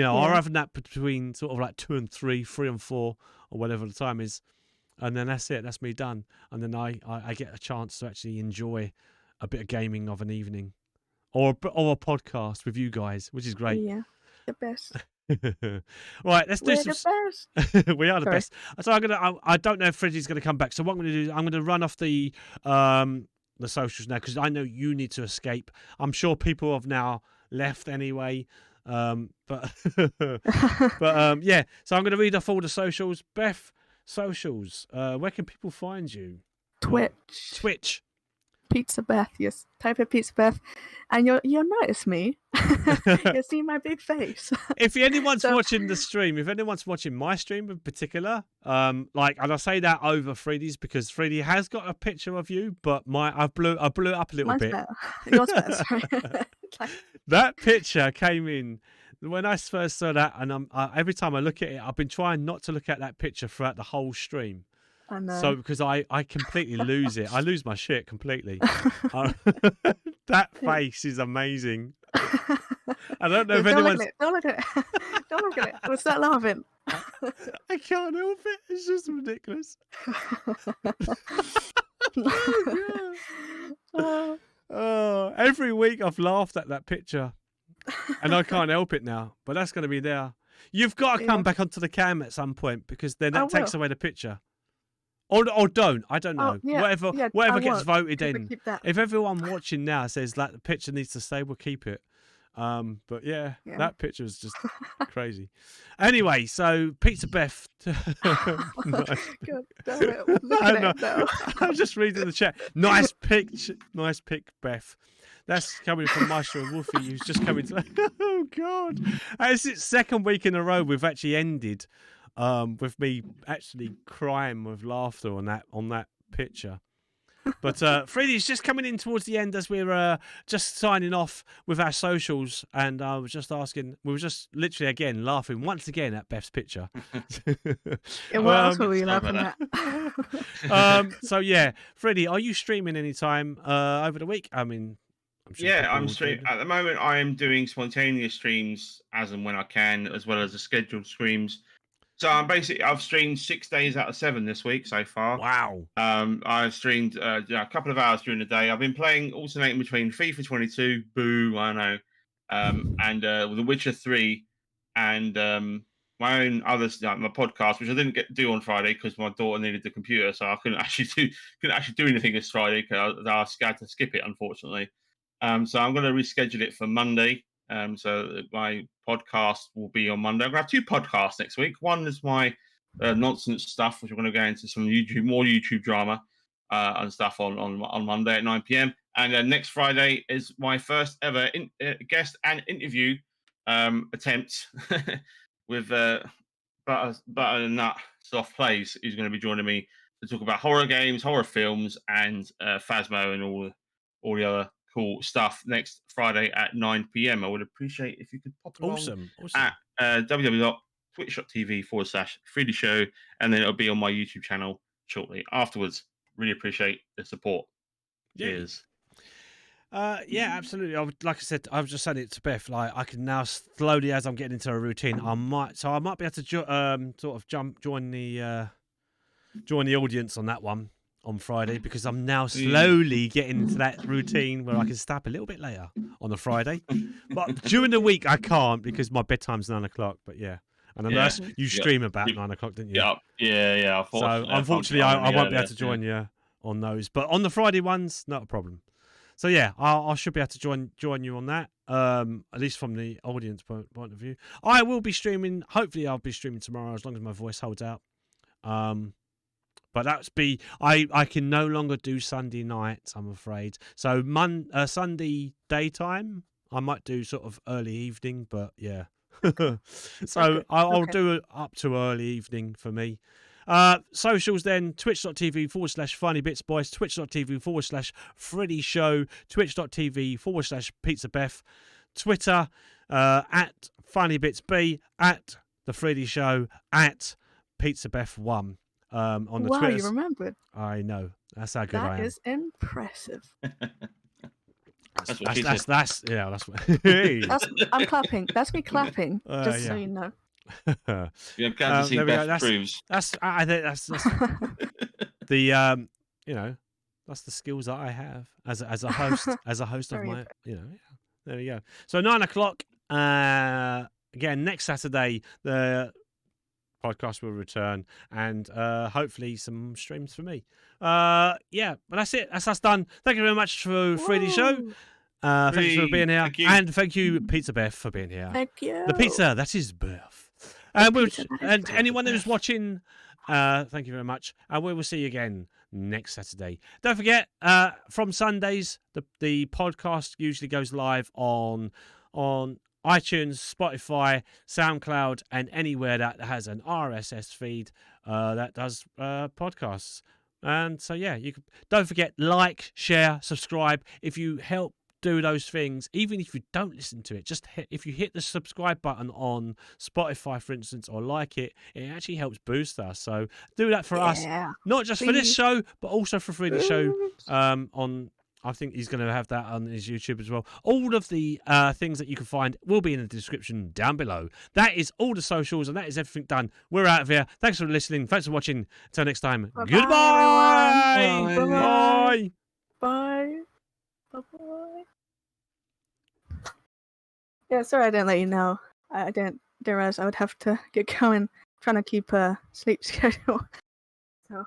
I'll have a nap between sort of like 2 and 3, 3 and 4, or whatever the time is. And then that's it. That's me done. And then I get a chance to actually enjoy a bit of gaming of an evening or a podcast with you guys, which is great. Yeah, the best. Right, let's do We're the best. We are the best. So I don't know if Freddie's going to come back. So what I'm going to do, I'm going to run off the socials now because I know you need to escape. I'm sure people have now left anyway. But yeah. So I'm going to read off all the socials. Beth, socials. Where can people find you? Twitch. PizzaBeth, yes. Type in PizzaBeth, and you'll notice me. You'll see my big face. If anyone's watching the stream, if anyone's watching my stream in particular, and I say that over Freedy's because Freedy has got a picture of you, but I blew it up a little Mine's bit. Better. Yours better, sorry. That picture came in when I first saw that, and every time I look at it, I've been trying not to look at that picture throughout the whole stream. I know. So because I completely lose it. I lose my shit completely. That face is amazing. I don't know if Don't anyone's. look at it. Don't look at it. Don't look at it. We'll start laughing. I can't help it. It's just ridiculous. Oh, every week I've laughed at that picture, and I can't help it now. But that's going to be there. You've got to come back onto the cam at some point because then that takes away the picture. Or don't. I don't know. Whatever gets voted in. If everyone watching now says that the picture needs to stay, we'll keep it. But yeah, that picture was just crazy. Anyway, so PizzaBeth. Nice. God damn it. Look at it now. I'm just reading the chat. Nice pic, Beth. That's coming from Maestro and Wolfie, who's just coming to. Oh God! It's its second week in a row we've actually ended with me actually crying with laughter on that picture. But Freedy's just coming in towards the end as we're just signing off with our socials, and I was just asking. We were just literally again laughing once again at Beth's picture. What else were we laughing at? So yeah, Freedy, are you streaming anytime over the week? I mean. I'm streaming at the moment. I am doing spontaneous streams as and when I can, as well as the scheduled streams. So I've streamed 6 days out of 7 this week so far. Wow. I've streamed a couple of hours during the day. I've been playing, alternating between FIFA 22, boo, I know, and The Witcher 3, and my own others, like my podcast, which I didn't get to do on Friday because my daughter needed the computer, so I couldn't actually do anything this Friday because I was scared to skip it, unfortunately. So I'm going to reschedule it for Monday. So my podcast will be on Monday. I'm going to have 2 podcasts next week. One is my nonsense stuff, which I'm going to go into some more YouTube drama and stuff on Monday at 9 p.m. And then next Friday is my first ever guest and interview attempt with Butter and Nut Soft Plays, who's going to be joining me to talk about horror games, horror films, and Phasmo and all the other cool stuff next Friday at 9 p.m. I would appreciate if you could pop along awesome. at www.twitch.tv/FreedyShow, and then it'll be on my YouTube channel shortly afterwards. Really appreciate the support. Cheers. Yeah, absolutely. Like I said, I was just saying it to Beth. Like I can now slowly, as I'm getting into a routine, I might be able to sort of join the audience on that one on Friday, because I'm now slowly getting into that routine where I can stop a little bit later on a Friday. But during the week I can't because my bedtime's 9 o'clock. But yeah, and unless you stream about 9 o'clock, didn't you? Yeah. So unfortunately, I won't be able to join you on those. But on the Friday ones, not a problem. So yeah, I should be able to join you on that. At least from the audience point of view. I will be streaming. Hopefully, I'll be streaming tomorrow as long as my voice holds out. But I can no longer do Sunday nights, I'm afraid. So Sunday daytime, I might do sort of early evening, but yeah. So I'll do it up to early evening for me. Socials then, twitch.tv/FunnybitsBoi, twitch.tv/FreedyShow, twitch.tv/PizzaBeth, Twitter at FunnybitsBoi, at TheFreedyShow, at PizzaBeth1. On the Twitters. You remembered. I know. That's how good I am. That is impressive. That's what. I'm clapping. That's me clapping. So you know. Yeah, I'm glad to see Beth proves. I think that's the that's the skills that I have as a host of my there we go. So 9 o'clock again next Saturday the podcast will return, and hopefully some streams for me. But that's it. That's us done. Thank you very much for FreedyShow. Thanks for being here, and thank you, PizzaBeth, for being here. Thank you. The pizza, that is Beth. And anyone who's watching, thank you very much. And we will see you again next Saturday. Don't forget, from Sundays, the podcast usually goes live on iTunes, Spotify, SoundCloud, and anywhere that has an RSS feed that does podcasts. And so, don't forget, like, share, subscribe. If you help do those things, even if you don't listen to it, if you hit the subscribe button on Spotify, for instance, or like it actually helps boost us. So do that for us, not just for this show, but also for FreedyShow on I think he's going to have that on his YouTube as well. All of the things that you can find will be in the description down below. That is all the socials, and that is everything done. We're out of here. Thanks for listening. Thanks for watching. Until next time. Bye-bye, Goodbye. everyone. Bye. Bye. Bye-bye. Yeah, sorry I didn't let you know. I didn't realize I would have to get going. Trying to keep a sleep schedule. So.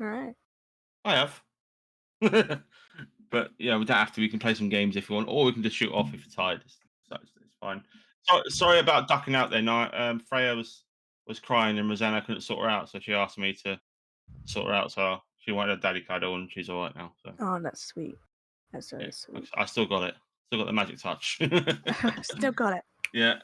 All right. I have. But yeah, we don't have to. We can play some games if you want, or we can just shoot off if you're tired. It's fine. Sorry about ducking out there. No, Freya was crying and Rosanna couldn't sort her out, so she asked me to sort her out. So she wanted a daddy cuddle, and she's all right now. So. Oh, that's sweet. That's very sweet. I still got it. Still got the magic touch. Still got it. Yeah.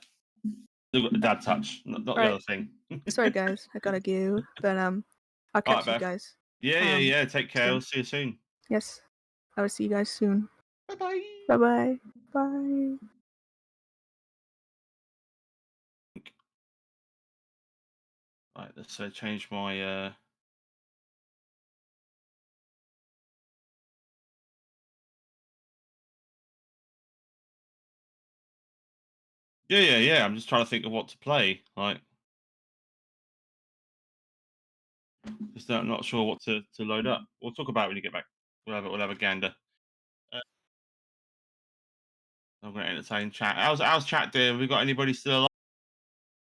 Still got the dad touch, not the other thing. Sorry, guys. I gotta go. But I'll catch you guys. Yeah. Take care. I'll see you soon. Yes. I will see you guys soon. Bye-bye. Bye-bye. Bye. Right, let's change my Yeah. I'm just trying to think of what to play. Like, just not sure what to load up. We'll talk about it when you get back. We'll have a gander. I'm going to entertain chat. How's chat doing? Have we got anybody still alive?